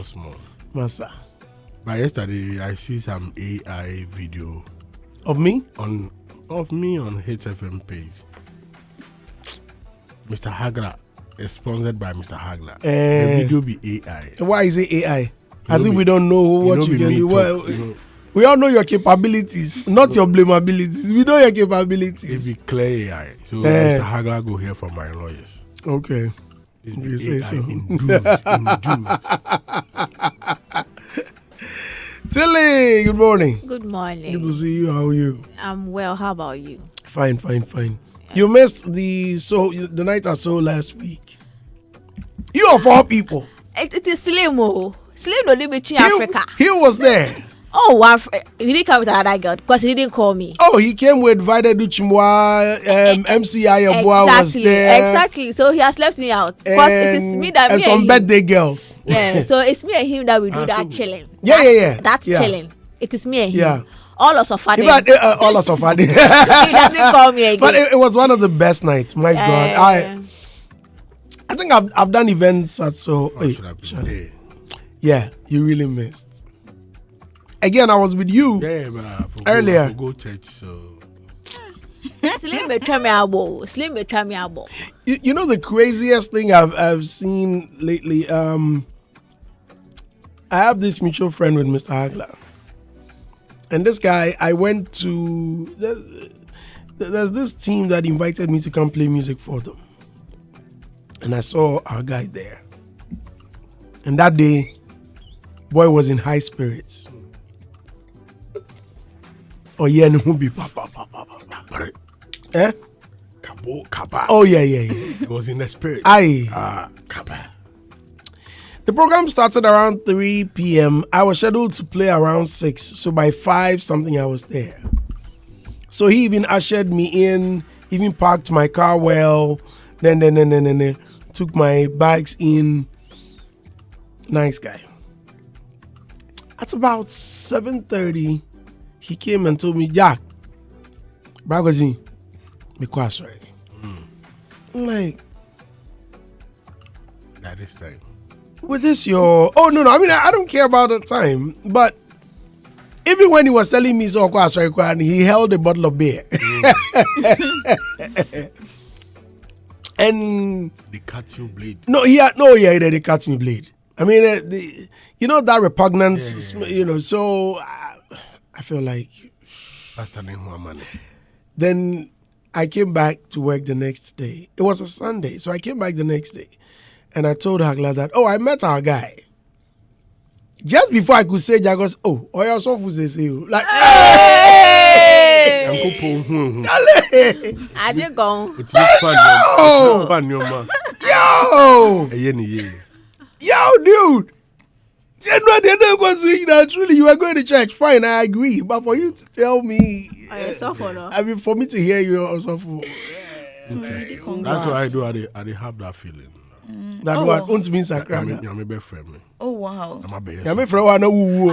small. Massa. But yesterday I see some AI video Of me? on HFM page. Mr. Hagler is sponsored by Mr. Hagler. The video be AI. Why is it AI? As know if me- we don't know what you can do. Well, we all know your capabilities, not your blameabilities. We know your It capabilities. be clear AI. So Mr. Hagler go hear from my lawyers. Okay. It's You be say AI so. induced. Tilly, good morning. Good morning. Good to see you. How are you? I'm well. How about you? Fine. You missed the night I saw last week. You of all people. It is Slim. Slim no live in Africa. He was there. Oh, he didn't come with another girl because he didn't call me. Oh, he came with Vida Duchimwa, MC Ayabwa was there. Exactly. So he has left me out because it is me that and me some and birthday girls. Yeah. So it's me and him that we do that chilling. Yeah. That's chilling. It is me and him. Yeah. All of us are In fact, all of us He doesn't call me again. But it was one of the best nights. My God, I think I've done events at so. I should have been there. Yeah, you really missed. Again, I was with you. Yeah, but I forgot, Earlier. I forgot church, so Slim may try me elbow. Slim may try me elbow. You know the craziest thing I've seen lately. I have this mutual friend with Mr. Hagler, and this guy I went to. There's this team that invited me to come play music for them, and I saw our guy there. And that day, boy was in high spirits. Oh yeah, no be papa. Eh? Kaba. Oh yeah. It was in the spirit. Aye. Kaba. The program started around 3 p.m. I was scheduled to play around 6. So by 5 something I was there. So he even ushered me in, even parked my car well, then took my bags in. Nice guy. At about 7:30, he came and told me, Jack, Bragozin, me quite sorry. I'm like, That is time. with this your no, I mean I don't care about the time, but even when he was telling me so sorry, he held a bottle of beer. And They cut you blade. they cut me blade. I mean that repugnance, Yeah. so I feel like Pastor Nehua. then I came back to work the next day. It was a Sunday, so I came back the next day. And I told Hagler that, I met our guy. Just before I could say, Jagos, I also say you. Like, Hey! I didn't go. It's fun, your man. Yo, dude. Truly, you are going to church. Fine, I agree. But for you to tell me, I mean, for me to hear you also, Interesting. That's what I do. I have that feeling. that what won't mean sacrament. I'm a best friend. Oh wow. I'm a best Yeah, me for one who.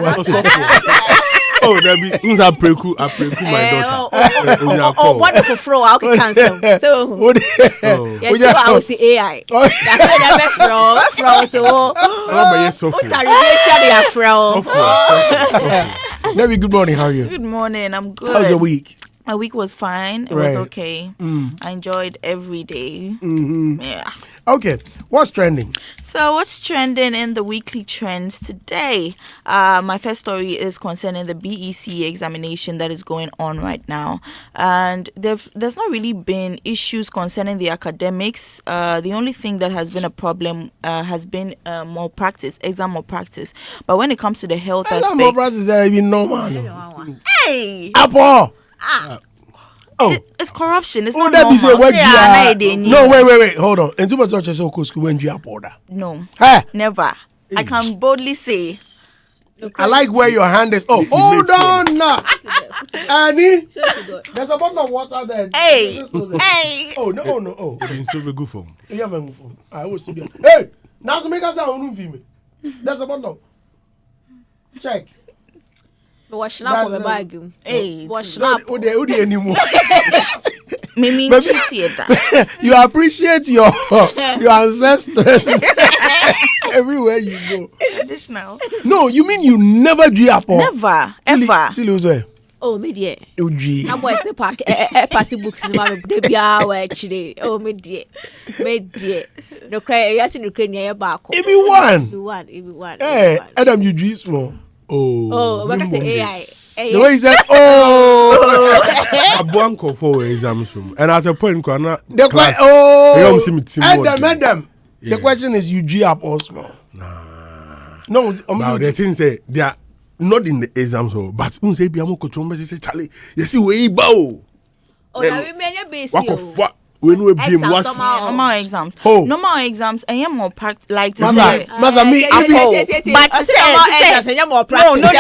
Oh, that be who's a preku my daughter. Wonderful fro. I'll cancel. So yeah, I will see AI. That's what I'm from. So what's that from? Debbie, good morning. How are you? Good morning. I'm good. How's your week? My week was fine. It was Right. okay. I enjoyed every day. Yeah. Okay, what's trending? So what's trending in the weekly trends today? My first story is concerning the BEC examination that is going on right now. And there's not really been issues concerning the academics. The only thing that has been a problem has been more practice, exam more practice. But when it comes to the health Some more aspect... brothers are even normal. Hey! Apple! It's corruption. It's Oh, not that normal. is a word. No, wait. Hold on. And too much such as school when you are border. No, Hey, never. I can boldly say. I like where your hand is. Oh, hold on now. Annie, there's a bottle of water there. Hey! Oh, no. Oh, It's so good for me. you have a phone. I always see you. Hey, now to make us sound room. There's a bottle. Check. Wash up my bag. Hey! Wash up. So, Udi anymore. Mimi Baby. cheated that. You appreciate your ancestors. Everywhere you go. Additional. No, you mean you never drew apple? Never, ever. Till you was there. Oh, me dear. You drew. I'm boys the park. Passing books in my baby hour actually. Oh, me dear. No cry. You seen the crane near your back. If you won. Hey, Adam, you drew small. Oh, what can say AI? The way he said, oh. A blanco for exams room. And at a point, Adam. The question is, you drew up or small? Nah. No, the things say they are not in the exams hall, but say Biamo Cochomba say Charlie, you see we bow. Oh, now we may be when we be normal exams. Normal exams, and you're more practice like to say. Maza me, but to say normal exams, and you're more practice. No.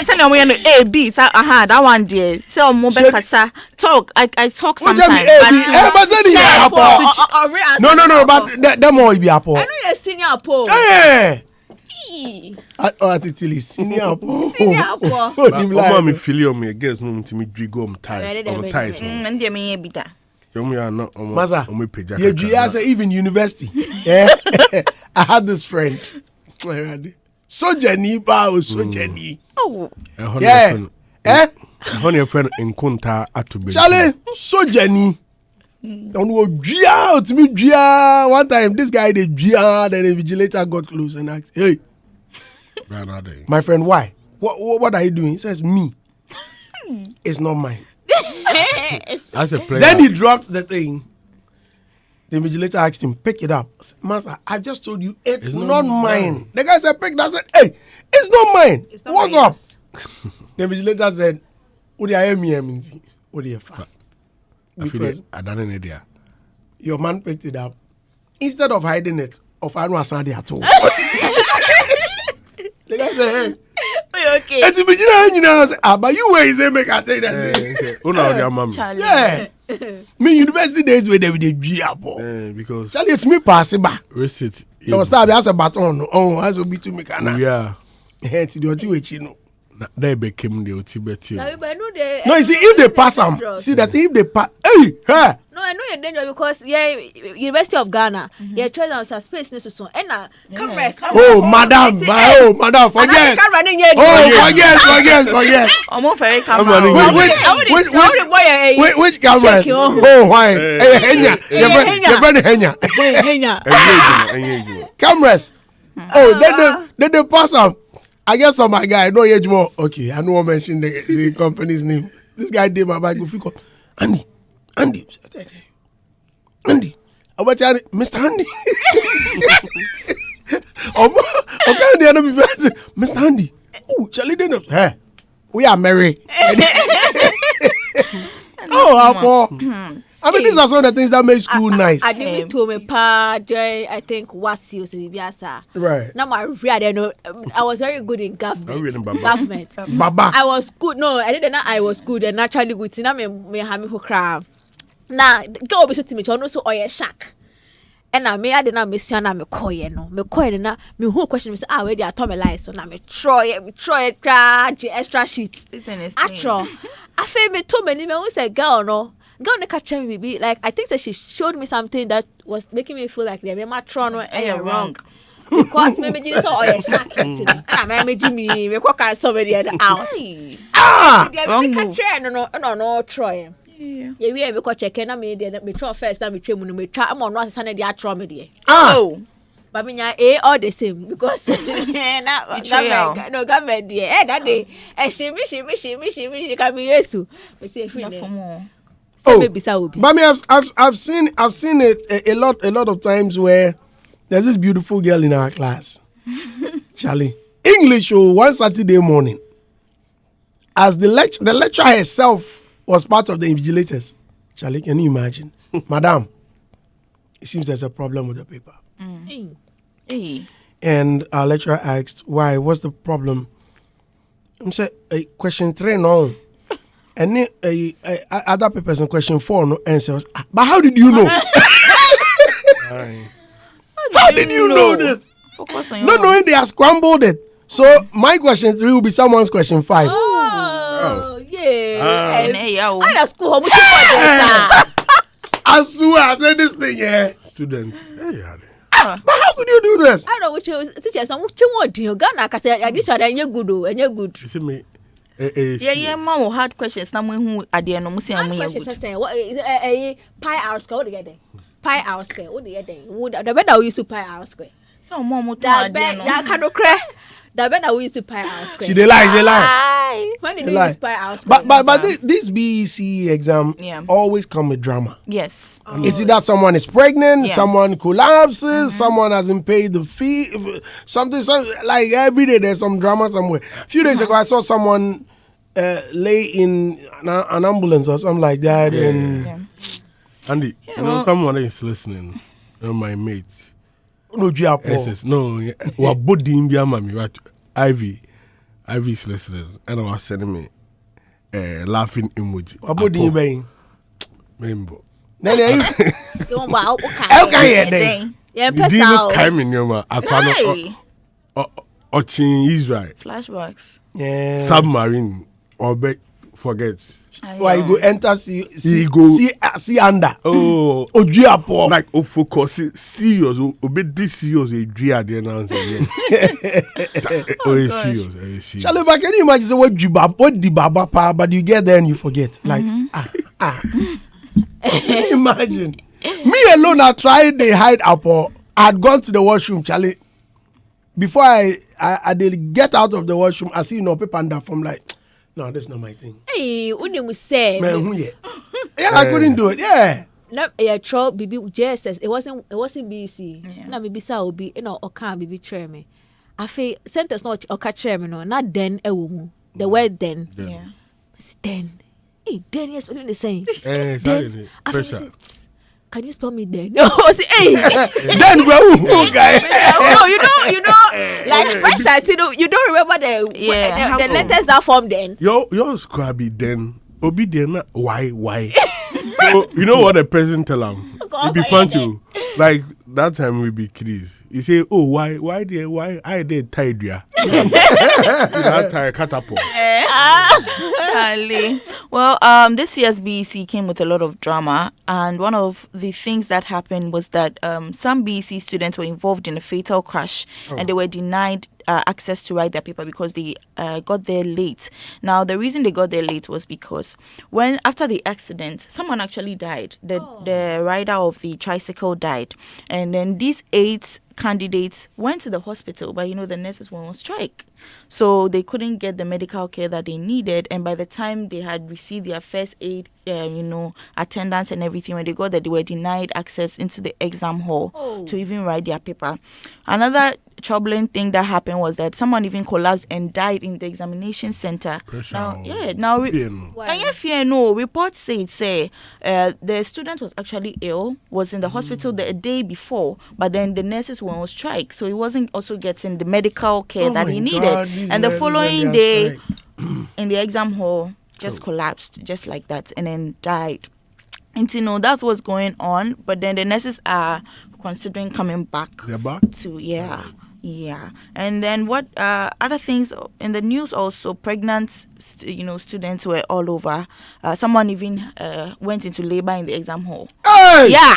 Send me on A B. That one day. So mobile kasa talk. I talk sometimes. No. But that more be apple. I know you're senior apple. Hey. Atitili senior apple. Me feel on me against me to me drigom ties. And they may be that. Maza, you even university. I had this friend. So Jenny, so Jenny. Oh, yeah. Honey, a friend in Kunta at to be. Charlie, so Jenny. Don't go Gia to me, Gia. One time, this guy did Gia, then the vigilator got close and asked, "Hey, my friend, why? What are you doing?" He says, "Me. It's not mine." As a player. Then he dropped the thing. The vigilator asked him, "Pick it up." Master, I just told you it's not mine. The guy said, "Pick that." I said, "Hey, it's not mine. What's up?" The vigilator said, "What do you hear me? What do you find?" Because I don't know idea. Your man picked it up. Instead of hiding it, I don't know at all. The guy said, "Hey, okay. It's a beginner, but you where is it? Make I take that thing." Yeah. Me university days where they did apple. Because Charlie, it's me passing by. Receipt. No, start as a baton. Oh, as will be to me. Yeah. Hey, to the way you know. They became the Tibet. No, you see, if they pass them, see that if they pass, hey. No, I know you're dangerous because University of Ghana, you're trying to have space next to so. And cameras. Oh, madam, forget. Forget. I'm on very camera. Which cameras? Oh, why? Henya. Cameras. Oh, then they pass them. I guess my guy, no age more. Okay, I know I mentioned the company's name. This guy did my bag. Andy. I want to Mr. Andy. Mr. Andy. Oh, Charlie didn't. Hey, we are married. I mean, these are some of the things that make school nice. I didn't to me, I think was you, right. Now my real, I was very good in government. Baba. I was good. No, I didn't know I was good and naturally good. Now me have me for crowd. Now go be so to me, so oye shack. And I did not miss you. Me coy no, me coy na me who question me say where they are Tommy lies so now me try extra sheets. Actual. I feel me too many me who say girl no. Girl, ne catch me be like I think that she showed me something that was making me feel like they are matron and you're wrong. Because maybe you saw a shack and I made me cook somebody out. Wrong move. No, Troy. Yeah, we because check and I made me try first time we try me try I'm on one side the atro me. Oh. But me all the same because no government there. That day she can be yesu. We say free for more. But me, I've seen it a lot of times where there's this beautiful girl in our class, Charlie. English one Saturday morning, as the lecturer herself was part of the invigilators. Charlie, can you imagine, Madam? It seems there's a problem with the paper. And our lecturer asked, "Why? What's the problem?" I said, "Question 3 no." And then other papers in question 4 no answers. But how did you know? How did you know this? Not knowing they have scrambled it. So my question 3 will be someone's question 5. Oh, yeah. I school. I swear, I said this thing, yeah. Students. Yeah. But how could you do this? I don't know which teachers. Some which one do you Ghana? Cause this one any good oh, any good. You see me. Yeah, man, hard questions. Now who at the end, almost saying Questions say what a pi hour square. What do you get? Pi hour square. What do you get? Would the better we use to pi hour square. So mom, That kind of crack. The better we use to pi hour square. They lie. When did you use pi hour square? But this BEC exam always come with drama. Yes. Is it that someone is pregnant, Yeah. someone collapses, someone hasn't paid the fee, something like every day there's some drama somewhere. A few days ago I saw someone lay in an ambulance or something like that. And Andy, you know someone is listening. My mates. no, SS, no, what body in Biamami, what Ivy's listening, and I was sending me laughing emoji. what about you being? Remember. Don't wow. Okay. Yeah, You didn't person. come in your Hey. or Israel Flashbacks. Yeah. submarine or forget. Why you go enter You go- see under? Oh, Ojuapo. like focus serious. Obey this serious. A dream at the announcement. Oh, serious. Charlie, but can you imagine say what the baba pa, but you get there and you forget. Like Can you imagine? Me alone, I tried the hide up. I had gone to the washroom, Charlie. Before I did get out of the washroom, I see paper under from like, no, that's not my thing. Hey, when you say, Man, who yeah? Yeah, I couldn't do it. Yeah. no, a troll, baby, JSS. It wasn't BC. Na maybe sa obi, or can baby try me. I feel sentence not or catch me no, not then a woman. The word then. Yeah. Then. Hey, then yes, but the same. Exactly. I Pressure. feel can you spell me then? No, say, hey. Then bro, guy. No, you know, like pressure. You don't remember the letters that form then. Your scrabby then. Obi then why? So you know what the person tell him? It be fun to like that time we be kids. He say, oh why I did tied ya. That tie catapult. Charlie. Well, this year's BEC came with a lot of drama, and one of the things that happened was that some BEC students were involved in a fatal crash, and they were denied access to write their paper because they got there late. Now, the reason they got there late was because after the accident, someone actually died. The rider of the tricycle died, and then these 8 candidates went to the hospital, but the nurses were on strike, so they couldn't get the medical care that they needed. And by the time they had received their first aid, attendance and everything, when they got there, they were denied access into the exam hall to even write their paper. Another troubling thing that happened was that someone even collapsed and died in the examination center. Reports say the student was actually ill, was in the hospital the day before, but then the nurses were on strike, so he wasn't also getting the medical care that he needed. And the following day in the exam hall just collapsed just like that and then died. And that's what's going on, but then the nurses are considering coming back. They're back? Yeah. And then what other things in the news also, pregnant students were all over. Someone even went into labor in the exam hall. Hey! Yeah.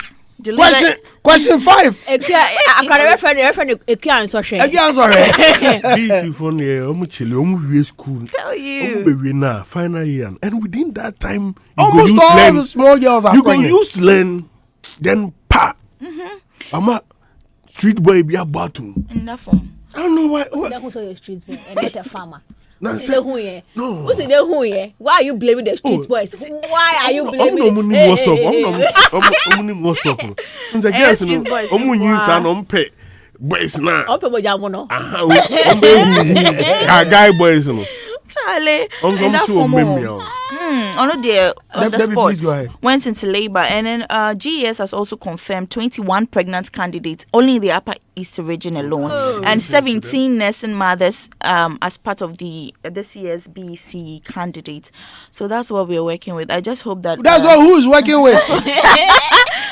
Question 5. I can reference Agya sorry. Again, sorry. These from the school. Tell you. Final year, and within that time, Almost all the small girls are you pregnant. can use learn, then pa. I'm street boy be a bottom. In that form. I don't know why. Who's your street boy and not a farmer? No. Who's in the who here? Why are you blaming the street boys? Why are you blaming? What's up? Boys now. Guy boys no. Charlie, in that form, on the spot, went into labor, and then GES has also confirmed 21 pregnant candidates only in the Upper East region alone, and 17 nursing mothers as part of this year's BEC candidates. So that's what we're working with. I just hope that that's what who is working with.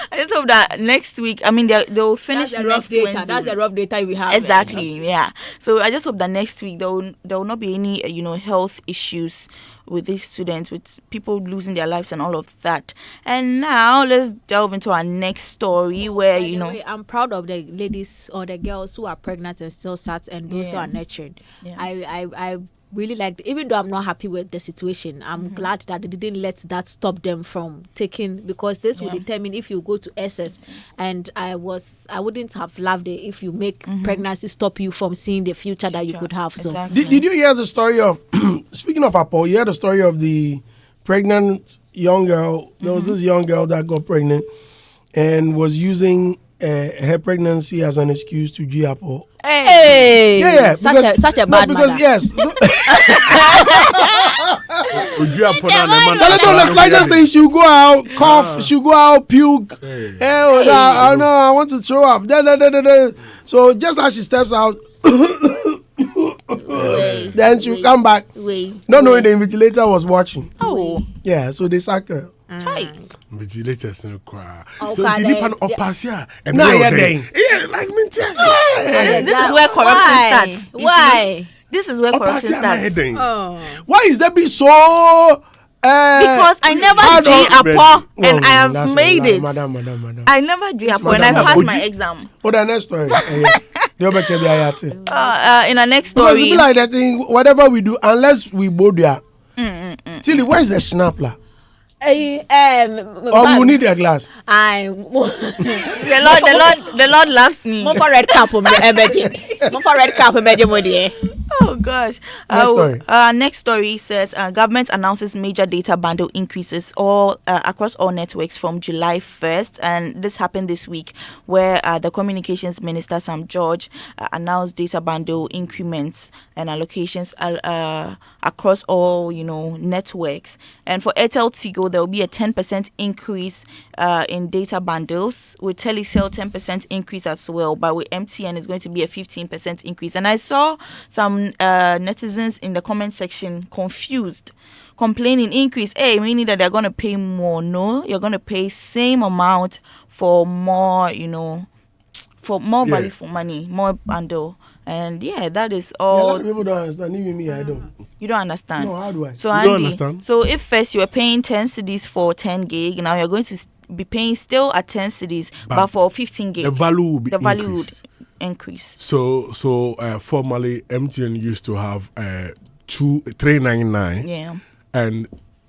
I just hope that next week, I mean, they'll finish next Wednesday. That's the rough data we have. Exactly, yeah. So I just hope that next week there will not be any, health issues with these students, with people losing their lives and all of that. And now let's delve into our next story where, By the way, I'm proud of the ladies or the girls who are pregnant and still sat and those who are nurtured. Yeah. I really like, even though I'm not happy with the situation, I'm glad that they didn't let that stop them from taking, because this will determine if you go to SS. And I wouldn't have loved it if you make pregnancy stop you from seeing the future that you could have. So Exactly. Did you hear the story of, speaking of Apple, you heard the story of the pregnant young girl? There was this young girl that got pregnant and was using her pregnancy as an excuse to G Apple. hey, Yeah, such a bad because mother. yes. Charlie, Charlie, don't the slightest thing. She'll go out, cough. She'll go out, puke. Hey. I know. I want to throw up. So just as she steps out, then she'll come back. Not knowing the invigilator was watching. Oh, Yeah, so they sack her. try. Vigilators no cry. Oh, So God, the nipan yeah. opasia and Nah, yeah, This is where corruption starts. You Why? see? This is where corruption starts. Oh. Why is that be so? Because I never hard drew on- a paw No, and I have that's made a lie. it. Madam. I never drew a paw and I madam. passed Would my you- exam. Oh, the next story. The other can be ayati. In our next Because it story, be like that thing. Whatever we do, unless we both there. Tilly, where's the schnapper? Or Or we need a glass. I the Lord loves me. Mo for red cap emergency. Oh gosh. Next story. Next story says government announces major data bundle increases all across all networks from July 1st, and this happened this week where the communications minister Sam George announced data bundle increments and allocations across all networks. And for Airtel Tigo, there will be a 10% increase in data bundles. With Telecel, 10% increase as well, but with MTN it's going to be a 15% increase. And I saw some netizens in the comment section confused, complaining increase, meaning that they're going to pay more. No, you're going to pay same amount for more, for more value for money, more bundle. And that is A lot all. of people don't understand. Even me, I don't. You don't understand. No, how do I? So You don't Andy, understand? so if first you were paying 10 cedis for 10 gig, now you're going to be paying still at 10 cedis, but for 15 gig, The value will be the value would increased. increase. So formerly MTN used to have 399, Yeah. and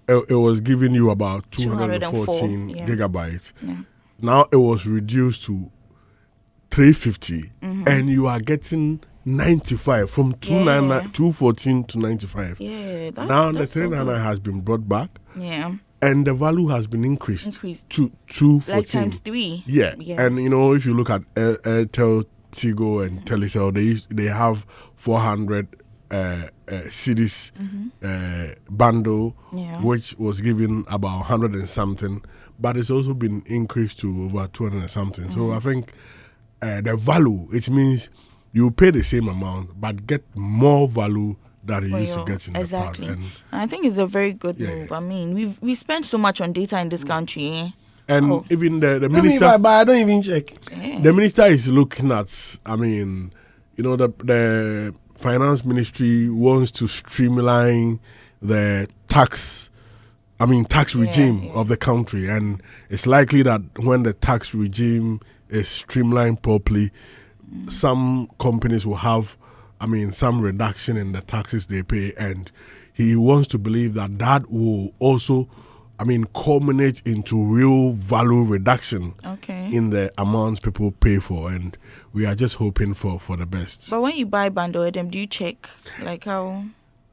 it was giving you about 204, 214 yeah. gigabytes. Yeah. Now it was reduced to 350, and you are getting 95 from 214 to 95. Yeah. Now the that's so 399 good. has been brought back, Yeah. and the value has been increased to 214. Like times 3. Yeah. And if you look at Airtel, Tigo, and Telecel, they have 400 cities bundle, Yeah. which was given about 100 and something, but it's also been increased to over 200 and something. So I think the value, it means you pay the same amount but get more value that you used to get in exactly. the past. And I think it's a very good Yeah. move. I mean, we spend so much on data in this country. Eh? And even the I mean, minister, but I don't even check. Yeah. the minister is looking at, the finance ministry wants to streamline the tax regime of the country, and it's likely that when the tax regime is streamlined properly, some companies will have some reduction in the taxes they pay, and he wants to believe that will also culminate into real value reduction in the amounts people pay for, and we are just hoping for the best. But when you buy bundle, do you check like how?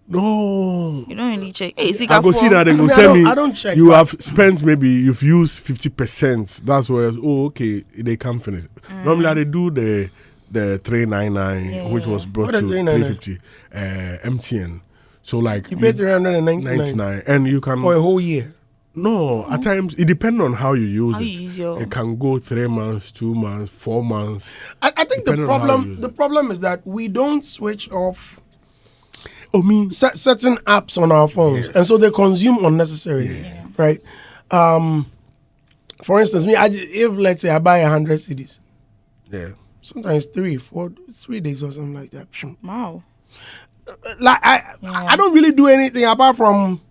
No. You don't really check. Hey, I go see that they go I send me. I don't check You that. have spent, maybe you've used 50%. That's where they can't finish. Normally they do the 399, which was brought What to is 399? 350 MTN. So like You pay 399 99, and you can for a whole year. no. At times it depends on how you use How it. you use your- It can go 3 months, 2 months, 4 months. I think the Depending on how you use problem it. is that we don't switch off Oh me. certain apps on our phones, Yes. and so they consume unnecessarily, right? For instance, if let's say I buy 100 CDs, Yeah. sometimes 3 days or something like that. Wow. Like I don't really do anything apart from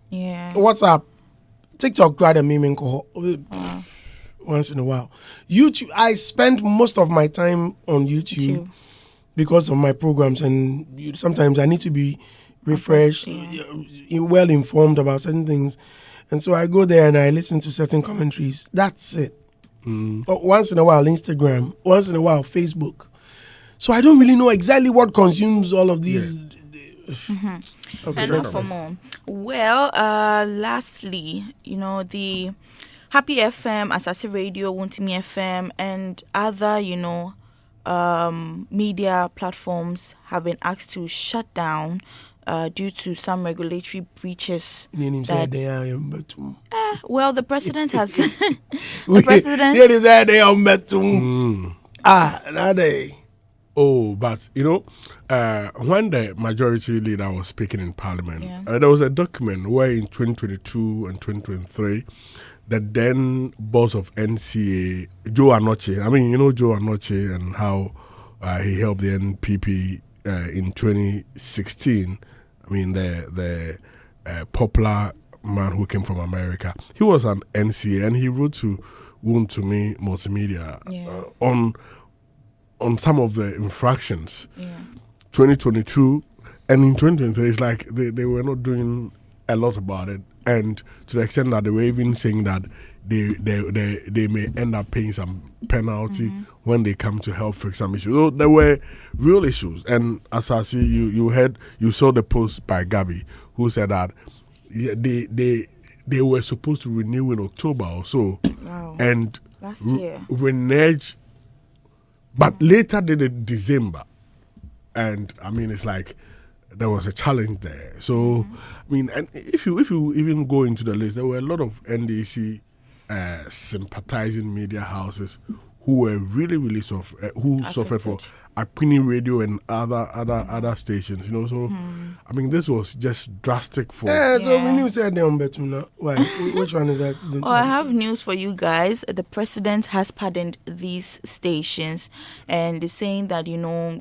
Yeah. WhatsApp, TikTok, rather meme once in a while. YouTube, I spend most of my time on YouTube Too. because of my programs, and sometimes I need to be refreshed, well informed about certain things, and so I go there and I listen to certain commentaries. That's it. Once in a while, Instagram. Once in a while, Facebook. So I don't really know exactly what consumes all of these. Okay, And not for more. Well, lastly, the Happy FM, Asase Radio, Wuntimi FM, and other, media platforms have been asked to shut down due to some regulatory breaches. Well, the president has. The president. Oh, but when the majority leader was speaking in Parliament, there was a document where in 2022 and 2023, the then boss of NCA, Joe Anoche, Joe Anoche and how he helped the NPP in 2016. The popular man who came from America. He was an NCA and he wrote to Wuntimi Multimedia on some of the infractions. 2022 and in 2023, it's like they were not doing a lot about it, and to the extent that they were even saying that they may end up paying some penalty when they come to help fix some issues. So there were real issues, and as I see, you saw the post by Gabby who said that they were supposed to renew in October or so, and last year renege. But later did it December, and it's like there was a challenge there. So and if you even go into the list, there were a lot of NDC sympathizing media houses who were really suffered for Apini Radio and other stations. So this was just drastic for. So when you said why? Which one is that? I have news for you guys. The president has pardoned these stations, and is saying that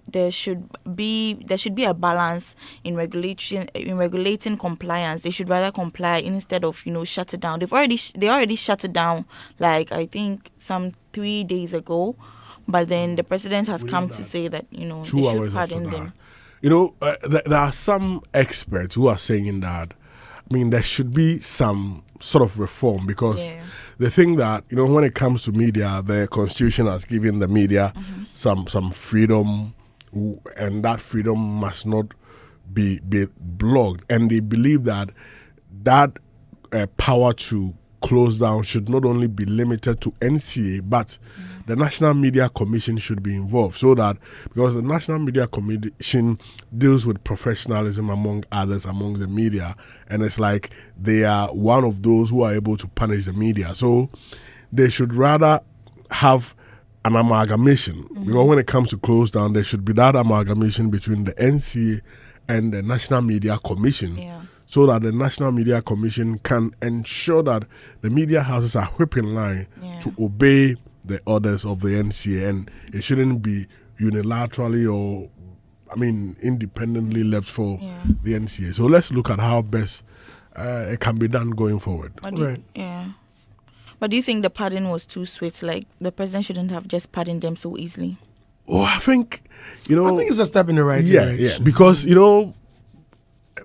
there should be a balance in regulating compliance. They should rather comply instead of shut it down. They already shut it down, like I think some 3 days ago. But then the president has come to say that, 2 they hours should pardon them. There are some experts who are saying that, there should be some sort of reform because they think that, when it comes to media, the constitution has given the media some freedom, and that freedom must not be blocked. And they believe that power to close down should not only be limited to NCA, but the National Media Commission should be involved, so that because the National Media Commission deals with professionalism among the media, and it's like they are one of those who are able to punish the media. So they should rather have an amalgamation, because when it comes to close down, there should be that amalgamation between the NCA and the National Media Commission. So that the National Media Commission can ensure that the media houses are whipping line to obey the orders of the NCA, and it shouldn't be unilaterally or independently left for the NCA. So let's look at how best it can be done going forward. But do you think the pardon was too sweet? Like the president shouldn't have just pardoned them so easily? Oh, I think I think it's a step in the right direction. Yeah, because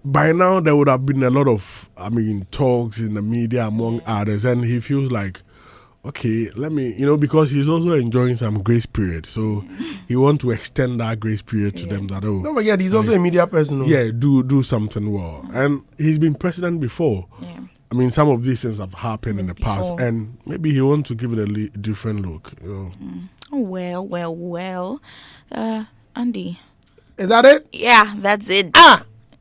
by now there would have been a lot of talks in the media among others, and he feels like, okay, let me because he's also enjoying some grace period, so he wants to extend that grace period to them. That don't forget he's also a media person. Do something well, and he's been president before. Some of these things have happened in the past, and maybe he wants to give it a different look. Well, Andy, is that it? Yeah, that's it.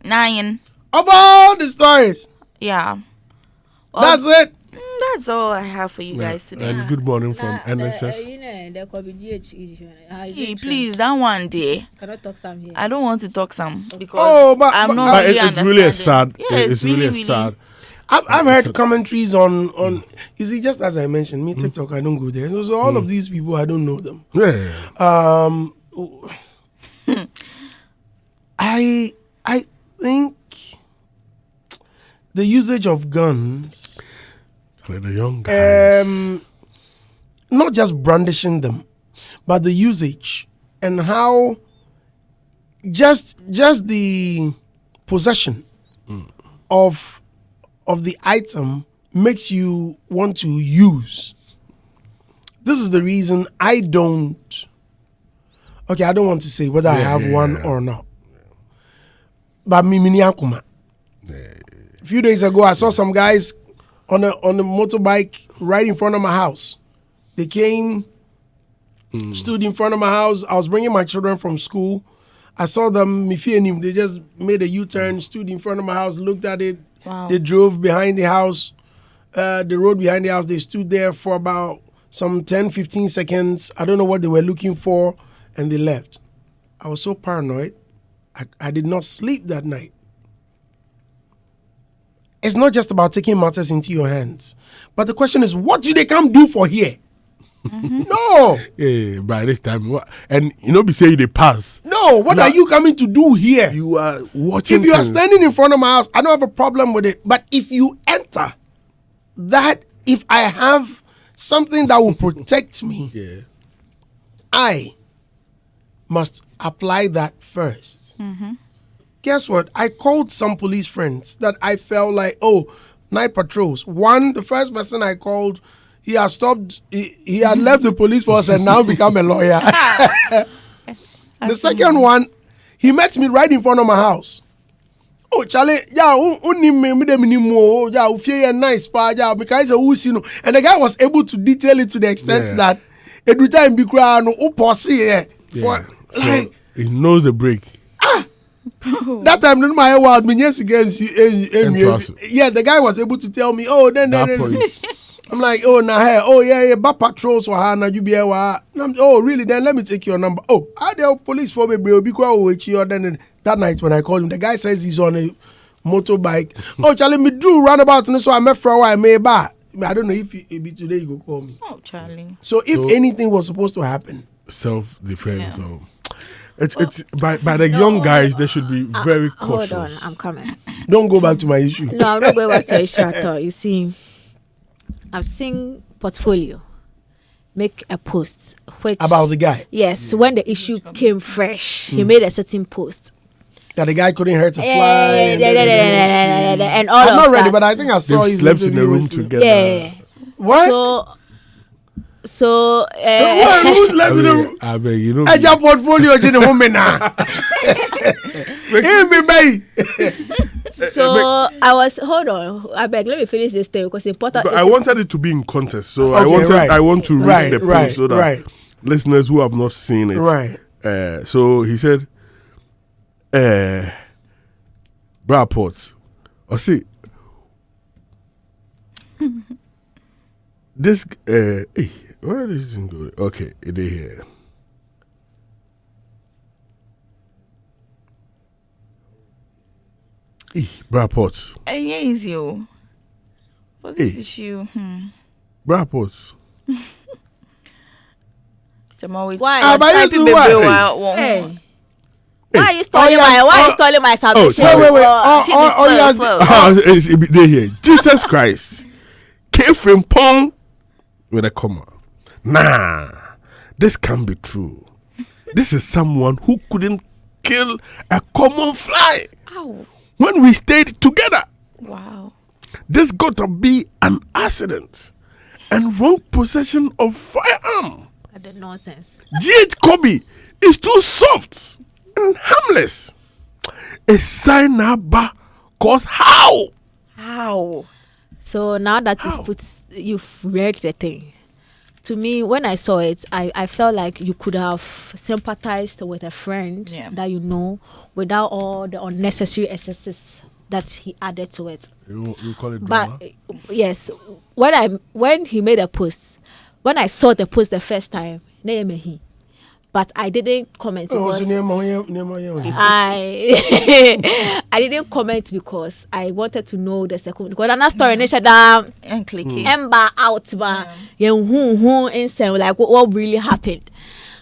9 of all the stories. Yeah, that's it. That's all I have for you guys today. And good morning from NSS. Hey, please, that one day. Cannot talk some here. I don't want to talk some because I'm not really it's really sad. Yeah, it's really sad. I've heard commentaries on you see, just as I mentioned, me TikTok, I don't go there. So all of these people, I don't know them. I think the usage of guns, The young guys. not just brandishing them, but the usage and how just the possession of the item makes you want to use. This is the reason I don't. Okay, I don't want to say whether I have one or not. But mini akuma. A few days ago, I saw some guys on a motorbike right in front of my house. They came, stood in front of my house. I was bringing my children from school. I saw them. They just made a U-turn, stood in front of my house, looked at it. Wow. They drove behind the house, the road behind the house. They stood there for about some 10, 15 seconds. I don't know what they were looking for, and they left. I was so paranoid. I did not sleep that night. It's not just about taking matters into your hands. But the question is, what do they come do for here? No. Yeah, by this time, and be saying they pass. No, what are you coming to do here? You are watching. If you are standing in front of my house, I don't have a problem with it. But if you enter, if I have something that will protect me, I must apply that first. Guess what? I called some police friends that I felt like, night patrols. One, the first person I called, he had stopped, he had left the police force and now become a lawyer. The second one, he met me right in front of my house. Oh, Charlie, nice because and the guy was able to detail it to the extent that every time be crying, like he knows the break. That time in my world, the guy was able to tell me, then. I'm like, back patrols for her, you be really? Then let me take your number. I the police for me, then that night when I called him, the guy says he's on a motorbike. Charlie, me do roundabout, and so I met for a while, I don't know if it be today you go call me. Charlie. So if anything was supposed to happen, self-defense. So it's by the young guys, they should be very cautious. Hold on, I'm coming. Don't go back to my issue. No, I'm not going back to the issue at all. You see, I've seen Portfolio make a post about the guy. Yes, when the issue came fresh, he made a certain post that the guy couldn't hurt to fly. And all I'm not of ready, that. but I think I saw They his slept in the room together. Yeah. What? So who slept in the room? I beg Agya Portfolio in the woman now. So I was hold on. I beg, let me finish this thing because it's important. But I wanted it to be in context, so I want to read the post so that listeners who have not seen it. Right. So he said, Bra Port. I see. This where is it going? Okay, it is here. Bra Port. Yes, you. For this issue. Bra Port. Why? Why are you stealing my salvation? It's here. Jesus Christ came from Pong with a comma. Nah, this can't be true. This is someone who couldn't kill a common fly. Ow. When we stayed together. Wow. This got to be an accident and wrong possession of firearm. The nonsense. G.H. Kobe is too soft and harmless. A sign ba cause how? So now that you've read the thing, to me, when I saw it, I felt like you could have sympathized with a friend that you know without all the unnecessary excesses that he added to it. You call it drama? But yes, when he made a post, when I saw the post the first time, but I didn't comment because I didn't comment because I wanted to know the second. Because another story, and click it. Ember out, like what really happened.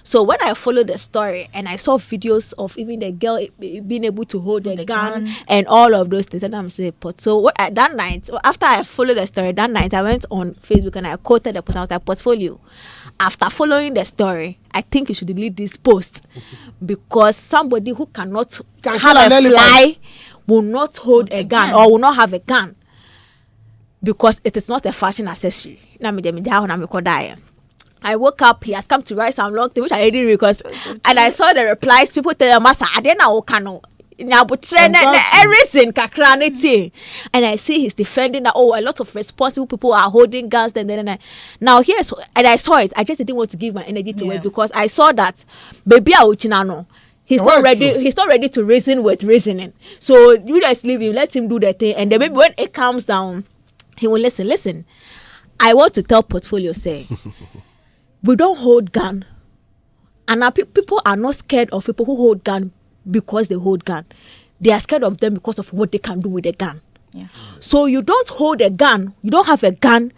So when I followed the story and I saw videos of even the girl being able to hold the gun and all of those things, and I'm saying, so that night, after I followed the story, that night I went on Facebook and I quoted the post. I was like, portfolio, after following the story, I think you should delete this post because somebody who cannot have a fly will not hold a gun or will not have a gun because it is not a fashion accessory. I woke up, he has come to write some long thing, which I didn't read because, and I saw the replies, people tell him, Masa, I didn't know, everything, and I see he's defending that, a lot of responsible people are holding guns, and now here's, and I saw it, I just didn't want to give my energy to it because I saw that, baby, he's not ready to reason with reasoning. So you guys leave him, let him do the thing, and then maybe when it calms down, he will listen. I want to tell portfolio, say, we don't hold gun, and our people are not scared of people who hold gun because they hold gun. They are scared of them because of what they can do with a gun. Yes. So you don't hold a gun, you don't have a gun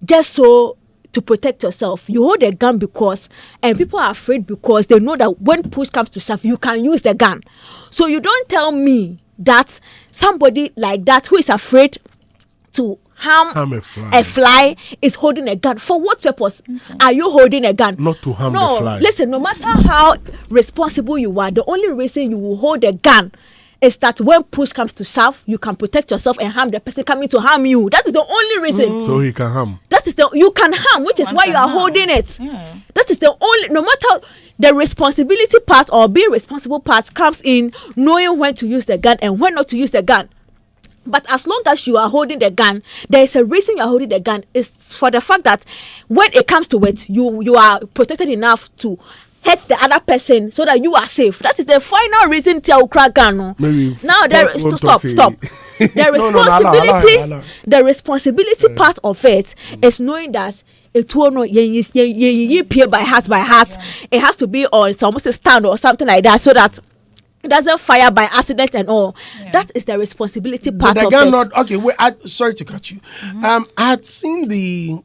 just so to protect yourself. You hold a gun because, and people are afraid because they know that when push comes to shove, you can use the gun. So you don't tell me that somebody like that who is afraid to harm a fly is holding a gun. For what purpose are you holding a gun? Not to harm the fly. Listen, no matter how responsible you are, the only reason you will hold a gun is that when push comes to shove, you can protect yourself and harm the person coming to harm you. That is the only reason. So he can harm. You can harm, which is why you are holding it. Yeah. That is the only, no matter the responsibility part or being responsible part comes in knowing when to use the gun and when not to use the gun. But as long as you are holding the gun, there is a reason you are holding the gun. It's for the fact that when it comes to it, you are protected enough to hurt the other person so that you are safe. That is the final reason to crack gun. Now there is to stop. The responsibility, the responsibility part of it is knowing that it will not by heart. It has to be on almost a stand or something like that so that it doesn't fire by accident and all. Yeah. That is the responsibility part of it. Okay, wait, sorry to cut you. I had seen the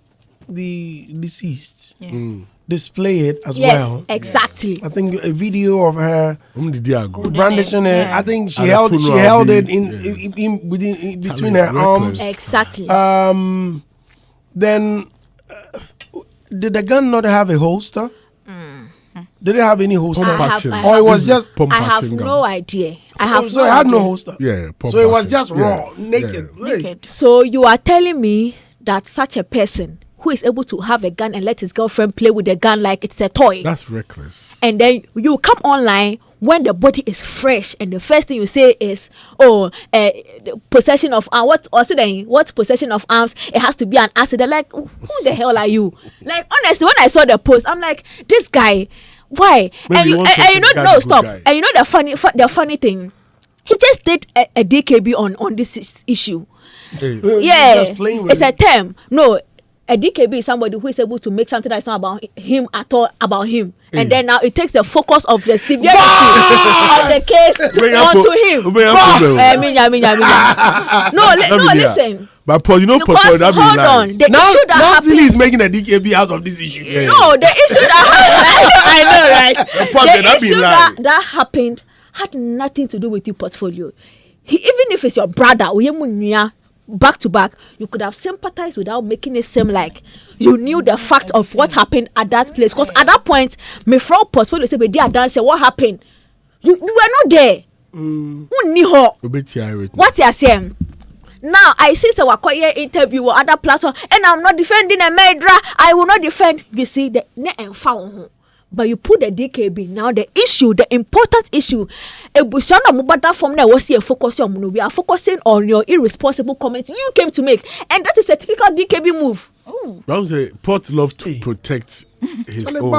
deceased display it as well. Yes, exactly. I think a video of her brandishing it. I think she At held it in between her arms. Exactly. Then did the gun not have a holster? Did it have any holster? Or it was just... I have no idea. So it had no holster? Yeah. So it was just raw, naked. Naked. So you are telling me that such a person who is able to have a gun and let his girlfriend play with the gun like it's a toy. That's reckless. And then you come online when the body is fresh and the first thing you say is, possession of arms. What possession of arms? It has to be an accident. Like, who the hell are you? Like, honestly, when I saw the post, I'm like, this guy... Why? And you know, stop. Guy. And you know the funny thing, he just did a DKB on this issue. Hey. Yeah, it's a term. No, a DKB is somebody who is able to make something that's not about him at all about him. Hey. And then now it takes the focus of the severity of the case onto him. No, listen. But Paul, you know, because hold on, the issue that happened. Now is making a DKB out of this issue. Yeah. No, the issue that happened. I know, right? The issue that happened had nothing to do with your portfolio. Even if it's your brother, back to back, you could have sympathized without making it seem like you knew the fact of what happened at that place. Because at that point, my friend portfolio said, what happened? You were not there. What you are saying? Now I see some interview or other platform, and I'm not defending a murderer. I will not defend. You see the but you put the DKB. Now the issue, the important issue, from there was here focusing on. We are focusing on your irresponsible comments you came to make, and that is a typical DKB move. Port love to protect his own.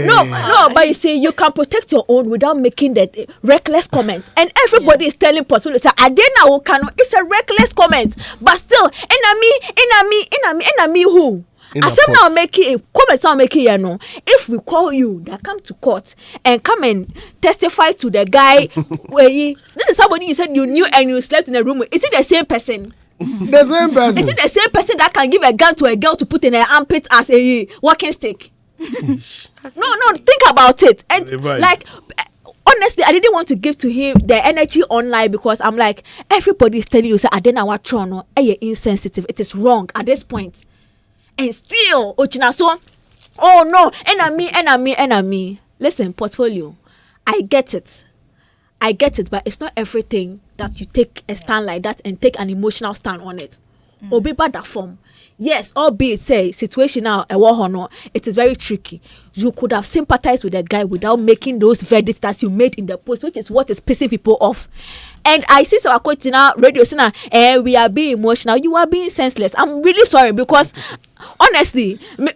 No, but you see, you can protect your own without making that reckless comment. And everybody is telling Port, it's a reckless comment. But still, enemy who? As I'm now making comments, I'm making if we call you, that come to court and come and testify to the guy where this is somebody you said you knew and you slept in a room with. Is it the same person? The same person. Is it the same person that can give a gun to a girl to put in her armpit as a walking stick? No, think about it. And Right. like, honestly, I didn't want to give to him the energy online because I'm like, everybody is telling you, say, I don't know what wrong, you're insensitive. It is wrong at this point. And still, so, oh no, enemy. Listen, portfolio, I get it, but it's not everything that you take a stand like that and take an emotional stand on it. Or be bad that form. Yes, albeit say situation now a war no, it is very tricky. You could have sympathized with that guy without making those verdicts that you made in the post, which is what is pissing people off. And I see so quote now radio now, we are being emotional. You are being senseless. I'm really sorry because honestly, me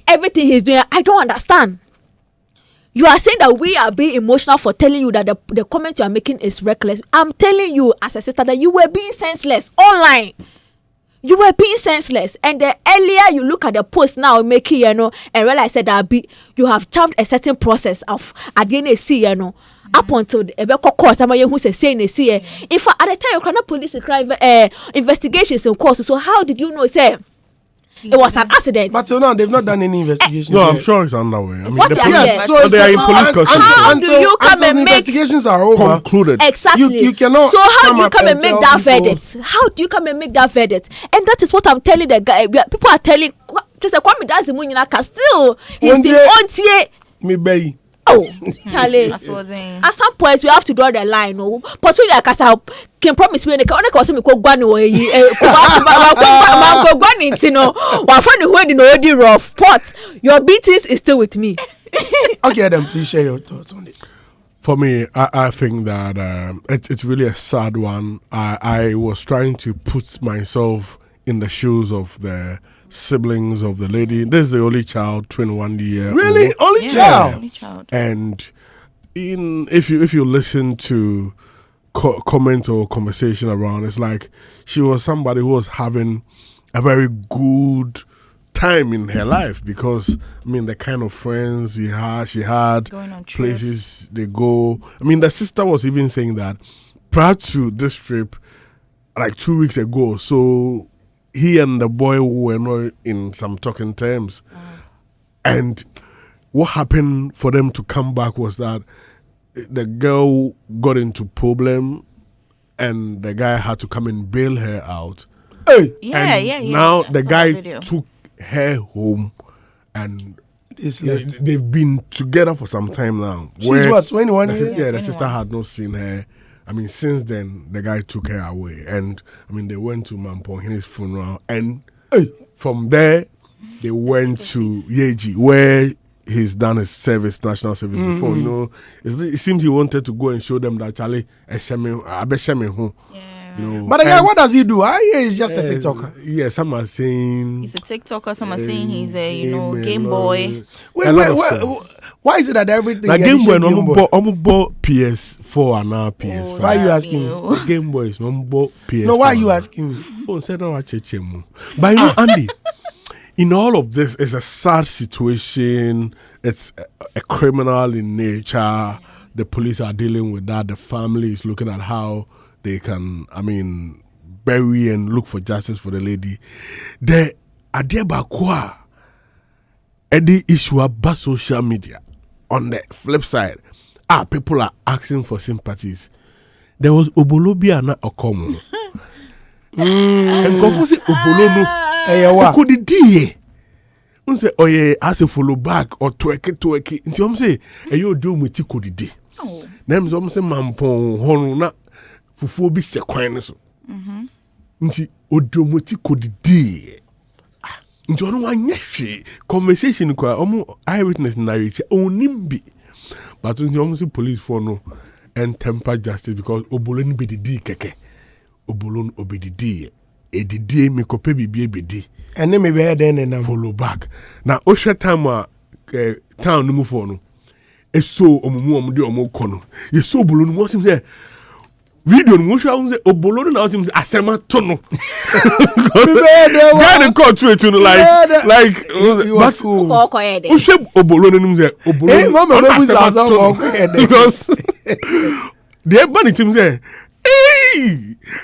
everything he's doing, I don't understand. You are saying that we are being emotional for telling you that the comment you are making is reckless. I'm telling you as a sister that you were being senseless online. You were being senseless, and the earlier you look at the post now, make it, and realize that you have jumped a certain process of up until the court. Who say if at the time you cannot police crime investigations in course. So how did you know? Say it was an accident. But till now, they've not done any investigation. No, I'm sure it's underway. I mean, What the they are police, Yes, so they are in police custody. How do you come until and the make investigations are over, Concluded. exactly? You cannot. So how do you up come and make tell that people- verdict? How do you come and make that verdict? And that is what I'm telling the guy. People are telling just a Kwame that's the Munyaka still. He's the auntie. Me bay. Oh, Charlie. That's what I'm saying. At some point we have to draw the line. No, but we like I can promise me. Can only cause me go gwani way. Go gwani, you know. One friend who had already rough. But your BTS is still with me. Okay, then please share your thoughts on it. For me, I think that it's really a sad one. I was trying to put myself in the shoes of the siblings of the lady. This is the only child, 21 year Really, only Yeah, child. only child. And if you listen to comment or conversation around, it's like she was somebody who was having a very good time in her life because I mean the kind of friends she had Going on places they go. I mean the sister was even saying that prior to this trip, like 2 weeks ago, so he and the boy were not in some talking terms. And what happened for them to come back was that the girl got into problem and the guy had to come and bail her out. Hey, Yeah. Now I the saw guy that video. took her home and it's like, they've been together for some time now. she's what, 21 the years? sis- yeah, the 21. sister had not seen her. I mean, since then, the guy took her away. And, I mean, they went to Mampongini's funeral. And from there, they went to Yeji, where he's done his service, national service before. You know, it seems he wanted to go and show them that, Charlie, Yeah. you know. But the guy, and, what does he do? I hear he's just a TikToker. Yeah, some are saying... He's a TikToker. Some are saying he's a Game Game and Boy. Wait, a lot of stuff. why is it that everything? Like yeah, Game they Boy, show Game Boy? I'm bought PS4 and now PS5. Why you asking me? you? Game Boy is bought PS4. No, why are you asking me? Oh, say no, Chechemu. But you know, Andy, in all of this, it's a sad situation. It's a criminal in nature. The police are dealing with that. The family is looking at how they can, I mean, bury and look for justice for the lady. The Agya Koo Eddie issue about social media. On the flip side, people are asking for sympathies. There was Obolobia na Okomo. And Kofu say Obolo no. Hey, what? Could die. Un say oye as a follow back or twerk. Nti om say you do muti could die. Nem so say mampon honu na fufu bi se kwan no so. Nti odomuti could die. Nti ono wanye hwe conversation kwa omo eyewitness narrate onimbi. But nti omo say police for no and temper justice because Obolo ni be di keke. Obolo obedidi edidi me kope bibie ebedi And then maybe then and follow back na ohwe time town no mu for no eso omumu de omo kono ye so Obolo no mo sim say video no mo hwa say Obolo no na o sim say asema to no guy dey call to it no like he was cool. ohwe Obolo no nim say Obolo Hey, mama, ono baby, asema Zaza, to no. walk ahead. Because the bunny team say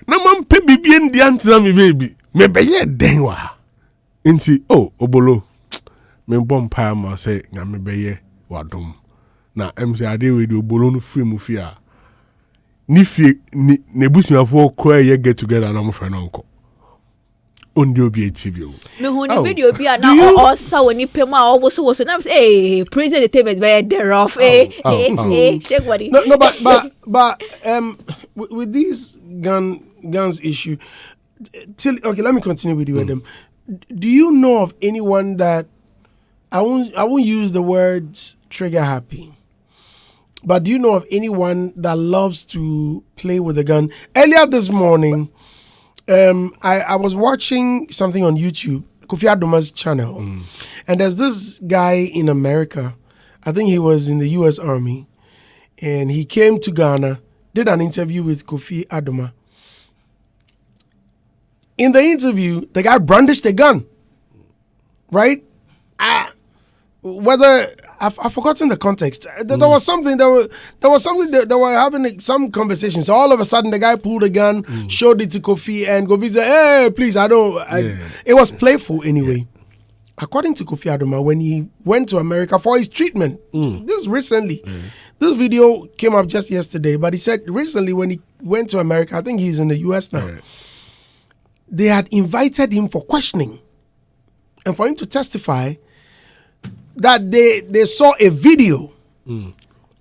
na man pe bibie ndi antina me baby me be ye den wa nti Obolo me bomb pie say nyame beye wadom na MC ade we do bolo no free mu fia ni fie ni nebusuafo kra ye get together na mo friend uncle ondi obi etibio me hu ni video bi na o sa woni pem a wo so na say praise entertainment by thereof shake body no but with these guns issue okay, let me continue with you with them. Do you know of anyone that I won't use the words trigger happy, but do you know of anyone that loves to play with a gun? Earlier this morning, I was watching something on YouTube, Kofi Aduma's channel, and there's this guy in America. I think he was in the U.S. Army, and he came to Ghana, did an interview with Kofi Aduma. In the interview, the guy brandished a gun, right? Whether I've forgotten the context. There was something. There was something that they were having some conversation. So all of a sudden, the guy pulled a gun, showed it to Kofi, and Kofi said, "Hey, please, I don't." It was playful anyway. Yeah. According to Kofi Aduma, when he went to America for his treatment, this recently, this video came up just yesterday. But he said recently when he went to America, I think he's in the U.S. now. Yeah. They had invited him for questioning and for him to testify that they saw a video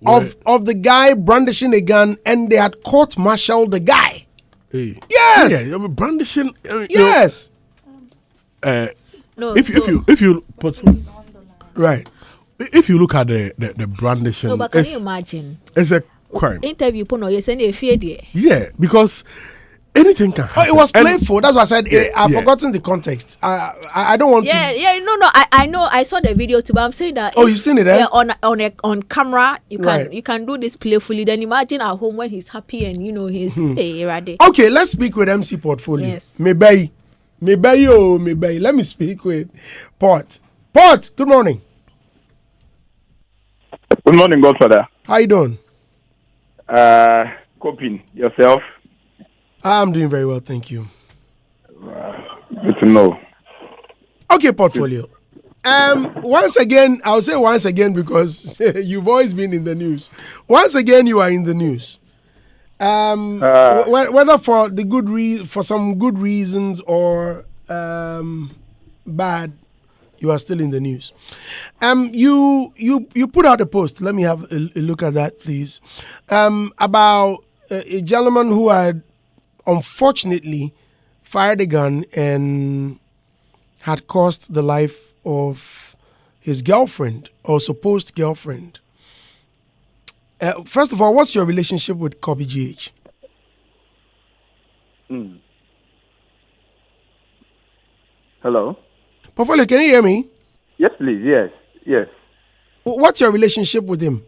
of the guy brandishing a gun and they had court-martialed the guy. Hey. Yes. Yeah, brandishing. Yes. no, if you put right. If you look at the brandishing, no, but can you imagine? It's a crime. Interview, puno, you send a fear. Yeah, because anything can happen. Oh, it was playful. That's what I said. I've forgotten the context. I don't want to. Yeah, no. I know. I saw the video too, but I'm saying that. Oh, you've seen it, eh? On camera, you can Right. you can do this playfully. Then imagine at home when he's happy and he's ready. Okay, let's speak with MC Portfolio. Yes. Maybe. Let me speak with Port. Port, good morning. Good morning, Godfather. How you doing? Coping yourself. I'm doing very well, thank you. Good to know. Okay, Portfolio. Once again, I'll say once again because you've always been in the news. Once again, you are in the news. Whether for the for some good reasons or bad, you are still in the news. You put out a post. Let me have a look at that, please. About a gentleman who had unfortunately fired a gun and had cost the life of his girlfriend or supposed girlfriend. First of all, what's your relationship with Kobe GH? Hello? Portfolio, can you hear me? Yes, please. Yes. What's your relationship with him?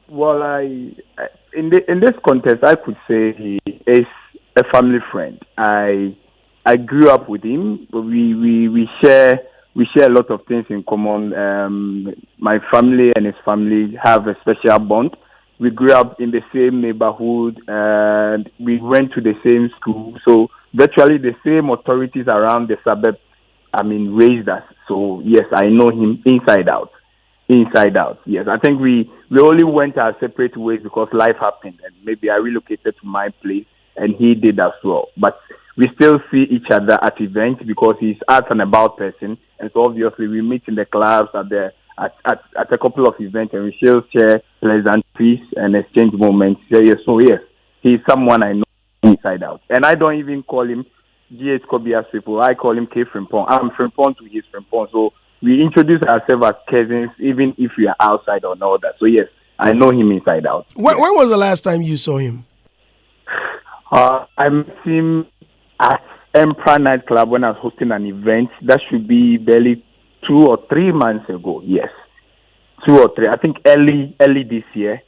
Well, in this context, I could say he is a family friend. I grew up with him. We share a lot of things in common. My family and his family have a special bond. We grew up in the same neighborhood and we went to the same school. So virtually the same authorities around the suburb, raised us. So yes, I know him inside out. Yes, I think we only went our separate ways because life happened and maybe I relocated to my place and he did as well. But we still see each other at events because he's art and about person, and so obviously we meet in the clubs at a couple of events and we still share pleasantries and exchange moments. So yes, he's someone I know inside out, and I don't even call him GH Kobe as people. I call him K Frimpong. I'm Frimpong to his Frimpong. So we introduce ourselves as cousins, even if we are outside or not that. So yes, I know him inside out. When was the last time you saw him? I met him at Emperor Nightclub when I was hosting an event. That should be barely 2 or 3 months ago. Yes, 2 or 3. I think early this year.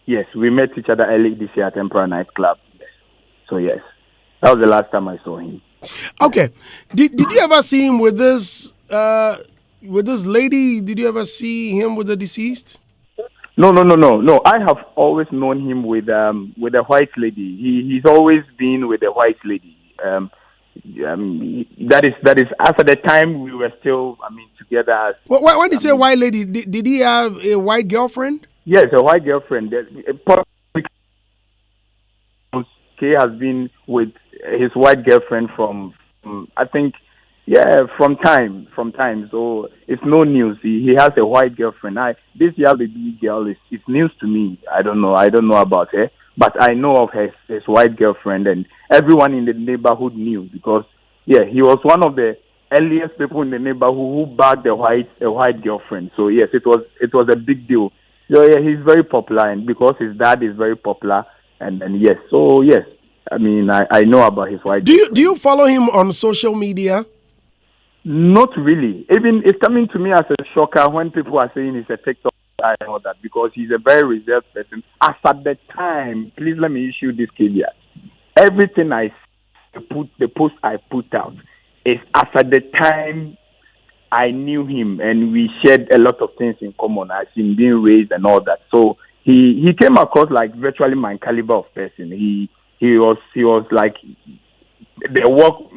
Yes, we met each other early this year at Emperor Nightclub. Yes. So yes, that was the last time I saw him. Okay, did you ever see him with this lady? Did you ever see him with the deceased? No. I have always known him with a white lady. He's always been with a white lady. That is as at the time we were still, together. As, When you say white lady, did he have a white girlfriend? yes, a white girlfriend. He has been with his white girlfriend from I think, from time. So it's no news. He has a white girlfriend. This year baby girl is news to me. I don't know about her, but I know of his white girlfriend, and everyone in the neighborhood knew because he was one of the earliest people in the neighborhood who bagged a white girlfriend. So yes, it was a big deal. So he's very popular, and because his dad is very popular, and yes, so yes. I know about his white. Do you follow him on social media? Not really. Even it's coming to me as a shocker when people are saying he's a TikTok guy and all that, because he's a very reserved person. As at the time, please let me issue this caveat. Everything the post I put out is as at the time I knew him, and we shared a lot of things in common as him being raised and all that. So he came across like virtually my caliber of person. He was like the walk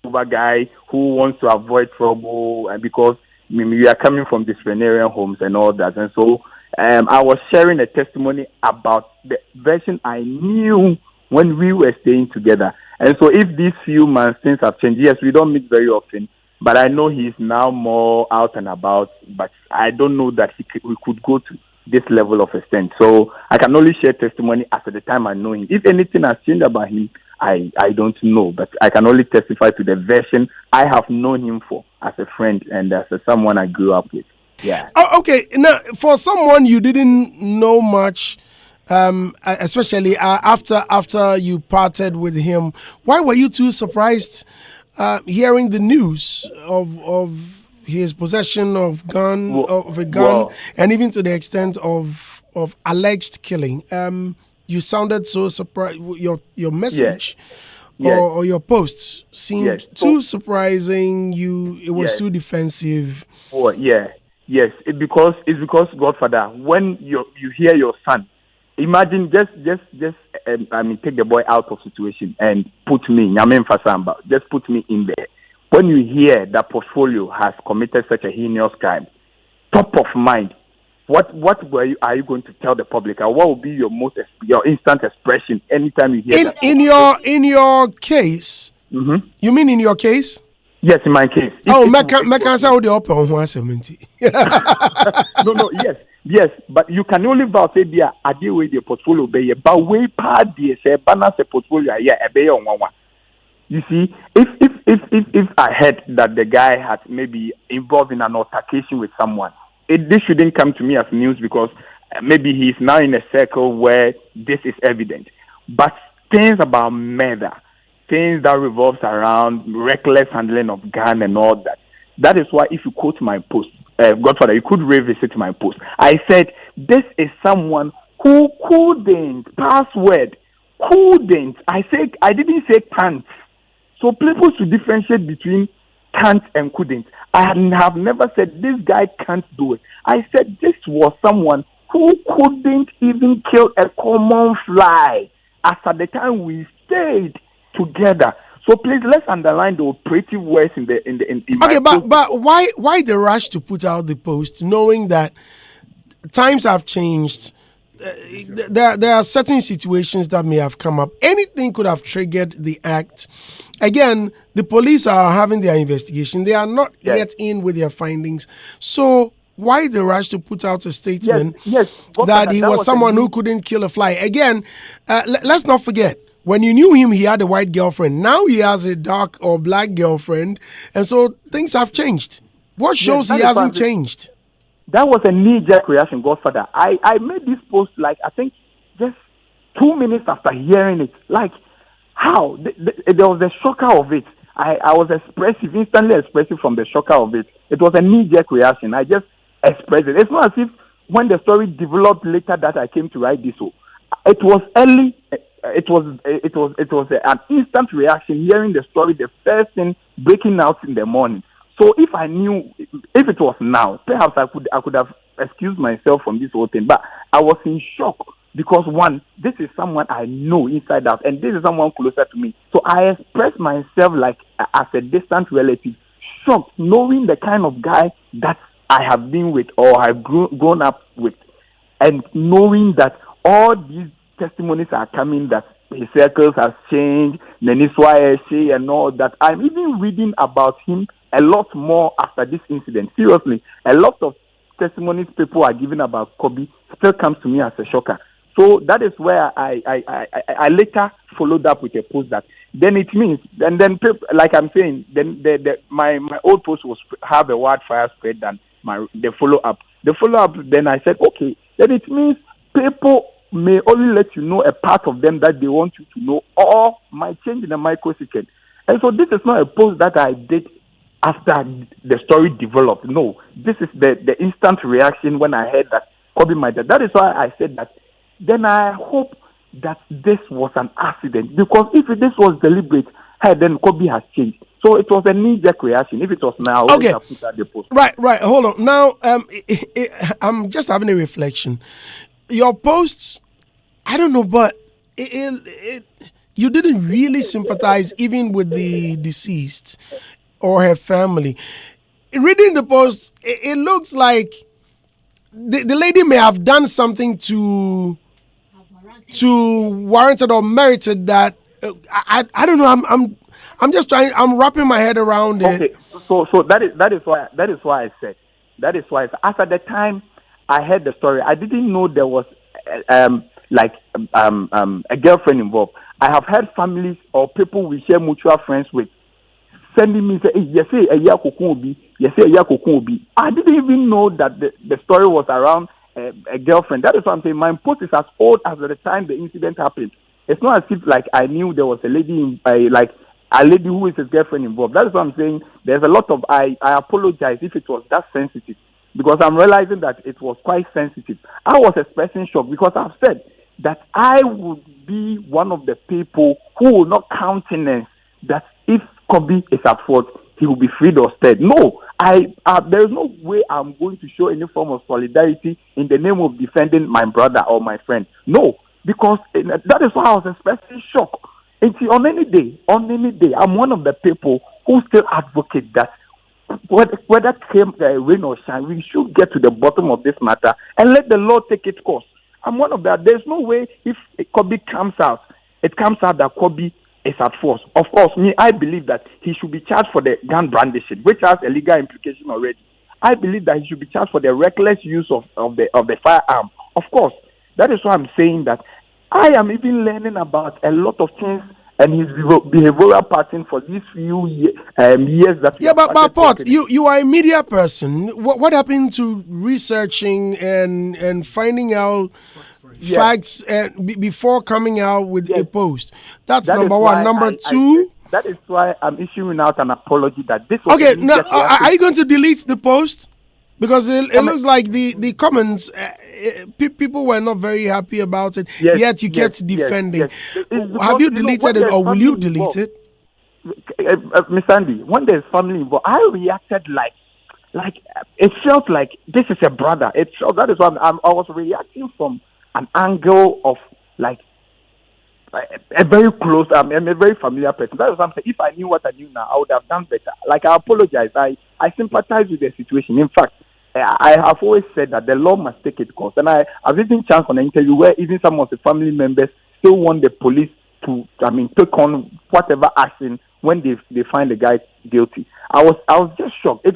over guy who wants to avoid trouble, and because we are coming from disciplinarian homes and all that, and so I was sharing a testimony about the version I knew when we were staying together. And so if these few months things have changed, yes, we don't meet very often, but I know he's now more out and about, but I don't know that we could go to this level of extent. So I can only share testimony as at the time I know him. If anything has changed about him, I don't know, but I can only testify to the version I have known him for as a friend and as someone I grew up with. Yeah. Oh, okay. Now, for someone you didn't know much, especially after you parted with him, why were you too surprised hearing the news of his possession of a gun, and even to the extent of alleged killing? You sounded so surprised. Your message or your post seemed too surprising. It was too defensive. Oh yeah, yes. It's because Godfather, when you hear your son, imagine just take the boy out of situation and put me. Just put me in there. When you hear that Portfolio has committed such a heinous crime, top of mind, what are you going to tell the public? And what will be your instant expression anytime you hear that? In your case, you mean in your case? Yes, in my case. No, yes, but you can only vouch say there are the Portfolio be but way part the say balance the Portfolio You see, if I heard that the guy had maybe involved in an altercation with someone, this shouldn't come to me as news because maybe he's now in a circle where this is evident. But things about murder, things that revolves around reckless handling of gun and all that. That is why if you quote my post, Godfather, you could revisit my post. I said, this is someone who couldn't, I didn't say can't. So people should differentiate between can't and couldn't. I have never said this guy can't do it. I said this was someone who couldn't even kill a common fly as at the time we stayed together. So please let's underline the operative words in okay, but why the rush to put out the post, knowing that times have changed? There are certain situations that may have come up. Anything could have triggered the act. Again, the police are having their investigation. They are not yet in with their findings. So why the rush to put out a statement that he was someone who couldn't kill a fly? Again, let's not forget, when you knew him, he had a white girlfriend. Now he has a dark or black girlfriend. And so things have changed. What shows he hasn't changed? That was a knee-jerk reaction, Godfather. I made this post, like, I think just 2 minutes after hearing it. Like, how? There was a shocker of it. I was instantly expressive from the shocker of it. It was a knee-jerk reaction. I just expressed it. It's not as if when the story developed later that I came to write this. So it was early. It was an instant reaction, hearing the story, the first thing breaking out in the morning. So if I knew, if it was now, perhaps I could have excused myself from this whole thing. But I was in shock because one, this is someone I know inside out, and this is someone closer to me. So I express myself like as a distant relative, shocked knowing the kind of guy that I have been with or I've grown up with, and knowing that all these testimonies are coming that his circles has changed, and all that. I'm even reading about him a lot more after this incident. Seriously, a lot of testimonies people are giving about Kobe still comes to me as a shocker. So that is where I later followed up with a post that then it means, and then like I'm saying, then my old post was have a wildfire spread than the follow up. The follow up, then I said, okay, then it means people may only let you know a part of them that they want you to know, or might change in a microsecond. And so this is not a post that I did after the story developed. No, this is the instant reaction when I heard that Kobe might die. That is why I said that. Then I hope that this was an accident, because if this was deliberate, then Kobe has changed. So it was a knee-jerk reaction. If it was now, okay, I put out the post. Right. Hold on. Now, I'm just having a reflection. Your posts, I don't know, but you didn't really sympathize even with the deceased or her family. Reading the post, it looks like the lady may have done something to warranted or merited that. I don't know. I'm just trying. I'm wrapping my head around it. Okay, so that is why I said after the time I heard the story, I didn't know there was a girlfriend involved. I have heard families or people we share mutual friends with sending me say, hey, yes, Agya Koo Nimo. I didn't even know that the story was around a girlfriend. That is what I'm saying. My post is as old as the time the incident happened. It's not as if like I knew there was a lady like a lady who is his girlfriend involved. That is what I'm saying. There's a lot of I apologize if it was that sensitive, because I'm realizing that it was quite sensitive. I was expressing shock because I've said that I would be one of the people who will not countenance that if Kobe is at fault, he will be freed or spared. No, there is no way I'm going to show any form of solidarity in the name of defending my brother or my friend. No, because that is why I was expressing shock. And see, on any day, I'm one of the people who still advocate that whether came rain or shine, we should get to the bottom of this matter and let the law take its course. I'm one of that. There's no way if Kobe comes out, it comes out that Kobe is at fault. Of course, I believe that he should be charged for the gun brandishing, which has a legal implication already. I believe that he should be charged for the reckless use of the firearm. Of course, that is why I'm saying that I am even learning about a lot of things and his behavioral pattern for these few years that. Yeah, but Pot, you are a media person. What happened to researching and finding out facts before coming out with a post? That's number one. Number two. That is why I'm issuing out an apology that this was okay. Now, are you going to delete the post? Because it looks like the comments, people were not very happy about it. Yes, yet you kept defending. Yes. Have you deleted it, or will you delete it? Miss Andy, when there's family involved, I reacted like it felt like this is a brother. That is why I was reacting from an angle of like a very close, I'm a very familiar person. That was something. If I knew what I knew now, I would have done better. Like, I apologize. I sympathize with the situation. In fact, I have always said that the law must take its course. And I've even chance on an interview where even some of the family members still want the police to, take on whatever action when they find the guy guilty. I was just shocked. It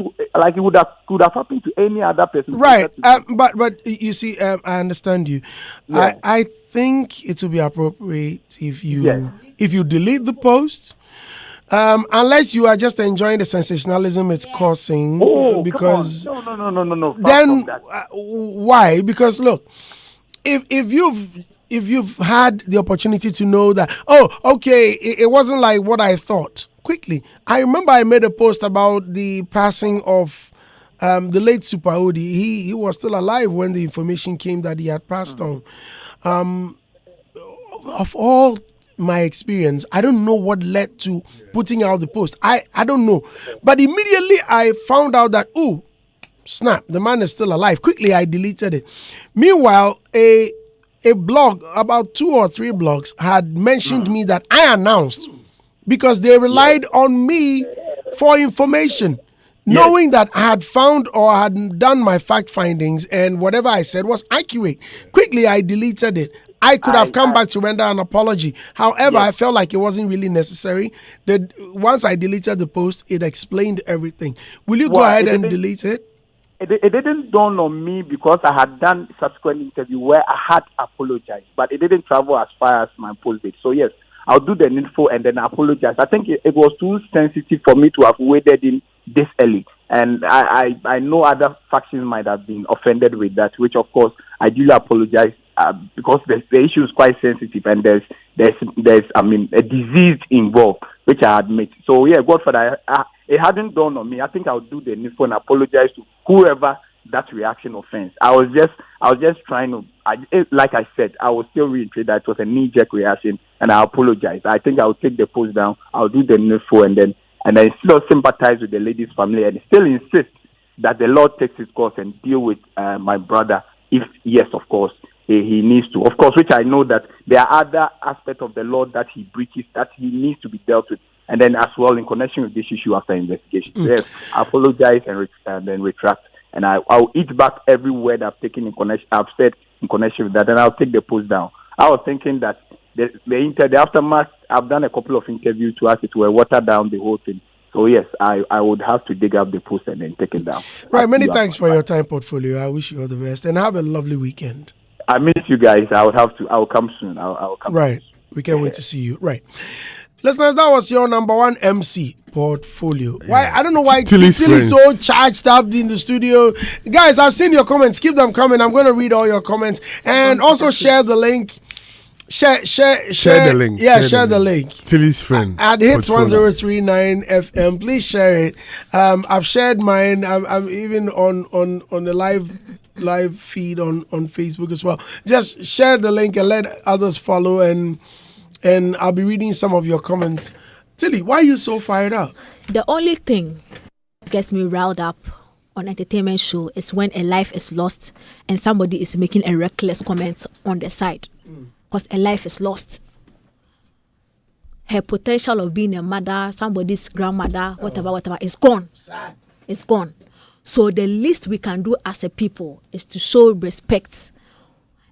could have happened to any other person. Right. But you see, I understand you. Yeah. I think it will be appropriate if you delete the post. Unless you are just enjoying the sensationalism it's causing. Oh, because no. Then why? Because look, if you've had the opportunity to know that, it wasn't like what I thought. Quickly, I remember I made a post about the passing of the late Super Odi. He was still alive when the information came that he had passed on. Of all my experience, I don't know what led to putting out the post. I don't know. But immediately I found out that, snap, the man is still alive. Quickly, I deleted it. Meanwhile, a a blog, about 2 or 3 blogs, had mentioned me that I announced because they relied on me for information, knowing that I had found or had done my fact findings and whatever I said was accurate. Quickly, I deleted it. I could have come back to render an apology. However, I felt like it wasn't really necessary. Once I deleted the post, it explained everything. Will you go ahead and delete it? It didn't dawn on me because I had done subsequent interview where I had apologized, but it didn't travel as far as my post did. So yes, I'll do the needful and then apologize. I think it was too sensitive for me to have waded in this early. And I know other factions might have been offended with that, which of course I do apologize because the issue is quite sensitive and there's a disease involved, which I admit. So yeah, God for that. It hadn't dawned on me. I think I'll do the needful and apologize to whoever that reaction offends. I was just trying to, like I said, I will still reiterate that it was a knee-jerk reaction, and I apologize. I think I'll take the post down. I'll do the needful, and then still sympathize with the lady's family, and still insist that the Lord takes his course and deal with my brother. If yes, of course, he needs to. Of course, which I know that there are other aspects of the Lord that he breaches that he needs to be dealt with. And then as well in connection with this issue after investigation. So yes, I apologize and then retract. And I'll eat back every word I've said in connection with that, and I'll take the post down. I was thinking that the aftermath, I've done a couple of interviews to ask it to water down the whole thing. So yes, I would have to dig up the post and then take it down. Right, many thanks for your time, Portfolio. I wish you all the best and have a lovely weekend. I miss you guys. I'll come soon. I'll come. Right, we can't wait to see you. Right. Listeners, that was your number one MC, Portfolio. Why? I don't know why Tilly's so charged up in the studio. Guys, I've seen your comments. Keep them coming. I'm going to read all your comments. And also share the link. Share the link. Yeah, share the link. Tilly's friend. At Hits 1039 FM. Please share it. I've shared mine. I'm even on the live feed on Facebook as well. Just share the link and let others follow, and I'll be reading some of your comments. Tilly, why are you so fired up? The only thing that gets me riled up on entertainment show is when a life is lost and somebody is making a reckless comment on the side. Because a life is lost. Her potential of being a mother, somebody's grandmother, whatever, is gone. Sad. It's gone. So the least we can do as a people is to show respect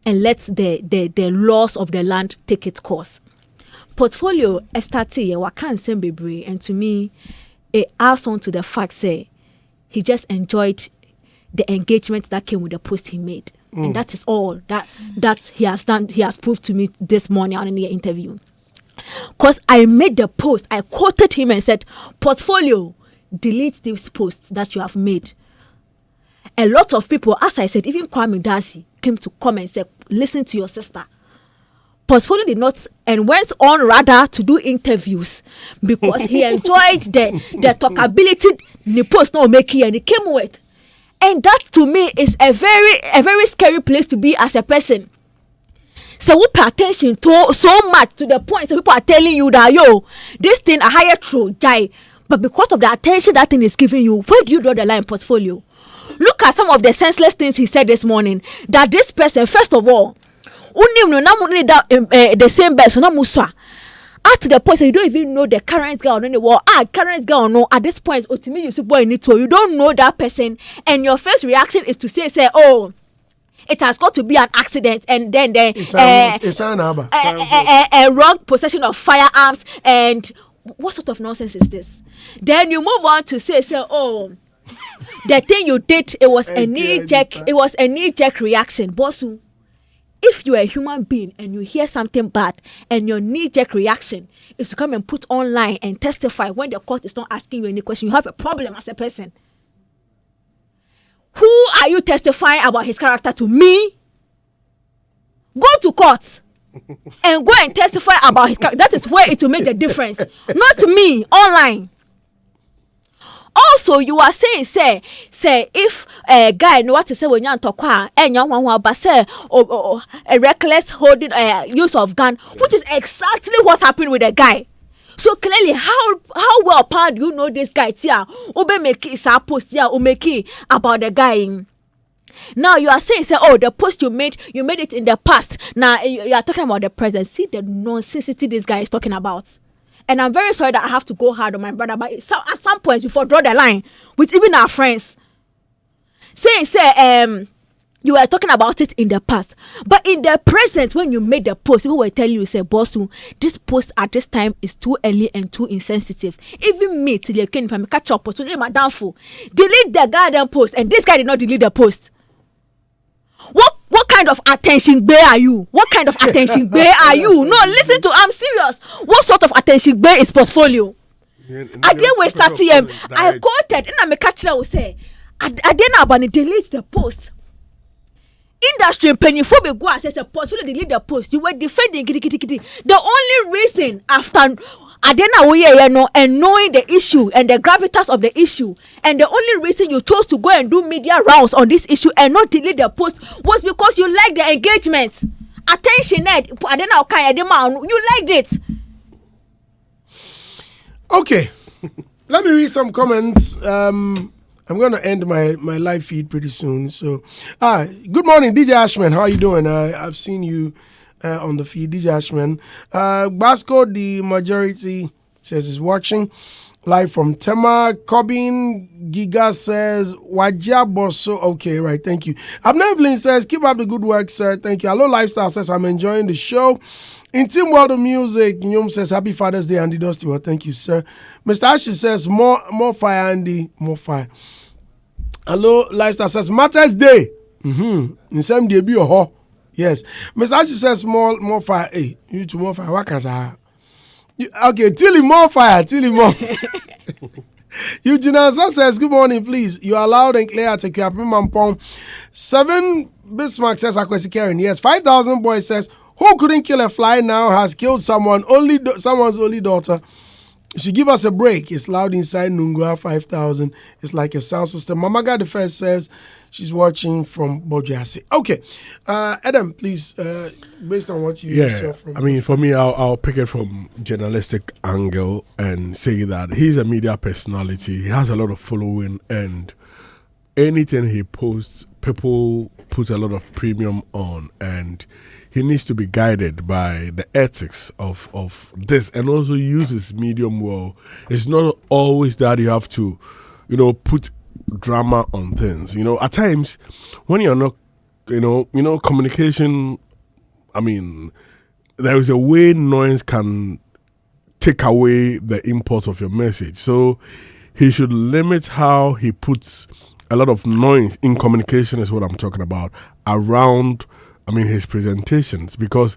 and let the laws of the land take its course. Portfolio started wakan sembebre, and to me it adds on to the fact say he just enjoyed the engagement that came with the post he made. And that is all that he has done. He has proved to me this morning on the interview. Because I made the post, I quoted him and said, Portfolio, delete these posts that you have made. A lot of people, as I said, even Kwame Darcy came to come and say, listen to your sister. Portfolio did not, and went on rather to do interviews because he enjoyed the talkability the post not making, and he came with. And that to me is a very scary place to be as a person. So we pay attention to so much to the point that people are telling you that this thing a higher true jai, but because of the attention that thing is giving you, where do you draw the line, Portfolio? Look at some of the senseless things he said this morning. That this person, first of all, the same person, at the point you don't even know the current girl on the wall. Current girl no. At this point, ultimately you see boy need to. You don't know that person, and your first reaction is to say, oh, it has got to be an accident, and then a wrong possession of firearms, and what sort of nonsense is this? Then you move on to say, oh, the thing you did, it was a knee-jerk reaction, Bossu. If you're a human being and you hear something bad and your knee-jerk reaction is to come and put online and testify when the court is not asking you any question, you have a problem as a person. Who are you testifying about his character to? Me? Go to court and go and testify about his character. That is where it will make the difference. Not me, online. Also, you are saying, say, if a guy know what to say when you're talking, and you want to say, a reckless holding use of gun, which is exactly what happened with the guy. So clearly, how well do you know this guy? Tia, ube make it post tia, make about the guy. Now you are saying, say, oh, the post you made it in the past. Now you are talking about the present. See the nonsense this guy is talking about. And I'm very sorry that I have to go hard on my brother, but so at some point before draw the line with even our friends. Say, you were talking about it in the past, but in the present, when you made the post, people were telling you, say, boss, this post at this time is too early and too insensitive. Even me, till you came, if I catch up post, my downfall, delete the goddamn post, and this guy did not delete the post. What kind of attention bear are you? What kind of attention bear are you? No, listen to, I'm serious. What sort of attention bear is portfolio? I didn't waste 30 I quoted, and I'm a catcher will say, I didn't about delete the post. Industry pennyphobic go says a post, will delete the post. You were defending the only reason after and knowing the issue and the gravitas of the issue, and the only reason you chose to go and do media rounds on this issue and not delete the post was because you liked the engagement. Attention, you liked it. Okay, let me read some comments. I'm going to end my live feed pretty soon. So, good morning, DJ Ashman. How are you doing? I've seen you on the feed, DJ Ashman. Basco, the majority, says is watching live from Tema. Cobbin Giga says, Wajaboso. Okay, right. Thank you. Abner Evelyn says, keep up the good work, sir. Thank you. Hello, Lifestyle says, I'm enjoying the show. In Team World of Music, Nyom says, Happy Father's Day, Andy Dusty. Well, thank you, sir. Mr. Ashley says, more fire, Andy. More fire. Hello, Lifestyle says, Mother's Day. In some day, be a ho. Yes. Mr. Ashley says, more fire. Hey, you two more fire. What can I say? Okay, Tilly, more fire. Tilly, more. Eugene says, good morning, please. You are loud and clear. Take care. 7 Bismarck says, Akwesi Karen. Yes. 5,000 boys says, who couldn't kill a fly now has killed someone's only daughter. You should give us a break. It's loud inside Nungua 5,000. It's like a sound system. Mamaga the first says she's watching from Bojasi. Okay. Adam, please, based on what you saw from... I mean, for me, I'll pick it from journalistic angle and say that he's a media personality. He has a lot of following, and anything he posts, people put a lot of premium on, and he needs to be guided by the ethics of this, and also use his medium well. It's not always that you have to, put drama on things. At times when you're not, communication, I mean, there is a way noise can take away the import of your message. So he should limit how he puts a lot of noise in communication, is what I'm talking about, around his presentations, because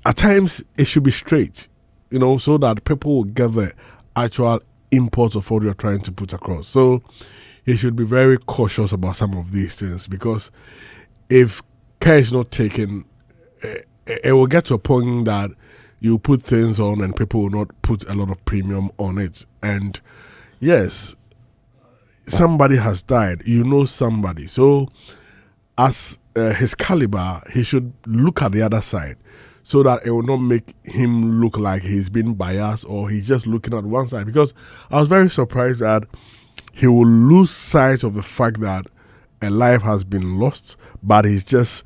at times it should be straight, so that people will get the actual import of what you're trying to put across. So you should be very cautious about some of these things, because if care is not taken, it will get to a point that you put things on and people will not put a lot of premium on it. And yes, somebody has died, somebody. So as his caliber, he should look at the other side, so that it will not make him look like he's been biased or he's just looking at one side. Because I was very surprised that he will lose sight of the fact that a life has been lost, but he's just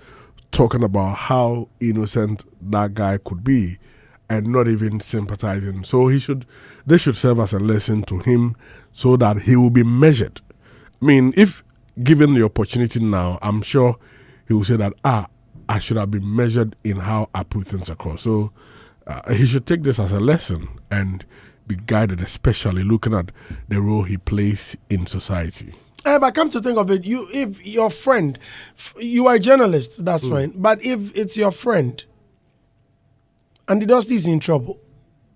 talking about how innocent that guy could be and not even sympathizing. So this should serve as a lesson to him, so that he will be measured. I mean, if given the opportunity now, I'm sure he will say that, I should have been measured in how I put things across. So he should take this as a lesson and be guided, especially looking at the role he plays in society. But come to think of it, if your friend, you are a journalist, that's fine. But if it's your friend and the Dusty is in trouble,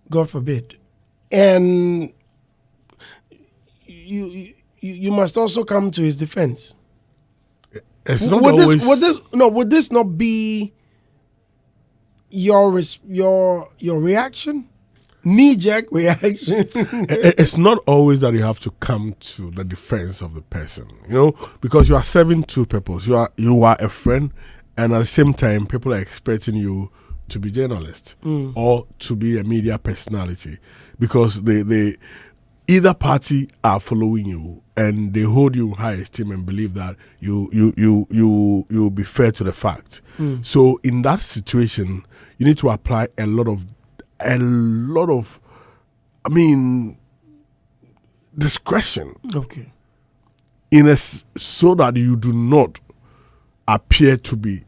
God forbid, and you must also come to his defense. It's not always... would this not be your reaction? Knee-jerk reaction? It's not always that you have to come to the defense of the person, because you are serving two purposes. You are a friend, and at the same time, people are expecting you to be journalist or to be a media personality, because either party are following you and they hold you in high esteem and believe that you'll be fair to the fact. So in that situation, you need to apply a lot of discretion. Okay. So that you do not appear to be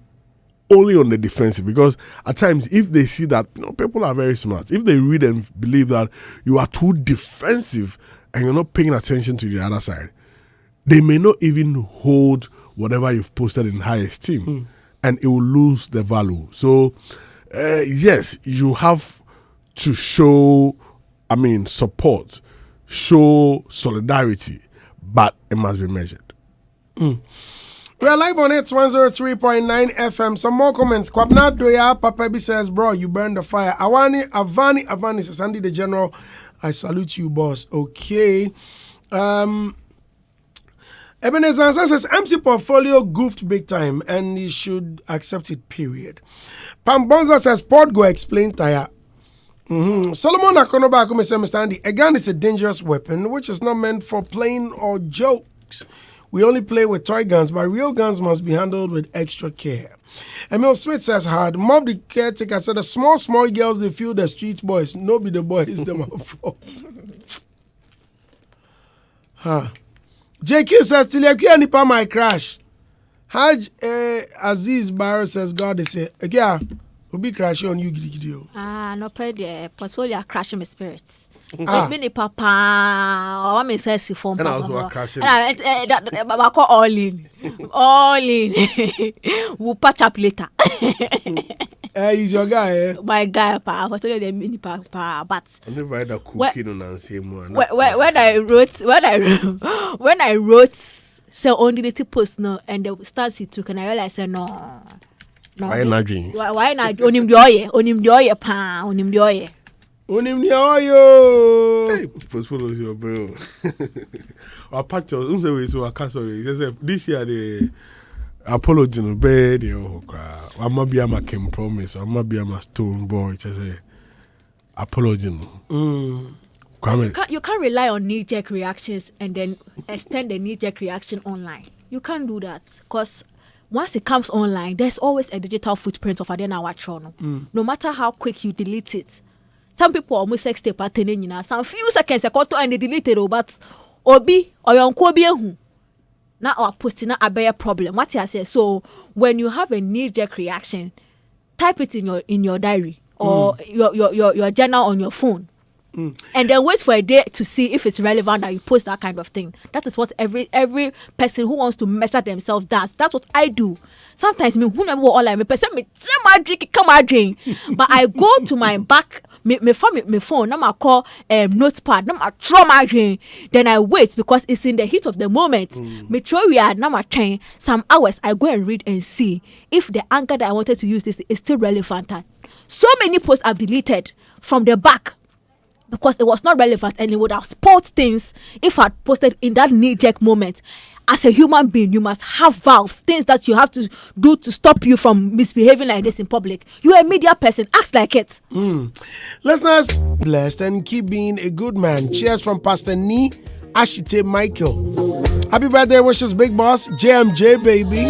only on the defensive, because at times if they see that people are very smart, if they read and believe that you are too defensive and you're not paying attention to the other side, they may not even hold whatever you've posted in high esteem, and it will lose the value. So yes, you have to show support, show solidarity, but it must be measured. We are live on it, 103.9 FM. Some more comments. Kwabna Doya Papabi says, bro, you burned the fire. Avani says, Andy the General, I salute you, boss. Okay. Ebenezer says, MC Portfolio goofed big time and he should accept it, period. Pambonza says, Port go explain tire. Solomon Akonoba Akume says, Mr. Andy, a gun is a dangerous weapon which is not meant for playing or jokes. We only play with toy guns, but real guns must be handled with extra care. Emil Smith says hard. Mob the caretaker said the small girls, they feel the street boys. No be the boys, them are fault. JQ says, Tilyakia nipa my crash. Haj Aziz Barrow says, God, they say, yeah, we'll be crashing on you, Gidigidio. No, the portfolio crashing my spirits. Many papa, I may say si phone. And I was crashing. I call all in. We'll patch up later. He's your guy, eh? My guy, pa. I tell you the mini papa, but I never had a cooking on the same one. When I wrote, so only the post no, and the stance he took, and I realized no. Why not dream? Why not? Onim the oye, pa. Onim the oye. Hey, first follow your bro. Our picture, so I can't say this year the apology no bed. I'm not be a Kim promise. I'm not be a Stonebwoy. Just say apology no. You can't rely on knee-jerk reactions and then extend the knee-jerk reaction online. You can't do that because once it comes online, there's always a digital footprint of Adena Watrono. No matter how quick you delete it. Some people almost sex tape at some few seconds and they delete it, but obi or your uncle be now or posting a bear problem. What I say? So when you have a knee-jerk reaction, type it in your diary or your journal on your phone. And then wait for a day to see if it's relevant that you post that kind of thing. That is what every person who wants to measure themselves does. That's what I do. Sometimes me who never online, me person me drink come out drink, but I go to my back. Me phone, now I call notepad, now I throw my drink. Then I wait because it's in the heat of the moment. Me throw we are now I train some hours. I go and read and see if the anchor that I wanted to use this is still relevant. So many posts I've deleted from the back because it was not relevant and it would have spoiled things if I'd posted in that knee-jerk moment. As a human being, you must have vows, things that you have to do to stop you from misbehaving like this in public. You're a media person, act like it. Listeners, blessed and keep being a good man. Cheers from Pastor Nee Ashite Michael. Happy birthday wishes, big boss, JMJ baby.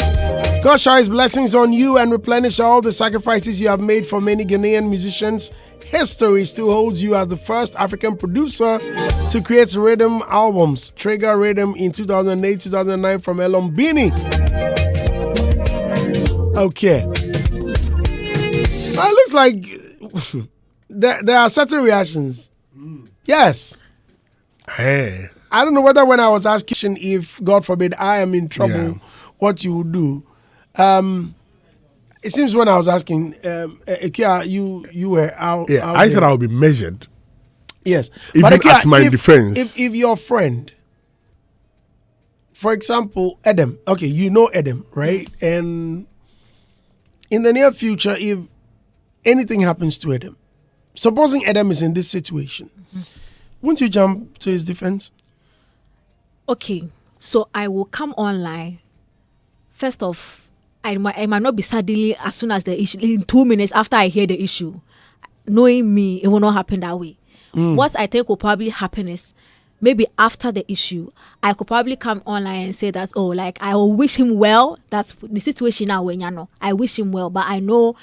God shower his blessings on you and replenish all the sacrifices you have made for many Ghanaian musicians. History still holds you as the first African producer to create rhythm albums. Trigger Rhythm in 2008-2009 from Elombini. Okay. Well, it looks like there are certain reactions. Yes. Hey. I don't know whether when I was asking if, God forbid, I am in trouble, what you would do. It seems when I was asking, Ikea, you were out. Yeah, out I there. said I would be measured. Yes. Even Ikea, at my defense. If your friend, for example, Adam, okay, you know Adam, right? Yes. And in the near future, if anything happens to Adam, supposing Adam is in this situation, won't you jump to his defense? Okay, so I will come online. First off, I might not be suddenly as soon as the issue, in 2 minutes after I hear the issue. Knowing me, it will not happen that way. What I think will probably happen is maybe after the issue, I could probably come online and say that, oh, like, I will wish him well. That's the situation now when you know. I wish him well, but I know,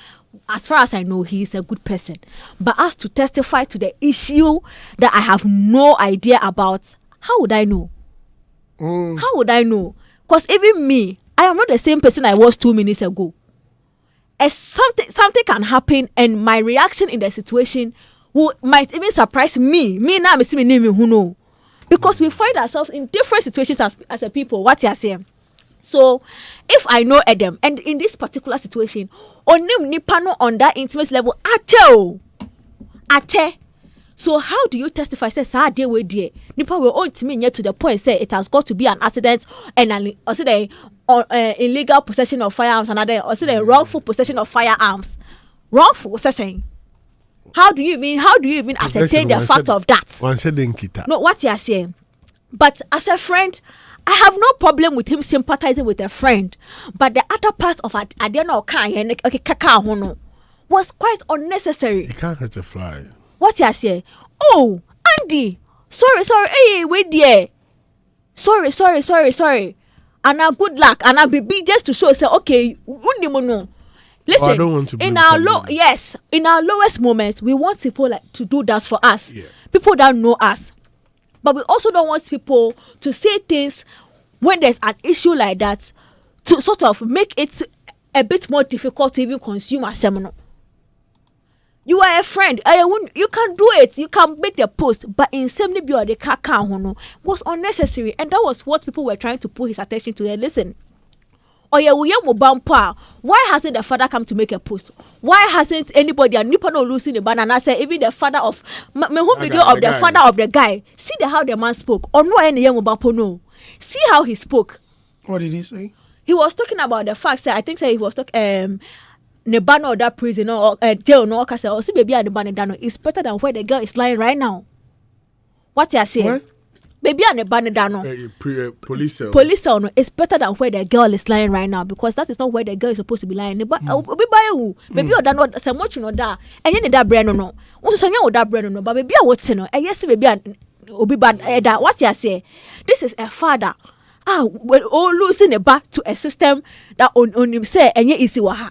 as far as I know, he's a good person. But as to testify to the issue that I have no idea about, how would I know? How would I know? Because even me, I am not the same person I was 2 minutes ago. As something can happen, and my reaction in the situation might even surprise me. Me now, me see me name who know. Because we find ourselves in different situations as a people. What you are saying. So, if I know Adam, and in this particular situation, onim nipano on that intimate level, ate. So how do you testify? Say, "Sir, dear, we dear." Nipa will own to me near to the point. Say it has got to be an accident and illegal possession of firearms, or say the wrongful possession of firearms. Wrongful possession. How do you even ascertain the fact of that? No, what you are saying. But as a friend, I have no problem with him sympathizing with a friend. But the other part of it, was quite unnecessary. You can't hurt a fly. What you are saying? Oh, Andy, sorry, hey, wait there. Sorry. And now good luck. And I'll be just to show, say, okay, listen, I don't want to in our lowest moments, we want people to do that for us. Yeah. People that know us. But we also don't want people to say things when there's an issue like that to sort of make it a bit more difficult to even consume a seminar. You are a friend. You can do it. You can make the post. But in some the was unnecessary. And that was what people were trying to put his attention to. Listen. Why hasn't the father come to make a post? Why hasn't anybody and Nipa no losing the banana? Say even the father of video of the father of the guy. See how the man spoke. Or no any no. See how he spoke. What did he say? He was talking about the fact that I think he was talking Nebano or that prison or jail no or see baby and the banana is better than where the girl is lying right now. What you are saying? What? Baby and the banana. Police cell no is better than where the girl is lying right now, because that is not where the girl is supposed to be lying. But baby or that not so much you know that and you that brain no. Also so that brain no, but baby what no. And yes baby and obi bad that what you say. This is a father. Well, all losing a back to a system that on him say and easy waha.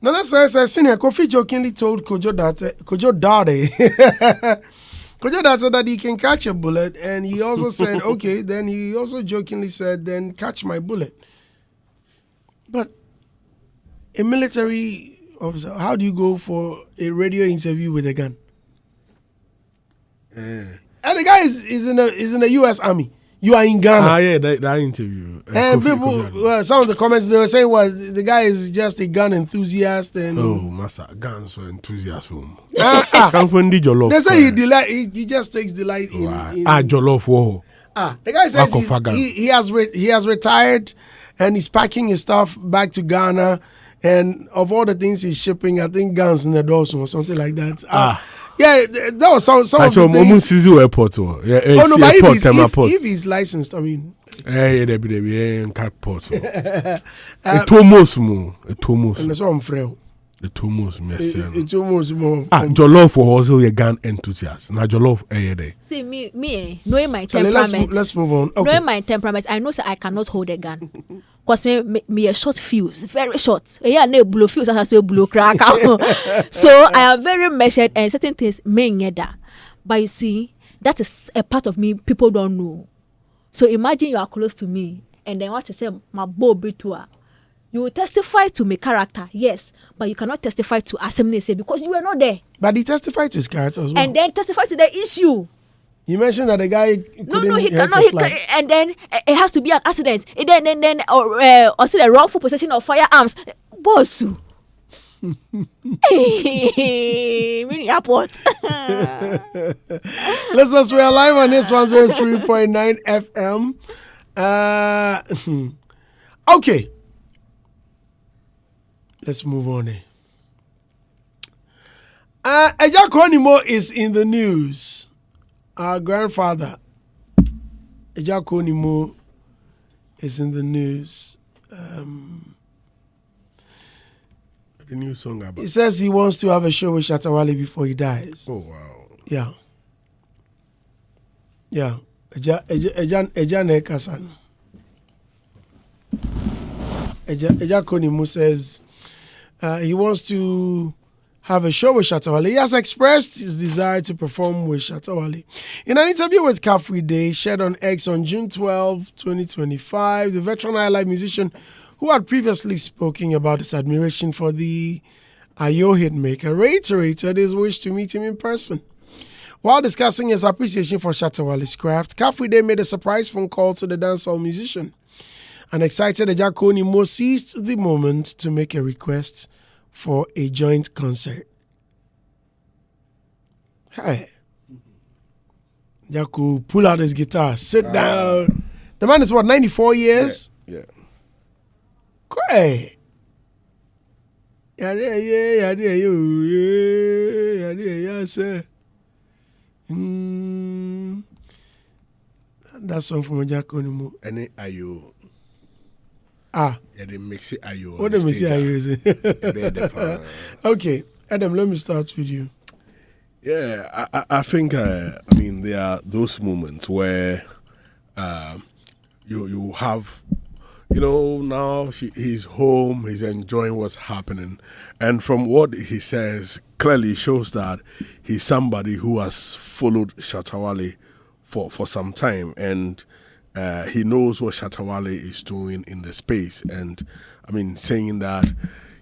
Nana says senior Kofi jokingly told Kojo Dade that he can catch a bullet, and he also said okay, then he also jokingly said then catch my bullet. But a military officer, how do you go for a radio interview with a gun? And the guy is in the US Army. You are in Ghana. Yeah, that interview. And people, some of the comments they were saying was the guy is just a gun enthusiast. And master, guns so enthusiast. They say he just takes delight in Jollof. Whoa. The guy says he has retired and he's packing his stuff back to Ghana. And of all the things he's shipping, I think guns in the dorsum or something like that. Yeah, that was some of the things. Airport. Yeah, no, but if he's licensed, I mean. Port. It's almost more. And that's what I'm afraid. It's almost more. Jollof for also a gun enthusiast. Now Jollof day. See me knowing my temperament. Let's move on. Okay. Knowing my temperament, I know that I cannot hold a gun. Because me a short fuse, very short. Yeah, no blow fuse has to blow crack. So I am very measured and certain things may that. But you see, that is a part of me people don't know. So imagine you are close to me and then what to say my Bobby to her. You will testify to my character, yes, but you cannot testify to assembly say because you were not there. But he testified to his character as well. And then testify to the issue. You mentioned that the guy he cannot. And then it has to be an accident. Or say the wrongful possession of firearms. Boss. Mini airport. Listeners, we are live on this 103.9 FM. Okay. Let's move on. Agya Koo Nimo is in the news. Our grandfather, Agya Koo Nimo, is in the news. The new song about. He says he wants to have a show with Shatta Wale before he dies. Oh wow! Yeah. Yeah. Agya Nekasan. Agya Koo Nimo says he wants to have a show with Shatta Wale. He has expressed his desire to perform with Shatta Wale. In an interview with Cafe Day shared on X on June 12, 2025, the veteran highlife musician who had previously spoken about his admiration for the Ayo hitmaker reiterated his wish to meet him in person. While discussing his appreciation for Shatta Wale's craft, Cafe Day made a surprise phone call to the dancehall musician. An excited Agya Koo Nimo seized the moment to make a request for a joint concert. Hey. Agya Koo, pull out his guitar, sit down. The man is what, 94 years? Yeah. Hey. That song from Agya Koo Nimo. Any Ayo. Yeah, they mix it Ayo. What the mix it Ayo? Okay, Adam, let me start with you. Yeah, I think there are those moments where you have, now he's home, he's enjoying what's happening, and from what he says, clearly shows that he's somebody who has followed Shatta Wale for some time, and he knows what Shatta Wale is doing in the space, and saying that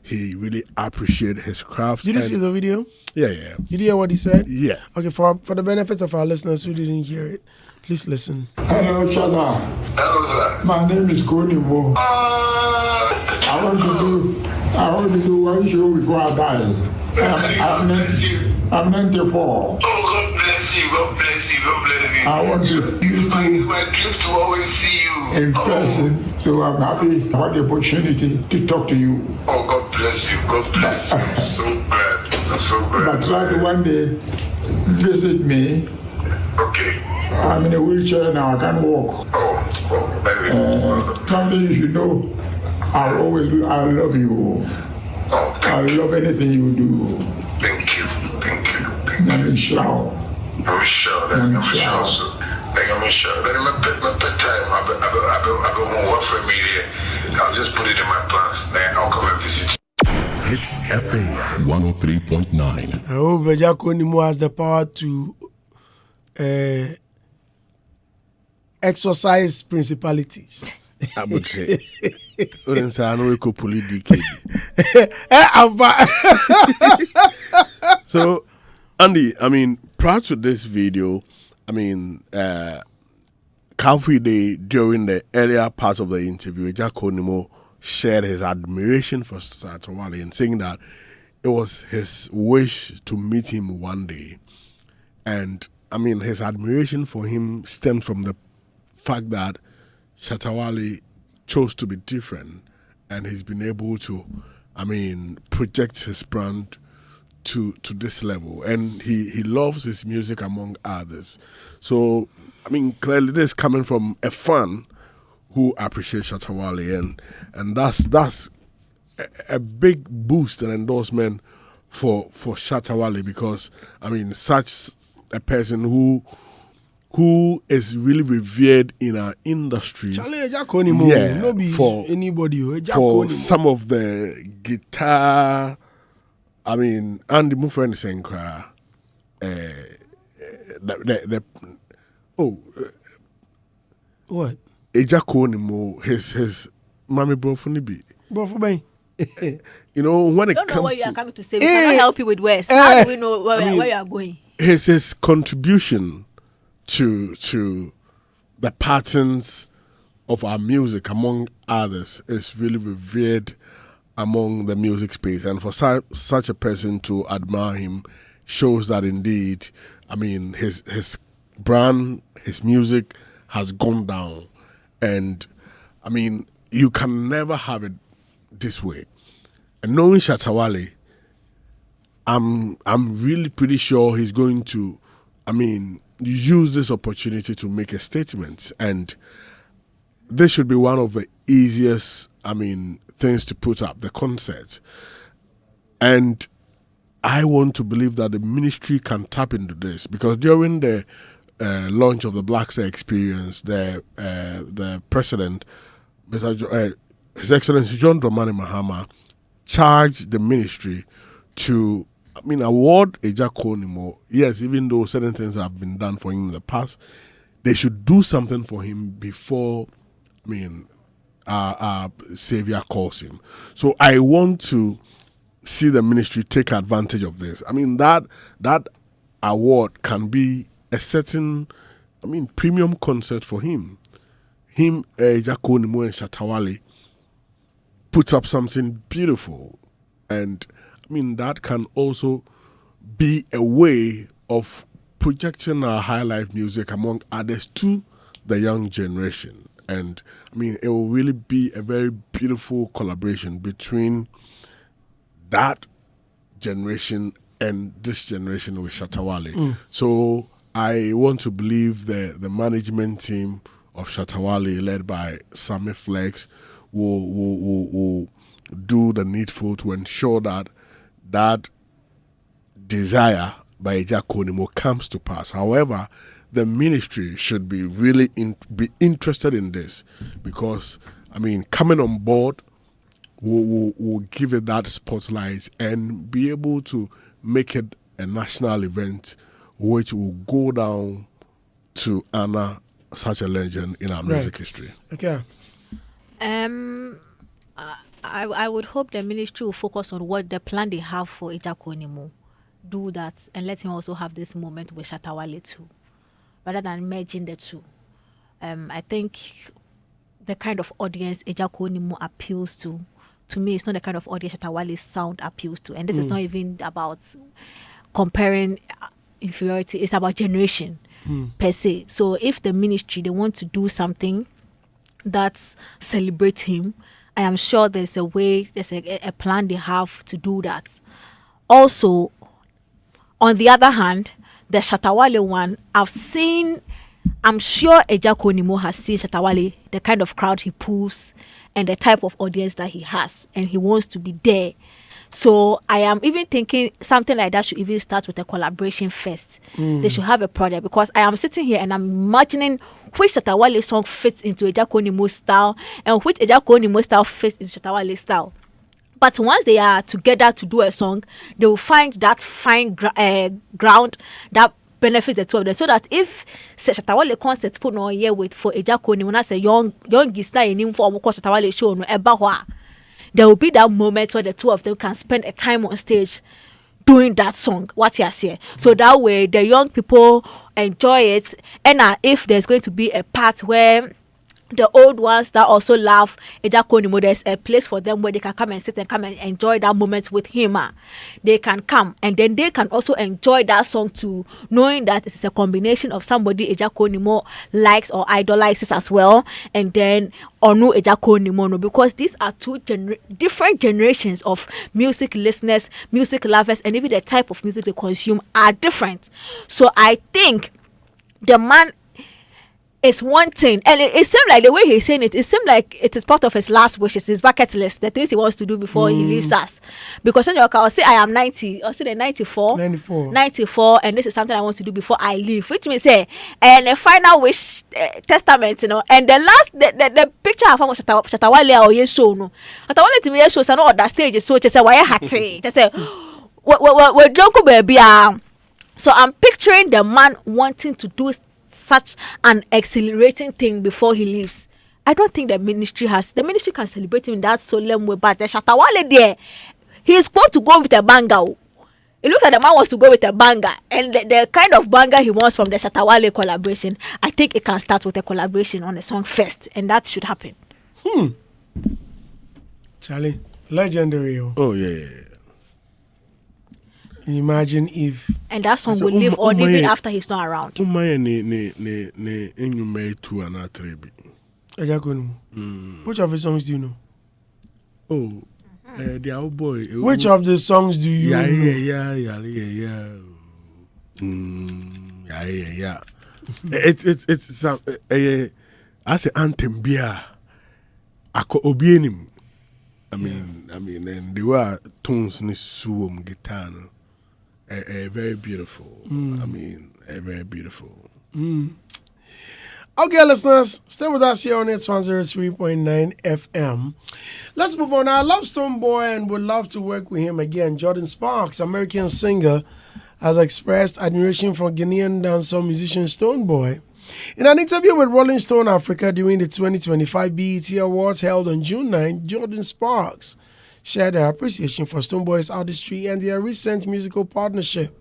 he really appreciates his craft. Did you see the video? Yeah. Did you hear what he said? Yeah. Okay, for the benefit of our listeners who didn't hear it, please listen. Hello, Shatta. Hello, sir. My name is Koo Nimo. I want to do one show before I die. I'm 94. Oh, God bless you. God bless you. God bless you. I want to It's my dream to always see you in person, so I'm happy to have the opportunity to talk to you. Oh, God bless you. God bless you. I'm so glad. I'm so glad. But try to one day visit me. Okay. I'm in a wheelchair now, I can't walk. Oh, maybe. Something you should know, I love you. Oh, I love anything you do. thank you. I'm sure. I'm sure. I'm sure. Let me put time. I've been work for me there. I'll just put it in my plans. Then I'll come and visit you. It's FA 103.9. I hope Agya Koo Nimo has the power to exercise principalities. I would say. I know we could pull it DK. So, Andy, prior to this video, Cafe Day, during the earlier part of the interview, Agya Koo Nimo shared his admiration for Shatta Wale and saying that it was his wish to meet him one day. And, his admiration for him stemmed from the fact that Shatta Wale chose to be different, and he's been able to, project his brand to this level, and he loves his music among others. So, clearly this is coming from a fan who appreciates Shatta Wale, and that's a big boost and endorsement for Shatta Wale, because such a person who is really revered in our industry. Agya Koo Nimo, no be for anybody. For some of the guitar, and the move for anything, what? Agya Koo Nimo, his mommy bro for Nibi. Bro for me. When it Don't comes know what you to are coming to say. We cannot help you with words. How do we know where you are going? his contribution to the patterns of our music, among others, is really revered among the music space. And for such a person to admire him shows that indeed, his brand, his music has gone down. And, you can never have it this way. And knowing Shatta Wale, I'm really pretty sure he's going to, use this opportunity to make a statement. And this should be one of the easiest, things to put up, the concert. And I want to believe that the ministry can tap into this, because during the launch of the Black Star Experience, the president, His Excellency John Dramani Mahama, charged the ministry to, award Agya Koo Nimo. Yes, even though certain things have been done for him in the past, they should do something for him before, our Savior calls him. So I want to see the ministry take advantage of this. That award can be a certain, premium concert for him. Agya Koo Nimo and Shatta Wale puts up something beautiful, and that can also be a way of projecting our high life music among others to the young generation. And it will really be a very beautiful collaboration between that generation and this generation with Shatta Wale. So I want to believe the management team of Shatta Wale, led by Sammy Flex, will do the needful to ensure that desire by Agya Koo Nimo comes to pass. However, the ministry should be really be interested in this, because coming on board will give it that spotlight and be able to make it a national event which will go down to honor such a legend in our music history. Okay. I would hope the ministry will focus on what the plan they have for Agya Koo Nimo. Do that and let him also have this moment with Shatta Wale too, rather than merging the two. I think the kind of audience Agya Koo Nimo appeals to me, it's not the kind of audience Shatta Wale's sound appeals to. And this is not even about comparing inferiority, it's about generation per se. So if the ministry, they want to do something that celebrates him, I am sure there's a way, there's a plan they have to do that. Also, on the other hand, the Shatta Wale one, I'm sure Agya Koo Nimo has seen Shatta Wale, the kind of crowd he pulls and the type of audience that he has, and he wants to be there. So I am even thinking something like that should even start with a collaboration first. They should have a project, because I am sitting here and I'm imagining which Shatta Wale song fits into Agya Koo Nimo style and which Agya Koo Nimo style fits into Shatta Wale style. But once they are together to do a song, they will find that fine ground that benefits the two of them. So that if Shatta Wale concert put on here with for Agya Koo Nimo, that's a young is not in for Shatta Wale show no eba, there will be that moment where the two of them can spend a time on stage doing that song, what you say. So that way the young people enjoy it, and if there's going to be a part where the old ones that also love Agya Koo Nimo, there's a place for them where they can come and sit and come and enjoy that moment with him. They can come, and then they can also enjoy that song too, knowing that it's a combination of somebody Agya Koo Nimo likes or idolizes as well, and then Onu Agya Koo Nimo no, because these are two different generations of music listeners, music lovers, and even the type of music they consume are different. So I think the man is one thing, and it seemed like the way he's saying it seemed like it is part of his last wishes, his bucket list, the things he wants to do before he leaves us. Because when I'll say I am 90, I'll say 94, and this is something I want to do before I leave, which means and a final wish testament, and the last the picture I found was Shatta Wale or Yeso no. Shatta Wale to me Yeso so no other stage, so just say why happy, just say we don't go baby. So I'm picturing the man wanting to do such an exhilarating thing before he leaves. I don't think the ministry can celebrate him in that solemn way, but the Shatta Wale there, he's going to go with a banger. It looks like the man wants to go with a banger, and the kind of banger he wants from the Shatta Wale collaboration, I think it can start with a collaboration on a song first, and that should happen. Charlie, legendary. Oh yeah. Imagine if, and that song will live on even after he's not around. Agya Koo Nimo. Which of his songs do you know? The old boy. Which of the songs do you know? Yeah. It's I say anthem beer. Ako obienim. I mean, and there were tones ni suom guitar. Very beautiful. Very beautiful. Okay, listeners, stay with us here on It's 103.9 FM. Let's move on. I love Stonebwoy and would love to work with him again. Jordin Sparks, American singer, has expressed admiration for Ghanaian dancehall musician Stonebwoy. In an interview with Rolling Stone Africa during the 2025 BET Awards held on June 9, Jordin Sparks shared her appreciation for Stonebwoy's artistry and their recent musical partnership.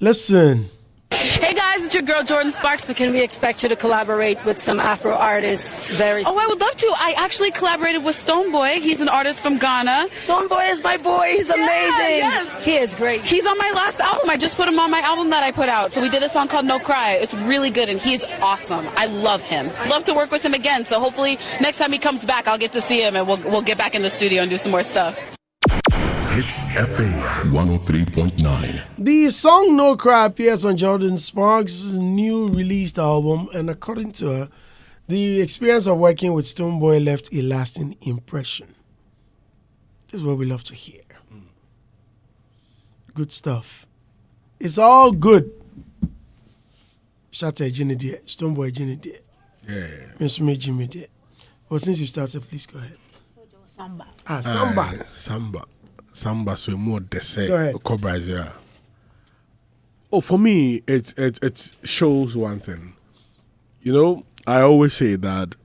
Listen. Hey guys, it's your girl Jordin Sparks. So can we expect you to collaborate with some Afro artists very soon? Oh, I would love to. I actually collaborated with Stonebwoy. He's an artist from Ghana. Stonebwoy is my boy. He's amazing. Yes. He is great. He's on my last album. I just put him on my album that I put out. So we did a song called No Cry. It's really good and he's awesome. I love him. Love to work with him again. So hopefully next time he comes back, I'll get to see him and we'll get back in the studio and do some more stuff. Hits FA 103.9. The song No Cry appears on Jordin Sparks' new released album, and according to her, the experience of working with Stonebwoy left a lasting impression. This is what we love to hear. Good stuff. It's all good. Shout out Jimmy dear. Stonebwoy Jimmy dear. Yeah. Miss Me Jimmy dear. Well, since you started, please go ahead. Samba. Samba. Samba, so more dessert. Go ahead. Cobra Zero. Oh, for me, it shows one thing. You know, I always say that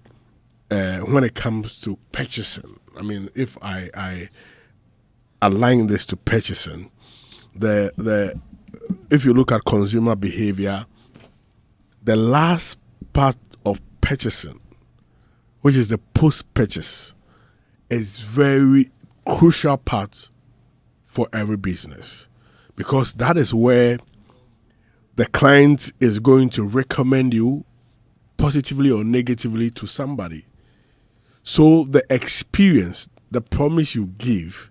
when it comes to purchasing, I mean, if I align this to purchasing, if you look at consumer behavior, the last part of purchasing, which is the post-purchase, is very crucial part for every business, because that is where the client is going to recommend you positively or negatively to somebody. So the experience, the promise you give,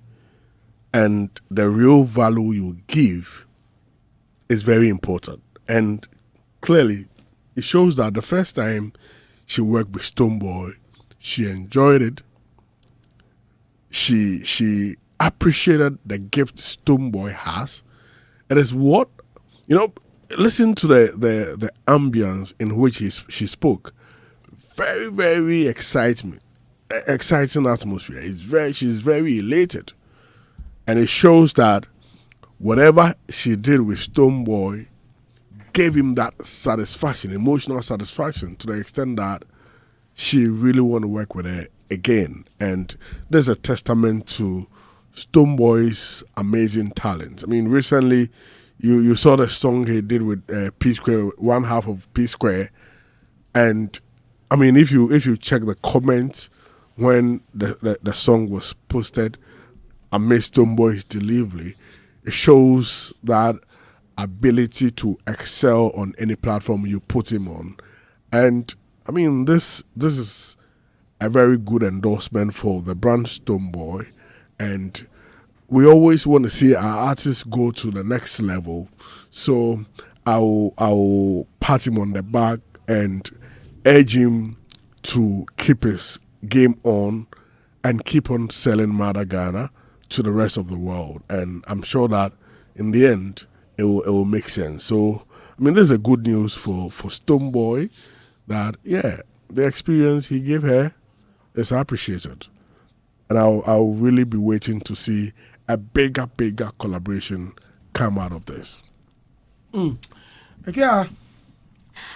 and the real value you give is very important. And clearly, it shows that the first time she worked with Stonebwoy, she enjoyed it. She appreciated the gift Stonebwoy has. It is what, you know, listen to the ambience in which she spoke. Very, very exciting atmosphere. She's very elated. And it shows that whatever she did with Stonebwoy gave him that satisfaction, emotional satisfaction, to the extent that she really want to work with her again. And there's a testament to Stonebwoy's amazing talent. I mean, recently you saw the song he did with P Square, one half of P Square, and I mean, if you check the comments when the song was posted amidst Stonebwoy's delivery, it shows that ability to excel on any platform you put him on. And I mean, this is a very good endorsement for the brand Stonebwoy, and we always want to see our artists go to the next level. So I'll pat him on the back and urge him to keep his game on and keep on selling Mother Ghana to the rest of the world. And I'm sure that in the end it will make sense. So I mean, this is a good news for Stonebwoy, that the experience he gave her is appreciated. And I'll really be waiting to see a bigger collaboration come out of this. Okay.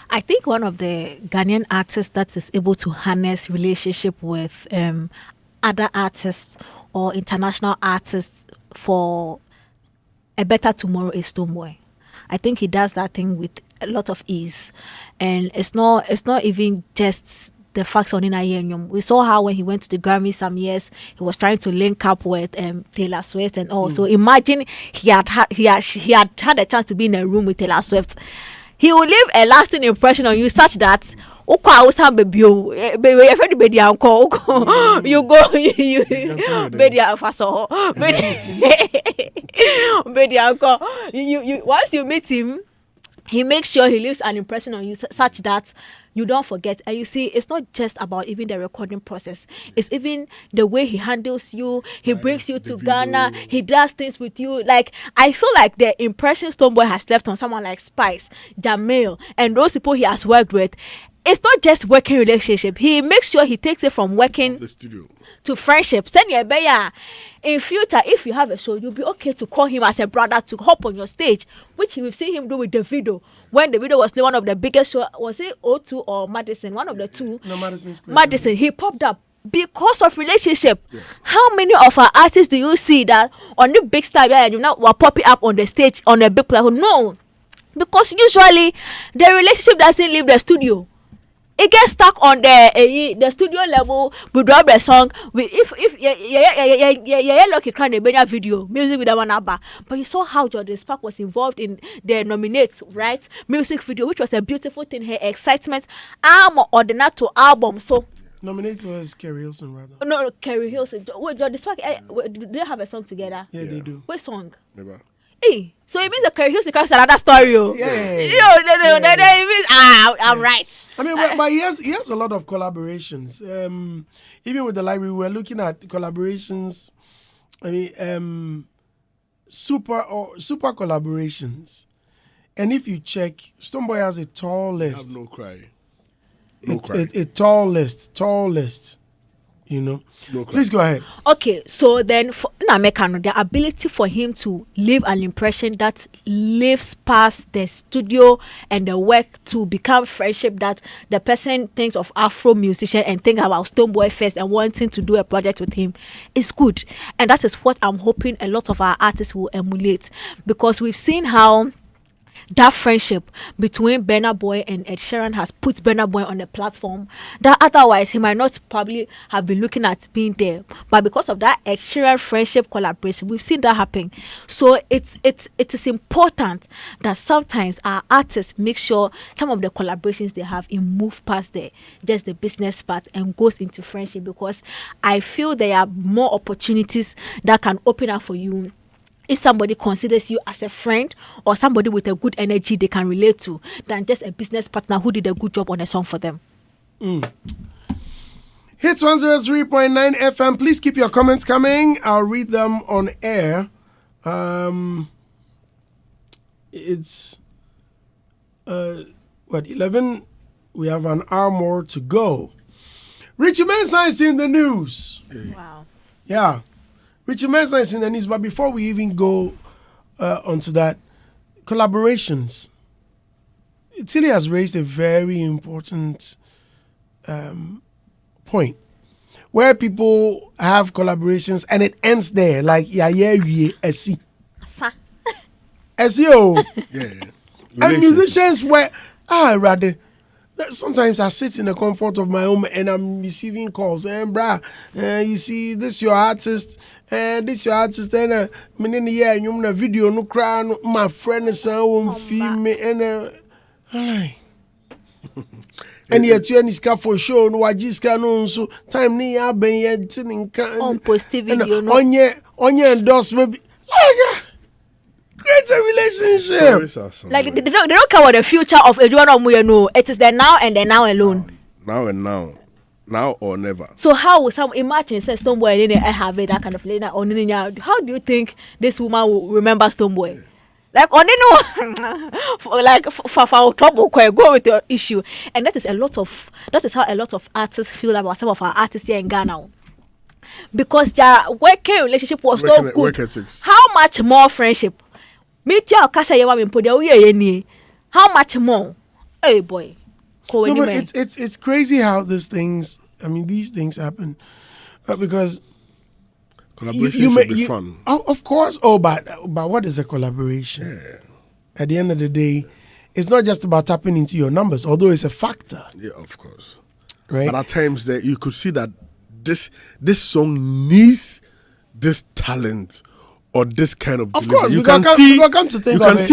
I think one of the Ghanaian artists that is able to harness relationship with other artists or international artists for a better tomorrow is Stonebwoy. I think he does that thing with a lot of ease, and it's not even just the facts on Inayenyum. We saw how when he went to the Grammy some years, he was trying to link up with Taylor Swift and all. So imagine he had a chance to be in a room with Taylor Swift. He will leave a lasting impression on you, such that you go once you meet him, he makes sure he leaves an impression on you such that you don't forget. And you see, it's not just about even the recording process. It's even the way he handles you. He brings you to Ghana. He does things with you. Like, I feel like the impression Stonebwoy has left on someone like Spice, Jamil, and those people he has worked with, it's not just working relationship. He makes sure he takes it from working the studio to friendship. In future, if you have a show, you'll be okay to call him as a brother to hop on your stage, which we've seen him do with the video. When the video was one of the biggest show, was it O2 or Madison? One of the two. No, Madison Square. Madison. He popped up because of relationship. Yeah. How many of our artists do you see that on the big star and you now were popping up on the stage on a big platform? No, because usually the relationship doesn't leave the studio. It gets stuck on the studio level. We drop the song. Lucky crying the video music with that one abba. But you saw how Jordin Spark was involved in the nominates, right? Music video, which was a beautiful thing. Her excitement, ordinate to album. So nominated was Kerry Hilson, rather. No, Kerry Hilson. Wait, Jordin Spark, do they have a song together? Yeah, they do. What song? Never. Hey, so it means the Kerry Hilson is another story. It means I'm right. I mean, but he has a lot of collaborations. Even with the library, we're looking at collaborations. I mean, super collaborations. And if you check, Stonebwoy has a tall list. I have no cry. A tall list. You know, please go ahead. Okay, so then for Namekano, the ability for him to leave an impression that lives past the studio and the work to become friendship, that the person thinks of Afro musician and think about Stonebwoy first and wanting to do a project with him is good. And that is what I'm hoping a lot of our artists will emulate, because we've seen how that friendship between Burna Boy and Ed Sheeran has put Burna Boy on the platform that otherwise he might not probably have been looking at being there. But because of that Ed Sheeran friendship collaboration, we've seen that happen. So it is important that sometimes our artists make sure some of the collaborations they have move past just the business part and goes into friendship, because I feel there are more opportunities that can open up for you if somebody considers you as a friend or somebody with a good energy they can relate to, than just a business partner who did a good job on a song for them. Hits 103.9 FM. Please keep your comments coming. I'll read them on air. It's 11? We have an hour more to go. Richie Mensah is in the news. Wow. Yeah. Richie Mensah is in the news, but before we even go onto that, collaborations. Tilly has raised a very important point, where people have collaborations and it ends there, like Esi. And musicians were rather. Sometimes I sit in the comfort of my home and I'm receiving calls. And you see, this your artist, and meaning yeah, you na video no cry, my friend is won't feel me, and and yet you any scar for show no wajiska no so time ni ya ben ye tin on post video no onye endorsement like create a relationship. Like they don't care what the future of Adrian Omuye no. It is the now and the now alone. Now and now. Now or never. So how will some imagine say Stonebwoy didn't have it, that kind of lady on how do you think this woman will remember Stonebwoy? Yeah. Like on like for trouble go with your issue. And that is how a lot of artists feel about some of our artists here in Ghana. Because their working relationship was so good. How much more friendship? How much more? Hey boy. No, but it's crazy how these things happen. Because collaboration should be fun. Of course. But what is a collaboration? Yeah. At the end of the day, it's not just about tapping into your numbers, although it's a factor. Yeah, of course. Right. But at times that you could see that this song needs this talent or this kind of delivery. Course, you can see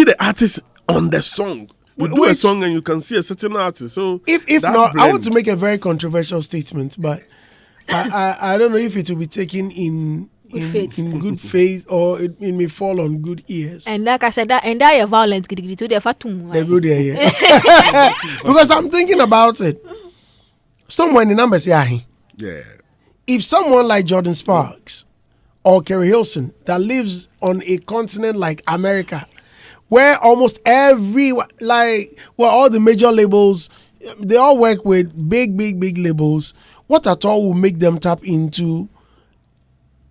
the artist on the song. You do a song and you can see a certain artist. So if not, I want to make a very controversial statement, but I don't know if it will be taken in in good faith, or it may fall on good ears. And like I said, that you're violent. Because I'm thinking about it. Someone in the numbers here. Yeah. If someone like Jordin Sparks or Kerry Hilson that lives on a continent like America, where almost all the major labels, they all work with big labels, what at all will make them tap into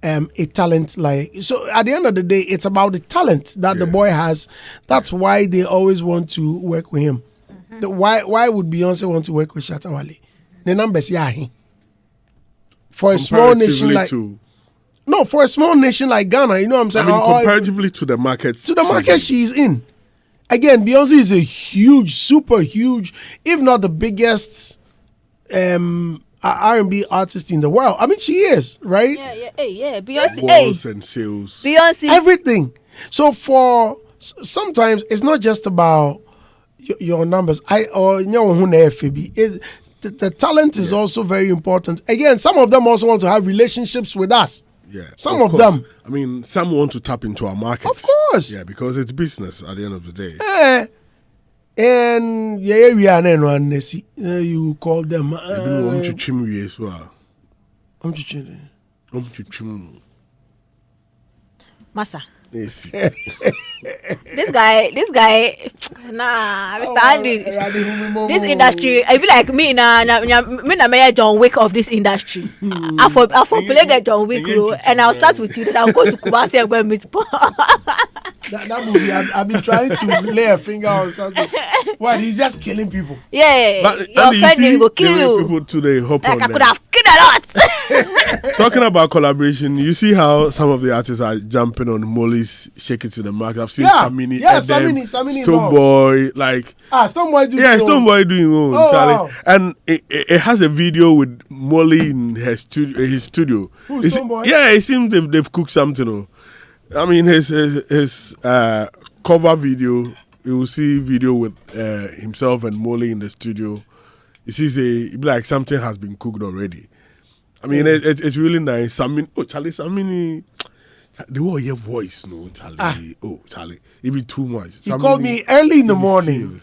a talent like? So at the end of the day, it's about the talent that the boy has. That's why they always want to work with him. Why would Beyonce want to work with Shatta Wale? The numbers, for a small nation like for a small nation like Ghana, you know what I'm saying? Comparatively to the market. To the market she's in. Again, Beyonce is a huge, super huge, if not the biggest R&B artist in the world. I mean, she is, right? Yeah. Beyonce. Walls and sales. Beyonce. Everything. So sometimes it's not just about your numbers. The talent is also very important. Again, some of them also want to have relationships with us. Yeah. Some of them. I mean, some want to tap into our market. Of course. Yeah, because it's business at the end of the day. And you call them. Massa. Yes. This guy, Mr. Andy, this industry, I feel like me na John Wick of this industry. I for play the John Wick role, and I'll start with you. Then I'll go to Kumasi and go and meet. That movie, I've been trying to lay a finger on something. What? He's just killing people. Yeah, but your friend will kill you. People today hop like on I could have killed a lot. Talking about collaboration, you see how some of the artists are jumping on Molly's Shake It to the Market. I've seen Samini, Stonebwoy, like Stonebwoy doing Stonebwoy doing own, Charlie. Wow. And it has a video with Molly in his studio. Stonebwoy? Yeah, it seems they've cooked something. I mean, his cover video, you will see video with himself and Molly in the studio. You see, it be like something has been cooked already. I mean, it's really nice. Samini, the whole your voice, no, Charlie. Charlie, it be too much. He called me early in the morning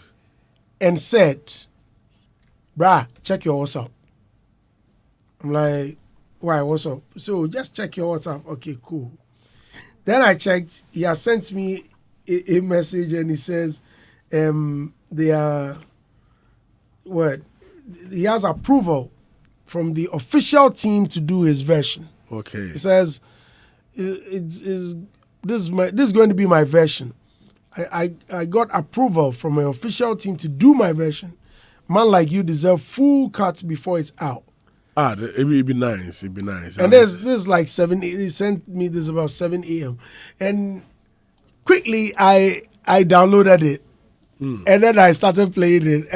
and said, "Bruh, check your WhatsApp." I'm like, "Why? What's up?" So just check your WhatsApp. Okay, cool. Then I checked. He has sent me a message and he says, "They are what? He has approval from the official team to do his version." Okay. He says, this is going to be my version. I got approval from an official team to do my version. Man like you deserve full cut before it's out. It'd be nice. It'd be nice. And this like 7. He sent me this about 7 a.m. And quickly I downloaded it, and then I started playing it.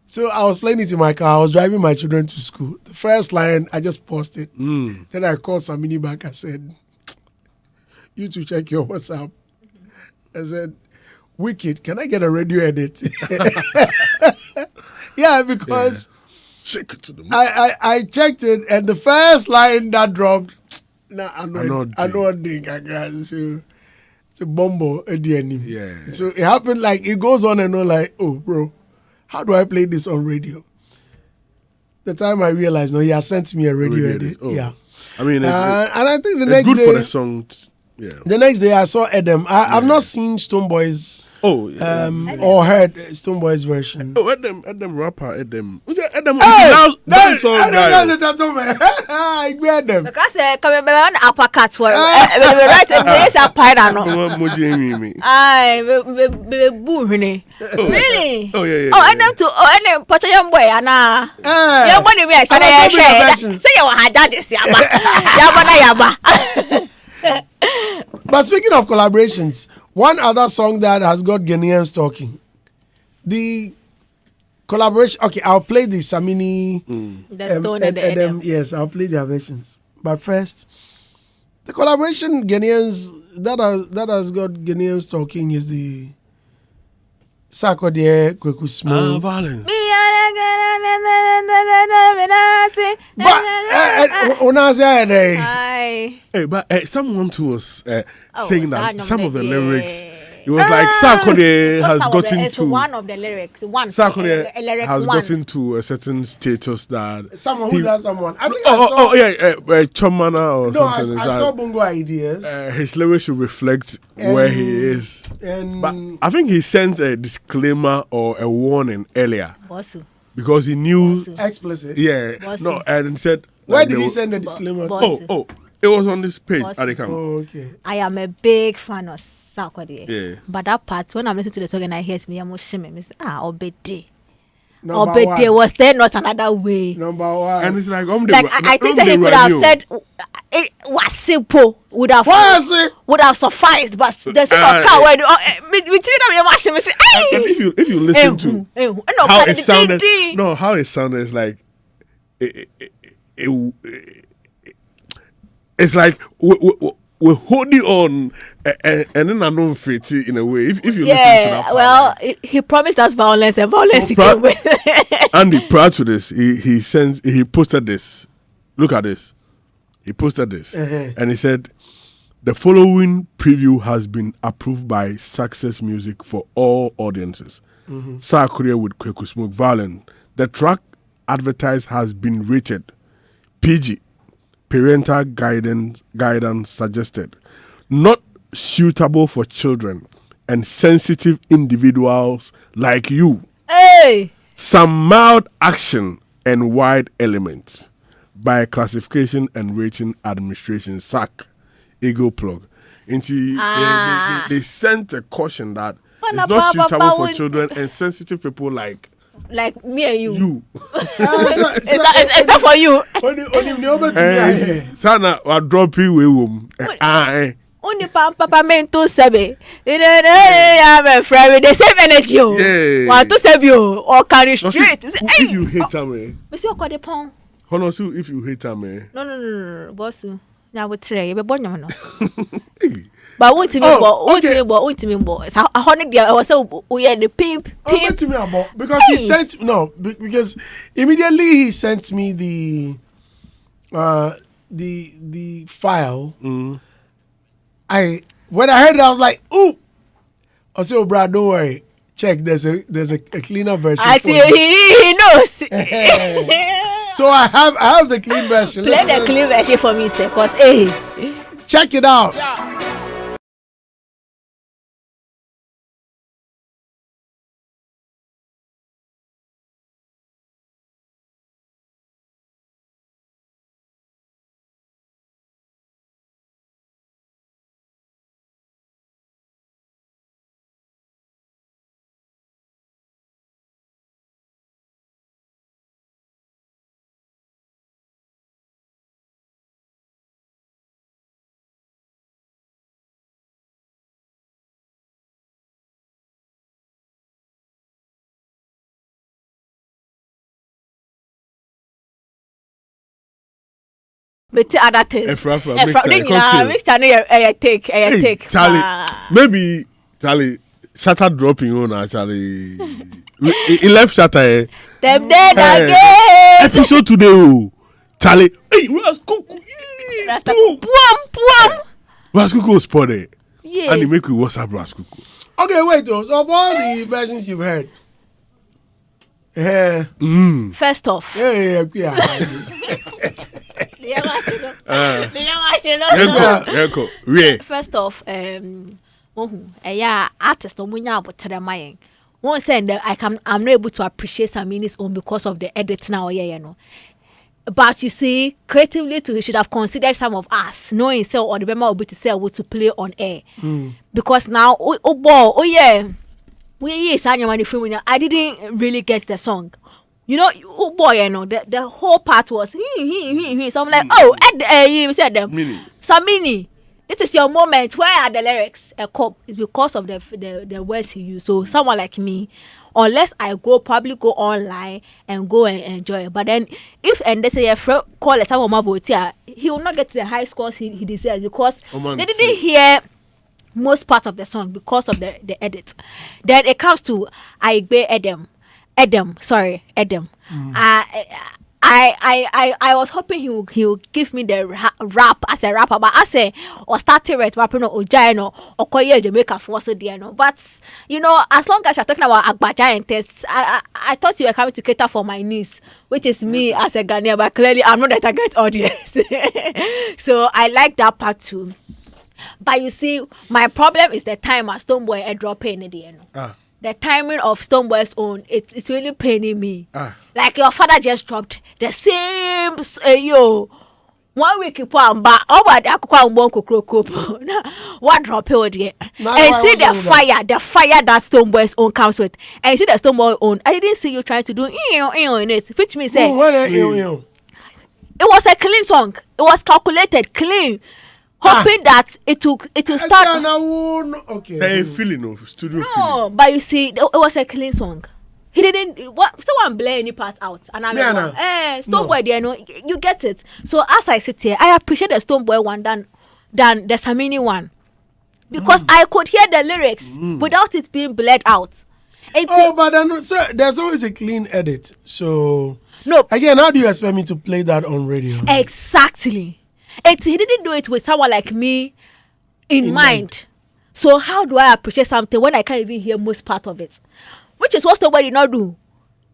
So I was playing it in my car. I was driving my children to school. The first line, I just paused it. Then I called Samini back. I said, "You two check your WhatsApp." I said, "Wicked, can I get a radio edit?" Yeah, because Shake it to the I checked it, and the first line that dropped, I know it's a bombo at the end. Yeah. So it happened like it goes on and on like, oh, bro. How do I play this on radio? The time I realized, he has sent me a radio edit. Oh. Yeah. I mean, and I think the next good day, for the song. Yeah. The next day I saw Adam. I've not seen Stonebwoy's or heard Stonebwoy's version. Oh, Adam rapper, Adam. Who's that? Adam. That's the gentleman. I get them. Because come on uppercut where right there's a piano. Really? Oh yeah. Oh, and them to and put young boy ana. Young boy me I say you had judges yaba. But speaking of collaborations, one other song that has got Ghanaians talking. The collaboration. Okay, I'll play the Samini. The Stone and the Adam. Yes, I'll play their versions. But first, the collaboration Ghanaians that has got Ghanaians talking is the Sarkodie Kweku Small. Violence. But Hey, but someone too was saying that some of the yeah. lyrics, it was like Sarkodie has gotten it's to one of the lyrics. One Sarkodie lyric has one. gotten to a certain status that Someone who does someone. I think Chomana or No, something. I saw Bongo Ideas. His lyrics should reflect where he is. But I think he sent a disclaimer or a warning earlier Bossu. because he knew. Explicit. Yeah, Bossu. no, and he said. Where like, did they he were- send the disclaimer? Boss. It was on this page. Boss. Adekam. Oh, okay. I am a big fan of Sarkodie. Yeah. But that part, when I'm listening to the song and I hear me, I'm shimmy. I say, Obede. Number Obede, one. was there not another way? Number one. And it's like, Like I think that he could have said it was simple, would have sufficed, but there's no car where we see them in machine. Say, And if you listen to how it sounded, how it sounded is like it's like we're holding on, and then I don't fit it in a way. If you listen to that part, well, he promised us violence, and violence he came with. Andy, prior to this, he posted this. Look at this. He posted this, and he said, "The following preview has been approved by Success Music for all audiences. Sarkodie with Kweku Smoke Violent. The track advertised has been rated PG, parental guidance suggested, not suitable for children and sensitive individuals like you. Hey, Some mild action and wide elements by Classification and Rating Administration SAC Ego plug." Into they sent a caution that it's not suitable for children and sensitive people like me and you. you. It's not for you. Sana wa drop you womb. Only papa meant to sebe. I'm a friend with the same energy. Yeah. Want to sebe you or carry So straight. if you hate her, Monsieur call the pong. honestly, if you hate her, man. No, boss. Now we try. You be born no. Hey. But what to me, what to me, boss. I wanted the. I was so we are the pimp. To me about because he sent because immediately he sent me the file. When I heard it, I was like, ooh. I said, "Oh, Brad, don't worry. Check. There's a cleaner version." I tell you, he knows. So I have the clean version. Play the clean version for me, sir. Cause hey, check it out. but other things. Take. Charlie, maybe Charlie shutter dropping on Charlie. He left shutter. Them dead again. Episode today, oh. Charlie. Hey, where's Cuckoo? Where's Cuckoo spotted? Yeah. And he make you WhatsApp Where's Cuckoo. Okay, wait though. So of all the versions you've heard, First off. First off, artist won't say that I'm not able to appreciate Samini's own because of the edit now, But you see, creatively too, he should have considered some of us, knowing so or the member will be to say to play on air. Because now, I didn't really get the song. You know, the whole part was he. So I'm like, you said them. Samini, this is your moment. Where are the lyrics? It's because of the words he used. So someone like me, unless I probably go online and go and enjoy it. But then if they say a friend call it someone he will not get the high scores he deserves because they didn't hear most part of the song because of the edit. Then it comes to Agbe Edem. I was hoping he would give me the rap as a rapper, but as a or starting with rapping or Ojano or Koye Jamaica for so dear no. But you know, as long as you're talking about Agba Giantess, I thought you were coming to cater for my niece, which is me as a Ghanaian, but clearly I'm not the target audience. So I like that part too. But you see, my problem is the time as Stonebwoy airdrop in the end. The timing of Stonebwoy's own, it's really paining me. Like your father just dropped the same 1 week upon but over the what drop here and see the fire that Stonebwoy's own comes with, and you see the Stonebwoy own. I didn't see you trying to do in it, which means it was a clean song. It was calculated, clean. Hoping that it will start. Okay. Feeling of studio. No, feeling. but you see, it was a clean song. He didn't. Someone blare any part out, and I'm Stonebwoy. There, no, you get it. So as I sit here, I appreciate the Stonebwoy one than the Samini one, because I could hear the lyrics without it being blurred out. But then, sir, there's always a clean edit. So no. Again, how do you expect me to play that on radio? Exactly. He didn't do it with someone like me in mind. So how do I appreciate something when I can't even hear most part of it? Which is what Stonebwoy did not do.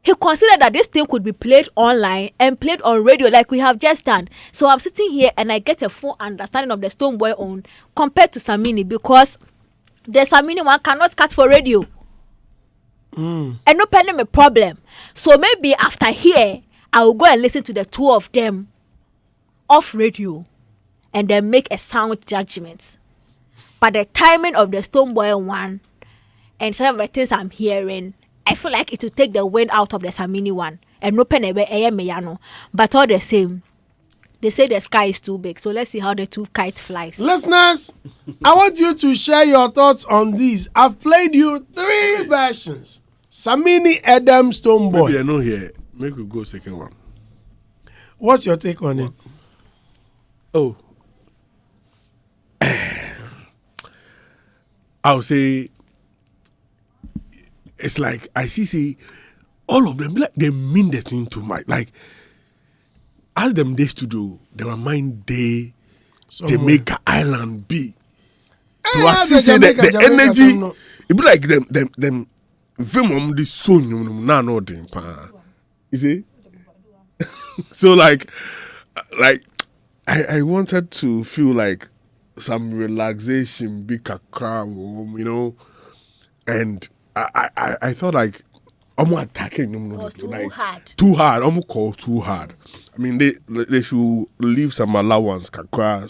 He considered that this thing could be played online and played on radio like we have just done. So I'm sitting here and I get a full understanding of the Stonebwoy own compared to Samini, because the Samini one cannot cut for radio. And no pending a problem. So maybe after here, I will go and listen to the two of them off radio and then make a sound judgment. But the timing of the Stonebwoy one and some of the things I'm hearing, I feel like it will take the wind out of the Samini one. And no pen meyano. But all the same, they say the sky is too big. So let's see how the two kites flies. Listeners, I want you to share your thoughts on these. I've played you 3 versions. Samini, Adam, Stonebwoy. Maybe I know here. Maybe we go second one. What's your take on it? Oh. I'll say it's like I see all of them like they mean the thing too much. Like as them they studio, they were mind they Jamaica Island be. To assist the energy, it be like them film the song na no dem pa. You see? So like I wanted to feel like some relaxation, be kakra, you know, and I thought like I'm attacking them. It was too like, hard. Too hard. I'm call too hard. I mean, they should leave some allowance, kakra.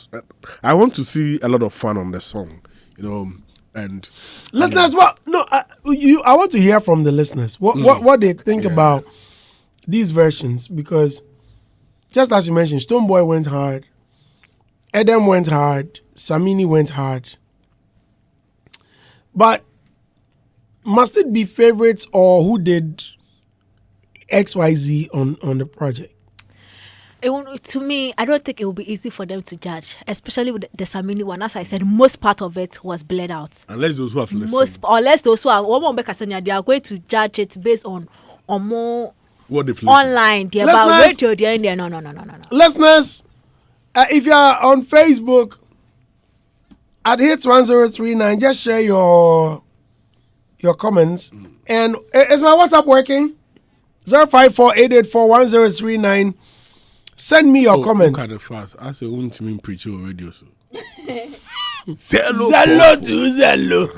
I want to see a lot of fun on the song, you know, and listeners. I want to hear from the listeners. What they think about these versions, because just as you mentioned, Stonebwoy went hard. Adam went hard, Samini went hard. But must it be favorites or who did XYZ on the project? To me, I don't think it will be easy for them to judge, especially with the Samini one. As I said, most part of it was blurred out. Unless those who have listened. Unless those who are they are going to judge it based on more what they've online. They're about radio. They're in there. No. Listeners, if you are on Facebook at hits1039, just share your comments. And is my WhatsApp working? 054-884-1039. Send me your comments. Look at the fast. I say one team preach on radio. So. Zello.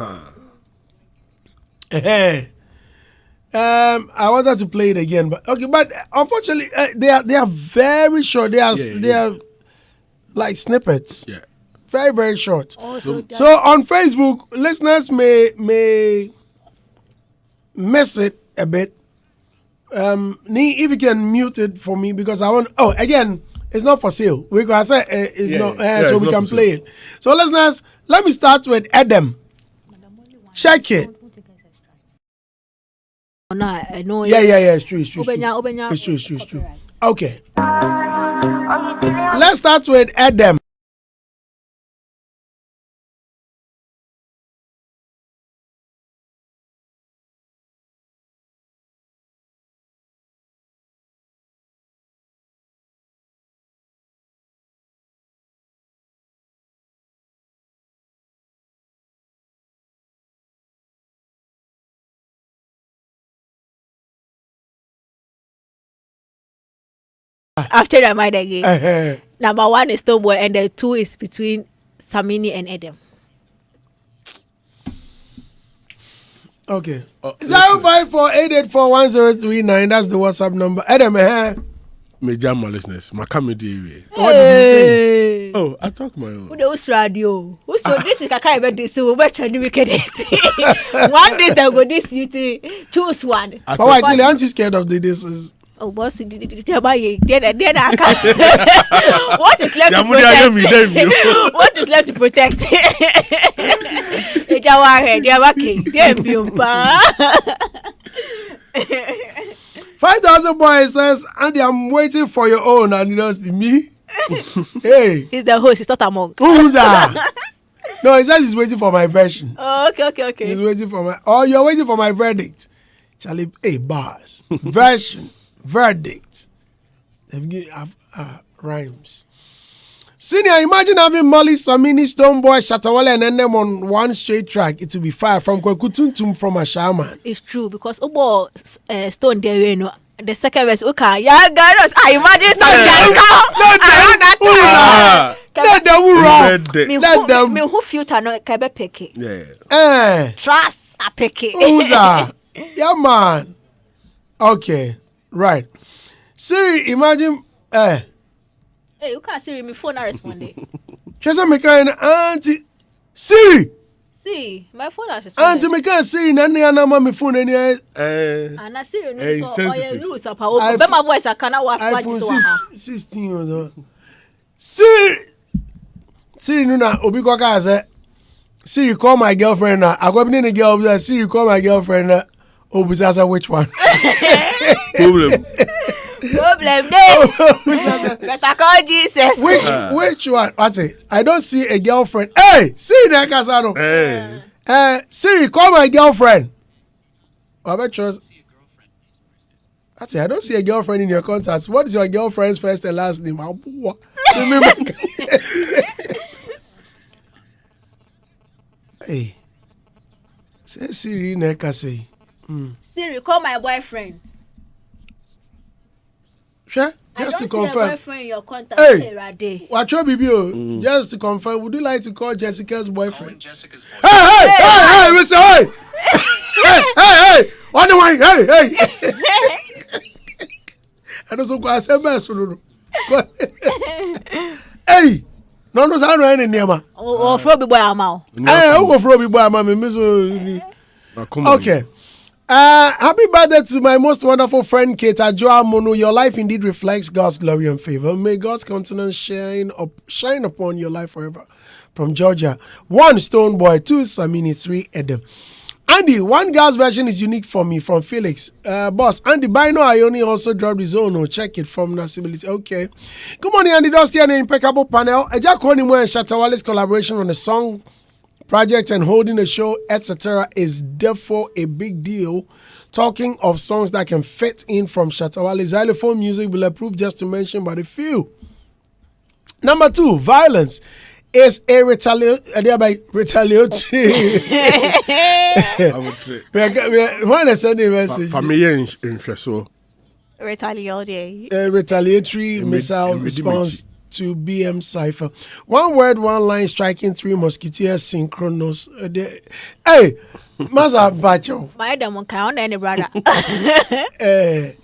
I wanted to play it again, but unfortunately, they are very short. They are like snippets. Yeah. Very, very short. So on Facebook, listeners may miss it a bit. If you can mute it for me, because I want. Oh, again, it's not for sale. Because I said it's not, so we can play it. So listeners, let me start with Adam. Check it. Yeah. It's true. It's true. Okay. Let's start with Adam. I've changed my mind again. Number 1 is Stonebwoy, and the 2 is between Samini and Adam. Okay. 05488411039. That's the WhatsApp number. Adam, Major my listeners. My comedy. What did you say? Oh, I talk my own. Who the radio? Who so this is Kaka about this? So we're trying to make it. One day they go this you choose one. But why aren't you scared of the this? Oh, boss, you did it. What is left to protect? What is left to protect? 5,000 boys says, Andy, I'm waiting for your own, and you know, me. Hey, he's the host. He's not a monk. Who's that? No, he says he's waiting for my version. Oh, okay. He's waiting for my. Oh, you're waiting for my verdict, Charlie. Hey, bars, version, verdict. Rhymes. Senior, imagine having Molly, Samini, Stonebwoy, Shatawale, and then them on one straight track. It will be fire from Kwekutuntum from a shaman. It's true because Stone there, you know. The second verse, okay, yeah, guys, I imagine some let them. Me who filter no kebe peke. Yeah. Trust a peke. Who's that? Yeah, man. Okay, right. Siri, imagine. Hey, you can't Siri, my phone not responding. Just a mechanic, Auntie Siri. See, my phone not responding. Auntie mechanic Siri, nani anama my phone any. And I Siri no so oye lose papa. iPhone- But my voice I cannot work iPhone 16 or so. Siri nuna obi kwa kaze. Siri call my girlfriend na. I go be the girl. Siri call my girlfriend na. Obusasa which one? Problem. Problem there. Better call Jesus. Which one? What's it? I don't see a girlfriend. Hey, Siri na kasano. Hey. Siri call my girlfriend. I bet you. I don't see a girlfriend in your contacts. What is your girlfriend's first and last name? Hey. Say Siri neka say. Siri, call my boyfriend. Sure? I Just don't to see a confirm. boyfriend in your contact. Hey, watch your BBO. Just to confirm, would you like to call Jessica's boyfriend? Jessica's boyfriend. Hey, Mr. Hey! hey! On the way, hey! I don't so go as a mess. Hey! No, no, I don't know any name. Oh, Froby boy, I'm out. Hey, who go Froby boy, I'm okay. Happy birthday to my most wonderful friend Kate Ajoa Mono. Your life indeed reflects God's glory and favor. May God's countenance shine upon your life forever. From Georgia. 1 Stonebwoy, 2 Samini, 3 Adam. Andy, one girl's version is unique for me from Felix. Boss, Andy Bino Ioni also dropped his own. Oh, check it from Nasibility. Okay. Good morning, Andy Dusty and the impeccable panel. Agya Koo Nimo and Shatawale's collaboration on the song project and holding a show, etc., is therefore a big deal. Talking of songs that can fit in from Shatawale, xylophone music will approve, just to mention but a few. Number 2, violence is a retaliatory. When I send a message, retaliatory missile response to BM Cypher. 1 word, 1 line, striking 3 musketeers synchronous. Hey, Maza Bacho. My demon count any brother. It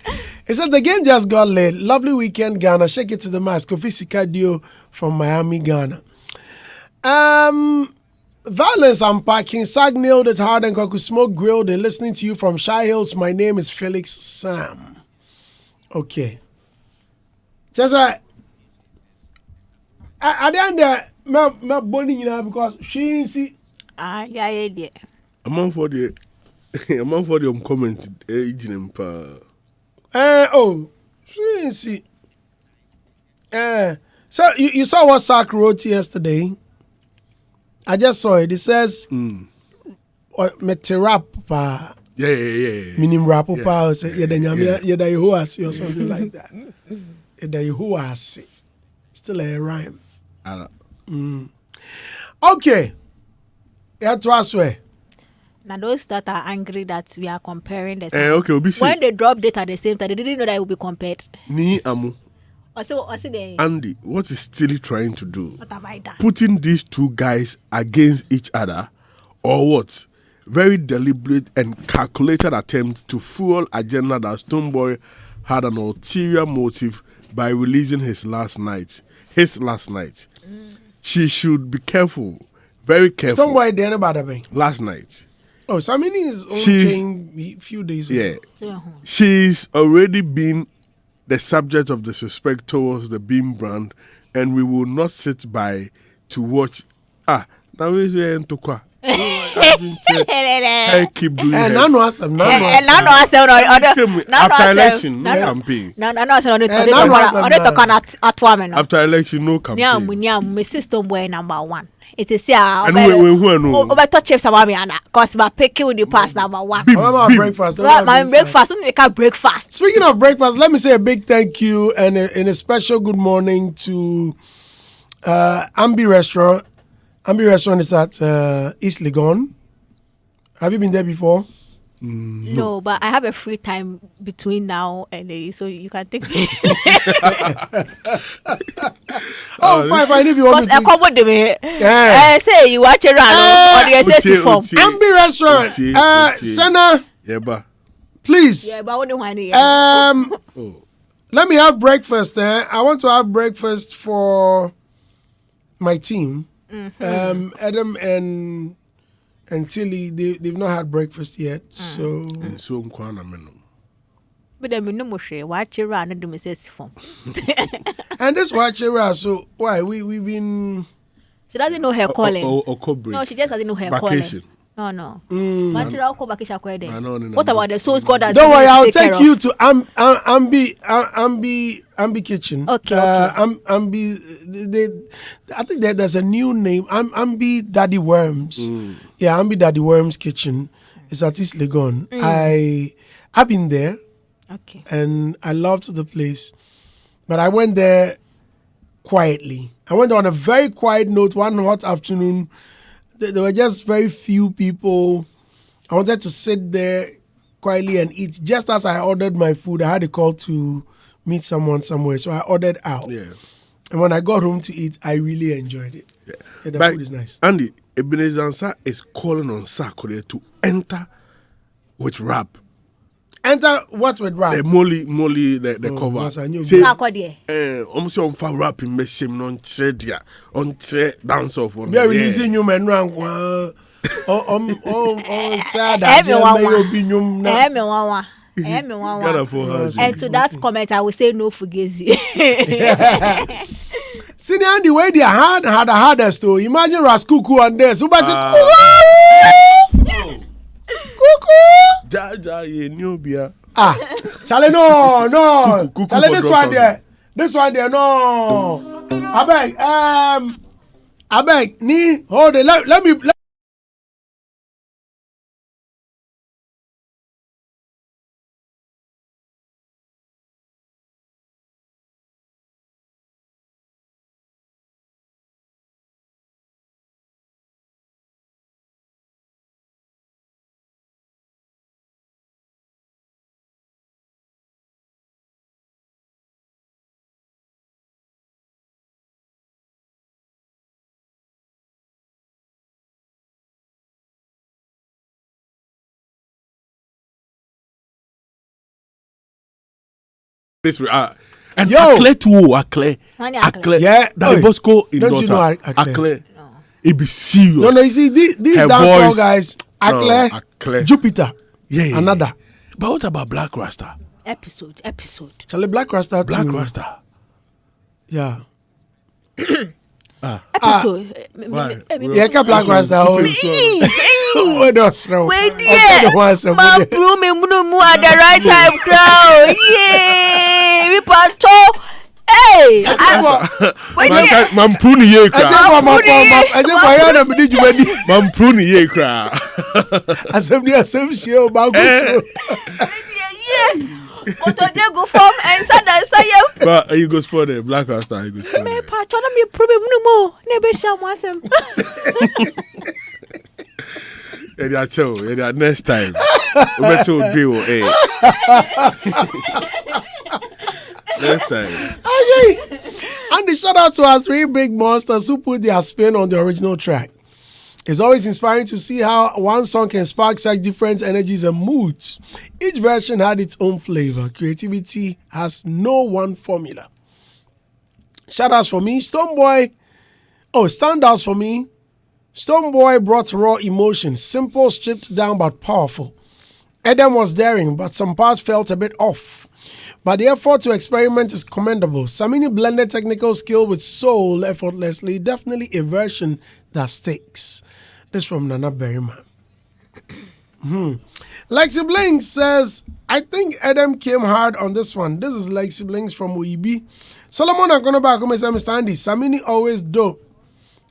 says the game just got late. Lovely weekend, Ghana. Shake it to the mask. Kofi Sikadio from Miami, Ghana. Violence unpacking. Sag nailed it hard and Koku Smoke grilled. They're listening to you from Shy Hills. My name is Felix Sam. Okay. Just at the end there, my bonnie, you know, because she see. Yeah. I'm for the comment. She see. So you saw what Sark wrote yesterday. I just saw it. It says, "Meterapa." Yeah. Meaning rap pa. Say yeda Yehoasi or something like that. Yeda Yehoasi. Still a rhyme. Okay. Yeah, to swear. Now those that are angry that we are comparing the okay, when they drop data at the same time, they didn't know that it will be compared. Ni amu. Andy, what is Steely trying to do? What have I done? Putting these two guys against each other, or what? Very deliberate and calculated attempt to fuel agenda that Stonebwoy had an ulterior motive by releasing his last night. She should be careful, very careful. Stonebwoy then about a last night. Oh, Samini is only a few days ago. Yeah. She's already been the subject of disrespect towards the Beam brand, and we will not sit by to watch. Now is Ntokwa. I keep doing that. After election, no campaign. After election, no campaign. My system boy number 1. It is and who know? Over touch of Samami, cause my picking with the pass number 1. Breakfast. My breakfast, we can breakfast. Speaking of breakfast, let me say a big thank you and a special good morning to Ambi Restaurant. Ambi Restaurant is at East Legon. Have you been there before? No, but I have a free time between now and so you can take me. Fine. If you want to. Because I say you watch around or the SSC form. Ambi Restaurant. Senna. Yeah, please. Yeah, but what let me have breakfast. I want to have breakfast for my team. Adam and Tilly, they've not had breakfast yet, so. And so but then we know watch around and do Mrs. form. And this watch around, so why we've been. She doesn't know her calling. No, she just doesn't know her vacation. Calling. No. What about the source God has? Don't worry, I'll take you to Ambi Kitchen. Okay. Ambi, I think there's a new name. Ambi Daddy Worms. Yeah, Ambi Daddy Worms Kitchen. It's at East Legon. I've been there. Okay. And I loved the place, but I went there quietly. I went there on a very quiet note. One hot afternoon. There were just very few people. I wanted to sit there quietly and eat. Just as I ordered my food, I had a call to meet someone somewhere. So I ordered out. Yeah. And when I got home to eat, I really enjoyed it. Yeah, the food is nice. Andy, Ebenezer Ansah is calling on Sakure to enter with rap. Enter what with rap? The Molly, the cover. Say, almost on for rap in Meshim on Tredia, on Tre dance off on. We are releasing you man rank. Sad. And to that comment, I will say no fugazi. See Andy, where they had the hardest to imagine Raskuku and this. Jaja, ye new beer. Charlie, no. Charlie, this one there, no. I beg, ni hold it. Let me. This and Akle too, Akle. Yeah, that Bosco in don't you know Akle? No. It be serious. No, you see these dancehall guys, Akle, Jupiter, yeah, another. But what about Black Rasta? Episode. Charlie, Black Rasta too. Rasta. Yeah. Episode. Yeah, Black Rasta. What else now? Wait, yeah. Man, prove me at the right time, crowd. Yeah, we patrol. Hey, Mampruni ye cry. I said, my hand, I'm did you ready? Mampruni ye cry. I said, show about yeah. Go to the go form and say but you go spot the Black Rasta. You go spot. Me patrol me prove me no more. Never shall wasem. Yeah, chill. Yeah, next time. We better deal. Next time. Okay. And the shout out to our 3 big monsters who put their spin on the original track. It's always inspiring to see how one song can spark such different energies and moods. Each version had its own flavor. Creativity has no one formula. Shout outs for me, Stonebwoy. Standouts for me. Stonebwoy brought raw emotion, simple, stripped down, but powerful. Adam was daring, but some parts felt a bit off. But the effort to experiment is commendable. Samini blended technical skill with soul effortlessly. Definitely a version that sticks. This from Nana Berryman. Lexi Blinks says, I think Adam came hard on this one. This is Lexi Blinks from Uibi. Solomon Akonoba Akome says, Mr. Andy, Samini always dope.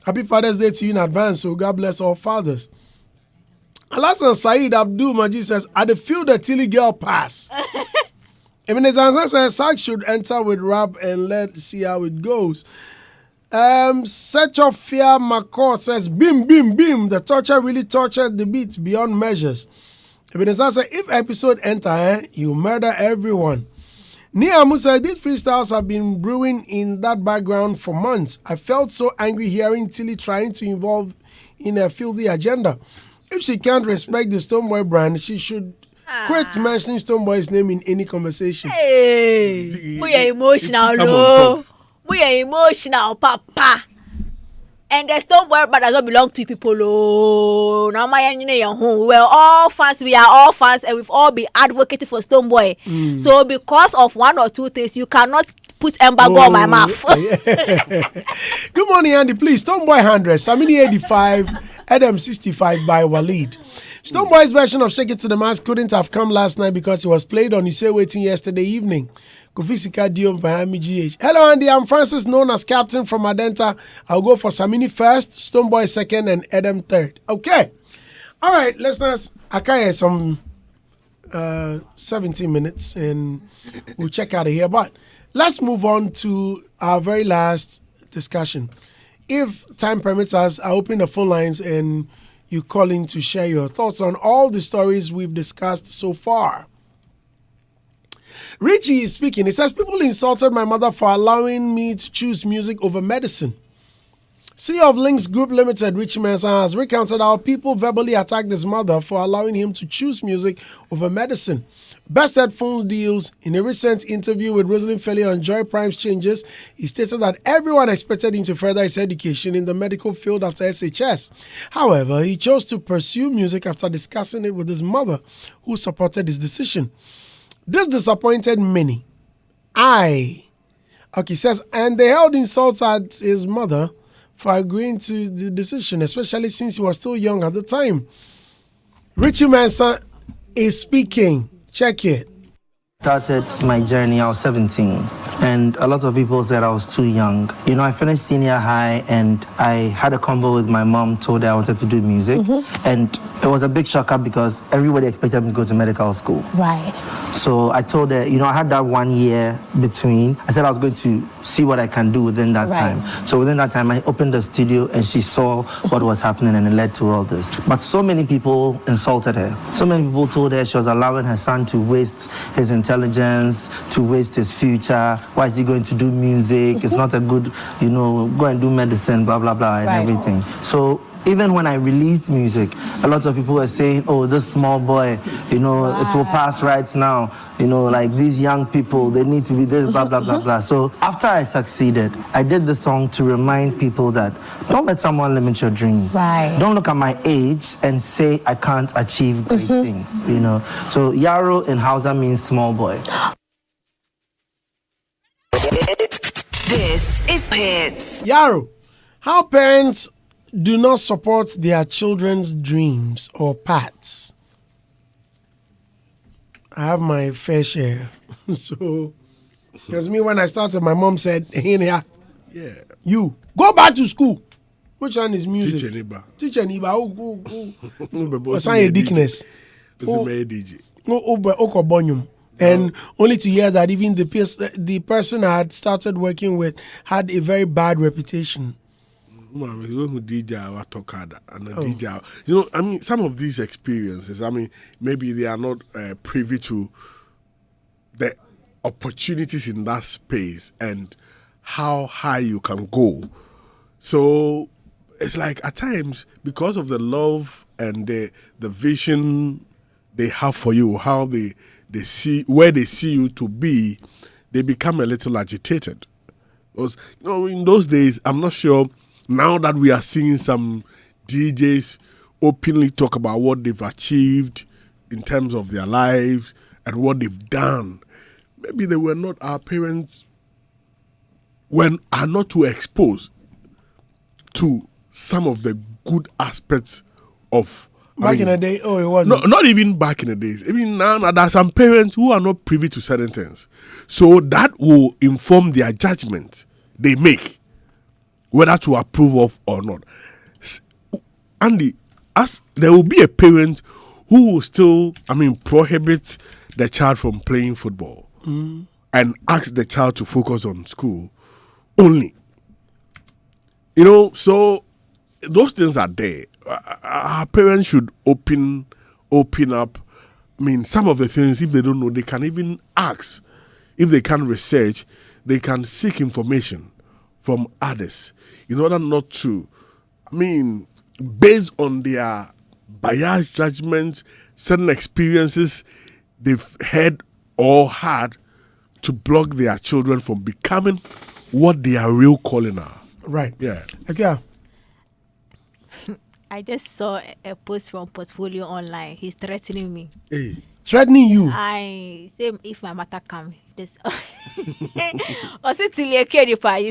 Happy Father's Day to you in advance, so God bless all fathers. Alasan Saeed Abdul Majid says, I feel the Tilly girl pass. Eminezanza says, Sack should enter with rap and let's see how it goes. Such of Fear McCall says, Bim, bim, bim. The torture really tortured the beat beyond measures. Eminezanza says, if episode enter, you murder everyone. Niamu said, these freestyles have been brewing in that background for months. I felt so angry hearing Tilly trying to involve in a filthy agenda. If she can't respect the Stonebwoy brand, she should quit mentioning Stonebwoy's name in any conversation. Hey, we are emotional, no. We are emotional, Papa. And the Stonebwoy brand does not belong to people. Oh, now my home. We're all fans. We are all fans, and we've all been advocating for Stonebwoy. So because of one or two things, you cannot put embargo on my mouth. Good morning, Andy. Please, Stonebwoy 100, Samini 85, Adam 65 by Waleed. Stonebwoy's version of Shake It to the Mask couldn't have come last night because it was played on You Say Waiting yesterday evening. Kofisika Dion Miami GH. Hello, Andy. I'm Francis, known as Captain from Adenta. I'll go for Samini first, Stonebwoy second, and Adam third. Okay. All right, listeners. Akaya some 17 minutes, and we'll check out of here. But let's move on to our very last discussion. If time permits us, I'll open the phone lines and you call in to share your thoughts on all the stories we've discussed so far. Richie is speaking. He says, people insulted my mother for allowing me to choose music over medicine. Sea of Links Group Limited, Richie Mensah, has recounted how people verbally attacked his mother for allowing him to choose music over medicine. Best headphone deals. In a recent interview with Rosalind Felly on Joy Prime's Changes, he stated that everyone expected him to further his education in the medical field after SHS. However, he chose to pursue music after discussing it with his mother, who supported his decision. This disappointed many. Says, and they held insults at his mother for agreeing to the decision, especially since he was still young at the time. Richie Mensah is speaking. Check it. Started my journey, I was 17, and a lot of people said I was too young. You know, I finished senior high and I had a convo with my mom, told her I wanted to do music, and it was a big shocker because everybody expected me to go to medical school. Right. So I told her, you know, I had that 1 year between. I said I was going to see what I can do within that time. So within that time, I opened the studio and she saw what was happening and it led to all this. But so many people insulted her. So many people told her she was allowing her son to waste his intelligence, to waste his future. Why is he going to do music? It's not a good, you know, go and do medicine, blah, blah, blah, and everything. So even when I released music, a lot of people were saying, oh, this small boy, you know, it will pass right now. You know, like these young people, they need to be this, blah, blah, blah, blah. So after I succeeded, I did the song to remind people that don't let someone limit your dreams. Don't look at my age and say I can't achieve great things, you know. So Yaro in Hausa means small boy. This is Hits. Yaro, how parents do not support their children's dreams or paths. I have my fair share. So, because me, when I started, my mom said, hey, you go back to school. Which one is music? Teacher Niba. What's a dickness? And only to hear that even the person I had started working with had a very bad reputation. You know, I mean, some of these experiences, I mean, maybe they are not privy to the opportunities in that space and how high you can go. So it's like at times, because of the love and the vision they have for you, how they see where they see you to be, they become a little agitated. Because in those days, I'm not sure. Now that we are seeing some DJs openly talk about what they've achieved in terms of their lives and what they've done, maybe they were not, our parents are not too exposed to some of the good aspects of back in the day. Oh, it wasn't. No, not even back in the days. I mean, now there are some parents who are not privy to certain things, so that will inform their judgment they make, whether to approve of or not. Andy, as there will be a parent who will still, prohibit the child from playing football and ask the child to focus on school only. So those things are there. Our parents should open up. Some of the things, if they don't know, they can even ask. If they can research, they can seek information from others in order not to, based on their biased judgments, certain experiences they've had or had, to block their children from becoming what their real calling are. Right. Yeah. Okay. I just saw a post from Portfolio online. He's threatening me. Hey. Threatening you? I say if my matter comes, this. You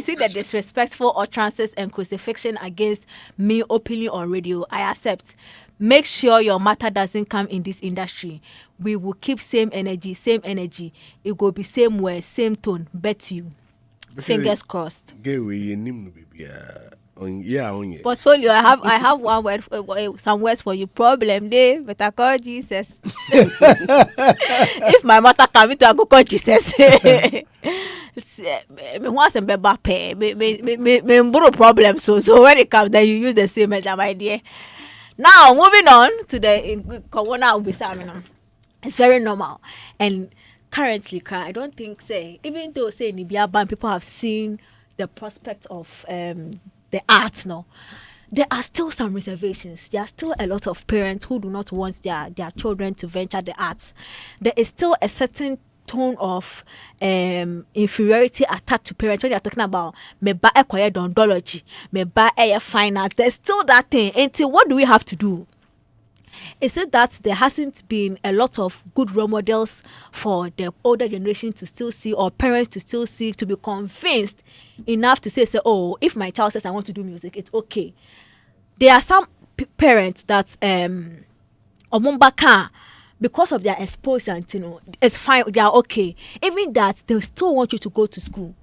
see the disrespectful utterances and crucifixion against me openly on radio. I accept. Make sure your matter doesn't come in this industry. We will keep same energy. It will be same words, same tone. Bet you. Fingers crossed. Portfolio, I have one word, some words for you. Problem day, but I call Jesus. If my mother come into, I go call Jesus. Me want some baby pay. Me borrow problem. So when it comes, then you use the same measure, my dear. Now moving on to the corona. It's very normal, and currently, I don't think even though in Ibia Ban people have seen the prospect of the arts now, there are still some reservations. There are still a lot of parents who do not want their children to venture the arts. There is still a certain tone of inferiority attached to parents when they are talking about me ba acquire dondology, me ba fine art. There's still that thing. Until what do we have to do? Is it that there hasn't been a lot of good role models for the older generation to still see, or parents to still see, to be convinced enough to say, oh, if my child says I want to do music, it's okay. There are some parents that because of their exposure, it's fine, they are okay. Even that, they still want you to go to school.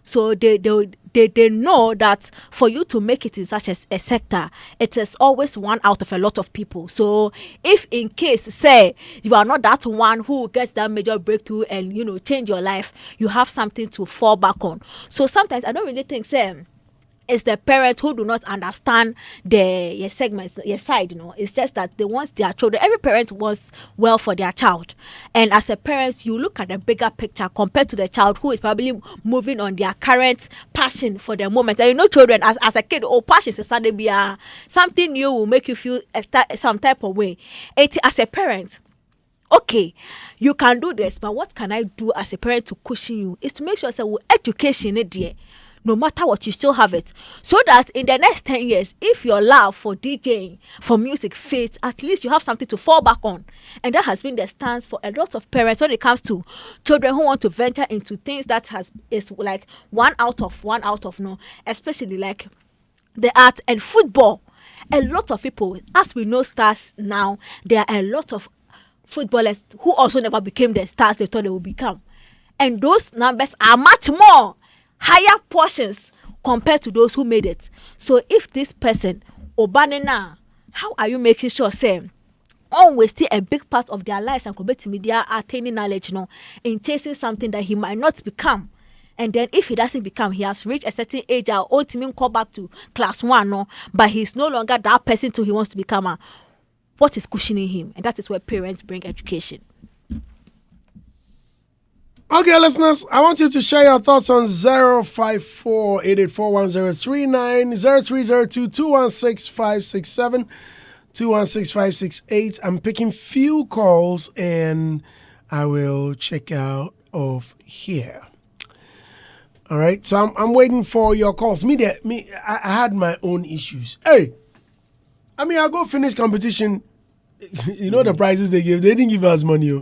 So they know that for you to make it in such a sector, it is always one out of a lot of people. So if in case, say, you are not that one who gets that major breakthrough and, change your life, you have something to fall back on. So sometimes I don't really think, it's the parents who do not understand your segments, your side, It's just that they want their children. Every parent wants well for their child. And as a parent, you look at the bigger picture compared to the child who is probably moving on their current passion for the moment. And children, as a kid, passion is something new will make you feel some type of way. As a parent, okay, you can do this, but what can I do as a parent to cushion you? Is to make sure education is there. No matter what, you still have it. So that in the next 10 years, if your love for DJing, for music fades, at least you have something to fall back on. And that has been the stance for a lot of parents when it comes to children who want to venture into things that is like one out of no, especially like the art and football. A lot of people, as we know stars now, there are a lot of footballers who also never became the stars they thought they would become. And those numbers are much more higher portions compared to those who made it. So if this person, Obanena, how are you making sure, always still a big part of their lives and compared to media attaining knowledge, in chasing something that he might not become? And then if he doesn't become, he has reached a certain age, I'll ultimately call back to class 1, but he's no longer that person till he wants to become. What is cushioning him? And that is where parents bring education. Okay, listeners, I want you to share your thoughts on 054-884-1039, 0302-216-567, 216-568. I'm picking few calls and I will check out of here. All right, so I'm waiting for your calls. I had my own issues. Hey, I'll go finish competition. You know the prizes they give? They didn't give us money.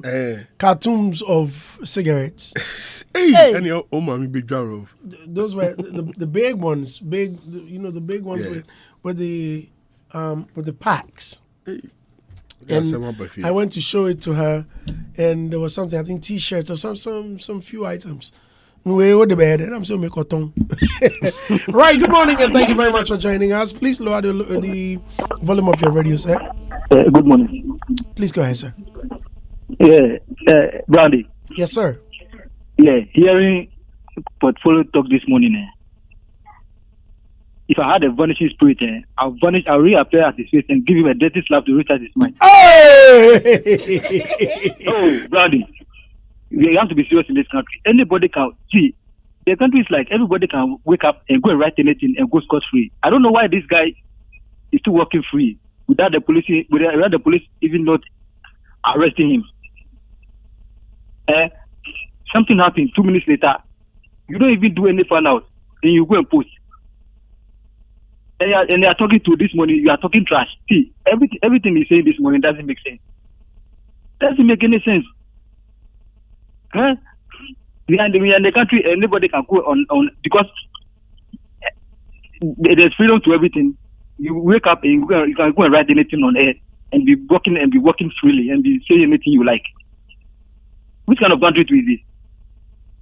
Cartoons of cigarettes. Hey. And your mommy big jar of. Those were the big ones. The big ones with the packs. Hey. And I went to show it to her, and there was something, I think T-shirts or some few items. We were the bed, and I'm so make cotton. Right, good morning, and thank you very much for joining us. Please lower the volume of your radio set. Good morning. Please go ahead, sir. Yeah, Brandy. Yes, sir. Yeah, hearing portfolio talk this morning. If I had a vanishing spirit, I'll reappear at his face and give him a dirty slap to recharge his mind. Hey! Oh, Brandy. We have to be serious in this country. Anybody can see. The country is like everybody can wake up and go and write anything and go scot free. I don't know why this guy is still working free without the police even not arresting him. Something happened 2 minutes later. You don't even do any find out, and you go and post. And you are talking to this morning. You are talking trash. See, everything he's saying this morning doesn't make sense. Doesn't make any sense. Huh? We are in the country, anybody can go on because there's freedom to everything. You wake up and you can go and write anything on air and be working freely and be saying anything you like. Which kind of country is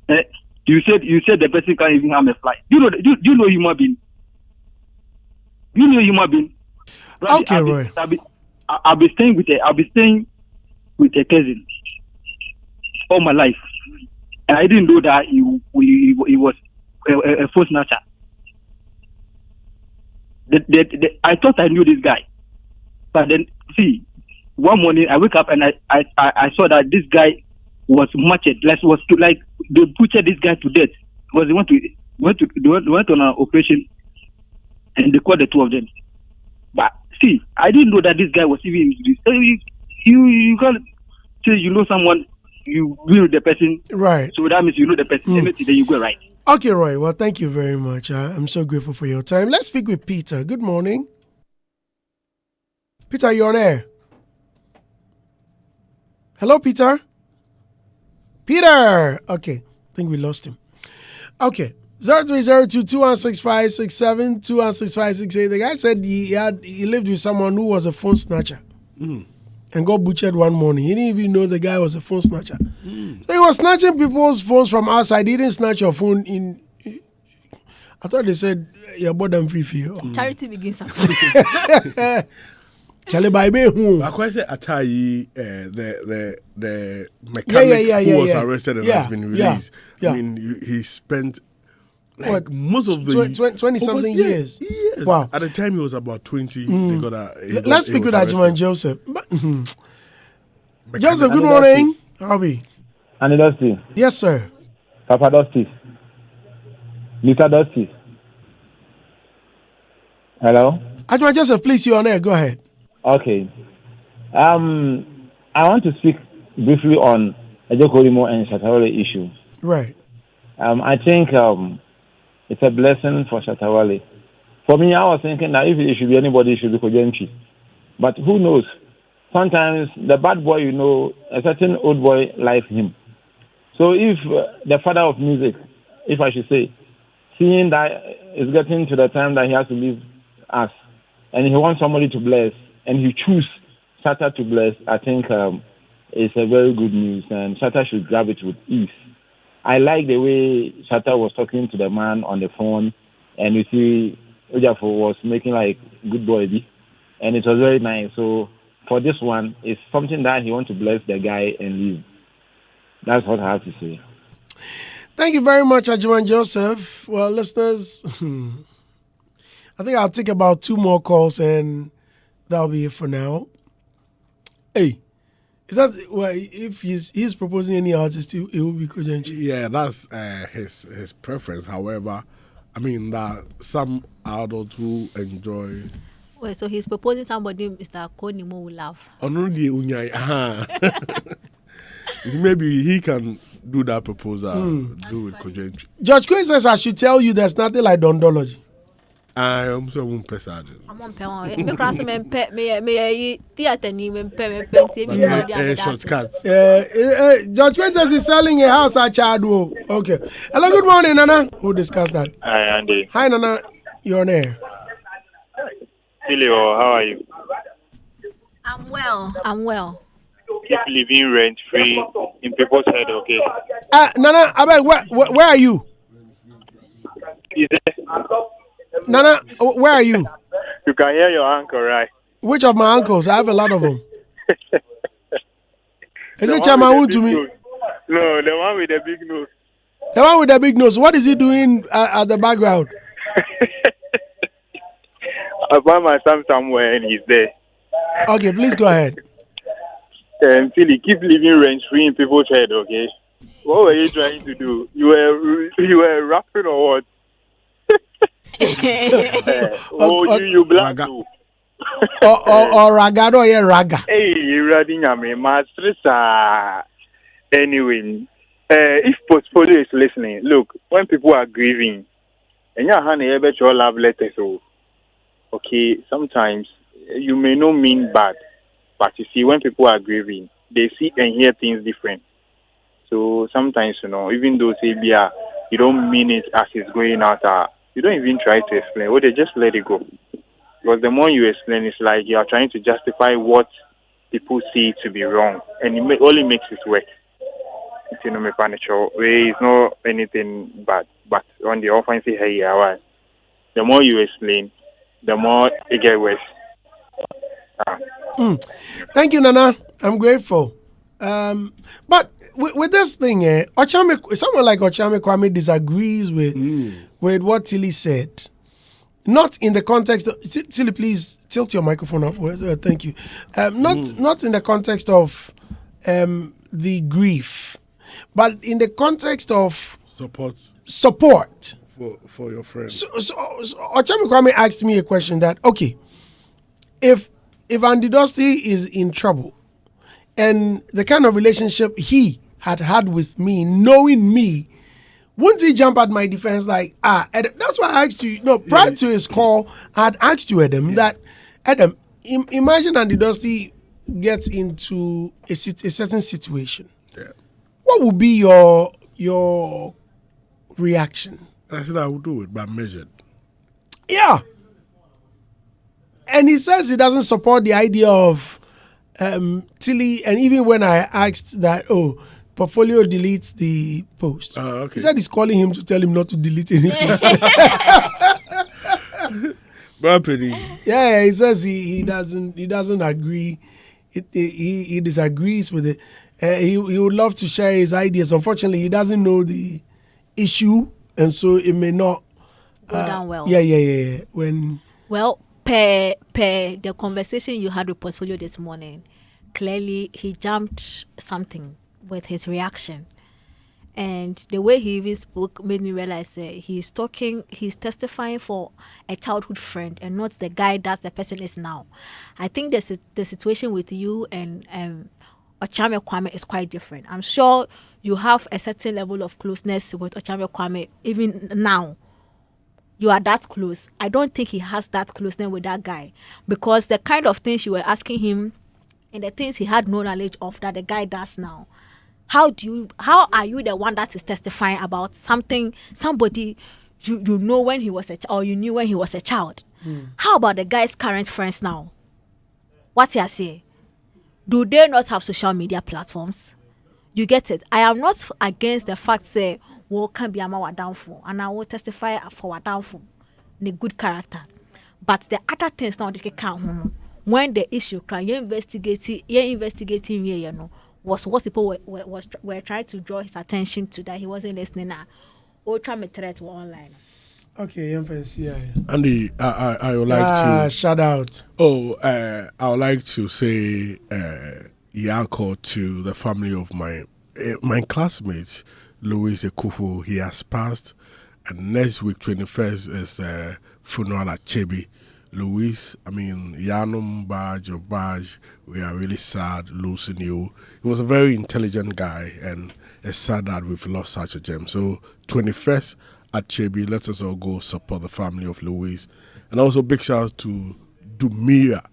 this? You said the person can't even harm a fly. Do you know human being? Do you know human being? Okay, Roy. I'll be staying with a cousin all my life, and I didn't know that he was a phone snatcher. I thought I knew this guy, but then see, one morning I wake up and I saw that this guy was matched. Like they butchered this guy to death because they went on an operation and they caught the two of them. But see, I didn't know that this guy was even into this. You can't say you know someone. You know the person, right? So that means you know the person. Then you go right. Okay, Roy. Well, thank you very much. I'm so grateful for your time. Let's speak with Peter. Good morning, Peter. You're on air. Hello, Peter. Peter. Okay, I think we lost him. Okay, 0302-216-567, 216-568. The guy said he lived with someone who was a phone snatcher. And got butchered one morning. He didn't even know the guy was a phone snatcher. So he was snatching people's phones from outside. He didn't snatch your phone in. I thought they said you're bought them free for you. Charity begins at Charlie Baibe who? I quite say Atayi, the mechanic who was arrested and has been released. I mean, he spent most of the 20-something years. Wow. At the time he was about 20. Let's speak with Ajuman Joseph. Joseph, good morning. How are we? Annie Dusty. Yes, sir. Papa Dusty. Mr. Dusty. Hello? Ajuman Joseph, please, you're on air. Go ahead. Okay. I want to speak briefly on Agya Koo Nimo and Shatawale issue. Right. I think it's a blessing for Shatawale. For me, I was thinking that if it should be anybody, it should be Kojentri. But who knows? Sometimes the bad boy, a certain old boy likes him. So if the father of music, if I should say, seeing that it's getting to the time that he has to leave us, and he wants somebody to bless, and he chooses Shatta to bless, I think it's a very good news, and Shatta should grab it with ease. I like the way Shatta was talking to the man on the phone, and you see Ojafo was making like good boy, and it was very nice. So for this one, it's something that he wants to bless the guy and leave. That's what I have to say. Thank you very much, Ajuman Joseph. Well, listeners, I think I'll take about 2 more calls and that'll be it for now. Hey, Is that well? If he's proposing any artist, it will be Kojenchi. Yeah, that's his preference. However, I mean that some adults who enjoy. Well, so he's proposing somebody Mr. Koo Nimo will love. Only unyai. Maybe he can do that proposal. Do with Kojenchi. George Quinn says I should tell you there's nothing like dondology. I am so pesado. I'm on pen. Me cross me theater ni me Shortcuts. George Quinn says he's selling a house at Chadwo. Okay. Hello, good morning, Nana. We'll discuss that. Hi, Andy. Hi, Nana. You're on air. Hello, how are you? I'm well. Keep living rent free in people's head, okay? Nana, where are you? Is it? Nana, where are you? You can hear your uncle, right? Which of my uncles? I have a lot of them. Is it Chamawu to me? No, the one with the big nose. The one with the big nose. What is he doing at the background? I found my son somewhere and he's there. Okay, please go ahead. Philly, keep living rent free in people's head, okay? What were you trying to do? You were rapping or what? You black too. Or ragado, yeah, raga. Hey, you're running a master. Anyway, if portfolio is listening, look, when people are grieving, and you're handing a your love letters, so okay, sometimes you may not mean bad, but you see, when people are grieving, they see and hear things different. So sometimes, even though say, yeah, you don't mean it as it's going out, you don't even try to explain. Or they just let it go. Because the more you explain, it's like you are trying to justify what people see to be wrong, and it only makes it worse. It's not anything bad, but on the offensive, hey, the more you explain, the more it gets worse. Thank you, Nana. I'm grateful. But with this thing, someone like Ochame Kwame disagrees with what Tilly said. Not in the context of, Tilly, please tilt your microphone up. Thank you. Not in the context of the grief, but in the context of support for your friend. So Ochame Kwame asked me a question that, okay, if Andy Dusty is in trouble and the kind of relationship he had with me, knowing me, wouldn't he jump at my defense like, Adam? That's why I asked you, prior to his call, I had asked you, Adam, that, Adam, imagine Andy Dusty gets into a certain situation. Yeah. What would be your reaction? I said I would do it, but measured. Yeah. And he says he doesn't support the idea of Tilly, and even when I asked that, Portfolio deletes the post. Okay. He said he's calling him to tell him not to delete any post. Yeah, he says he doesn't agree. He disagrees with it. He would love to share his ideas. Unfortunately, he doesn't know the issue, and so it may not go down well. Yeah. Per the conversation you had with Portfolio this morning, clearly he jumped something with his reaction, and the way he even spoke made me realize he's testifying for a childhood friend and not the guy that the person is now. I think the situation with you and Ochame Kwame is quite different. I'm sure you have a certain level of closeness with Ochame Kwame even now. You are that close. I don't think he has that closeness with that guy, because the kind of things you were asking him and the things he had no knowledge of that the guy does now. How are you the one that is testifying about somebody you know when he was or you knew when he was a child? How about the guy's current friends now? What you say? Do they not have social media platforms? You get it? I am not against the fact that can be our downfall, and I will testify for our downfall, the good character. But the other things now they can when the issue you're investigating was what people were trying to draw his attention to, that he wasn't listening now. Or try to threat online. Okay, Andy, I would like to shout out. I would like to say Yako to the family of my classmates, Louis Ekufu. He has passed, and next week, 21st, is funeral at Chebi. Louis, Yanum Baj, we are really sad losing you. He was a very intelligent guy, and it's sad that we've lost such a gem. So 21st at Chebi, let us all go support the family of Louis. And also big shout out to Dumira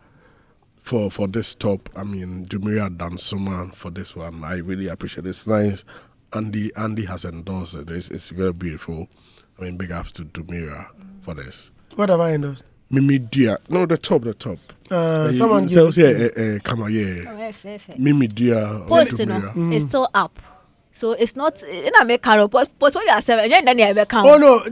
for this top. Dumira Dansuman for this one. I really appreciate it. It's nice. Andy has endorsed it. It's very beautiful. Big ups to Dumira for this. What have I endorsed? Mimi Dia. No, the top. Someone gives come on, yeah. Oh, fair. Mimi Dia. Post, it's still up. So it's not in a make but what you are saying, then you have account. Oh no.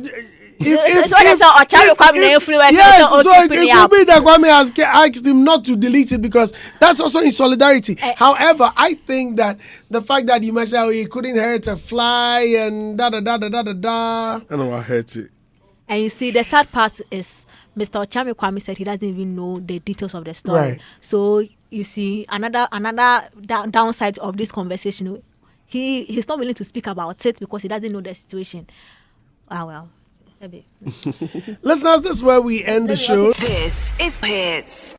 It's what I saw, or Charlie Kwame influence. Yes, so it could be that Kwame asked him not to delete it because that's also in solidarity. However, I think that the fact that you mentioned how he couldn't hurt a fly and da. I know I hurt it. And you see, the sad part is Mr. Ochame Kwame said he doesn't even know the details of the story. Right. So you see, another downside of this conversation, he's not willing to speak about it because he doesn't know the situation. Ah, well. Listeners, this is where we end the show. This is Hits.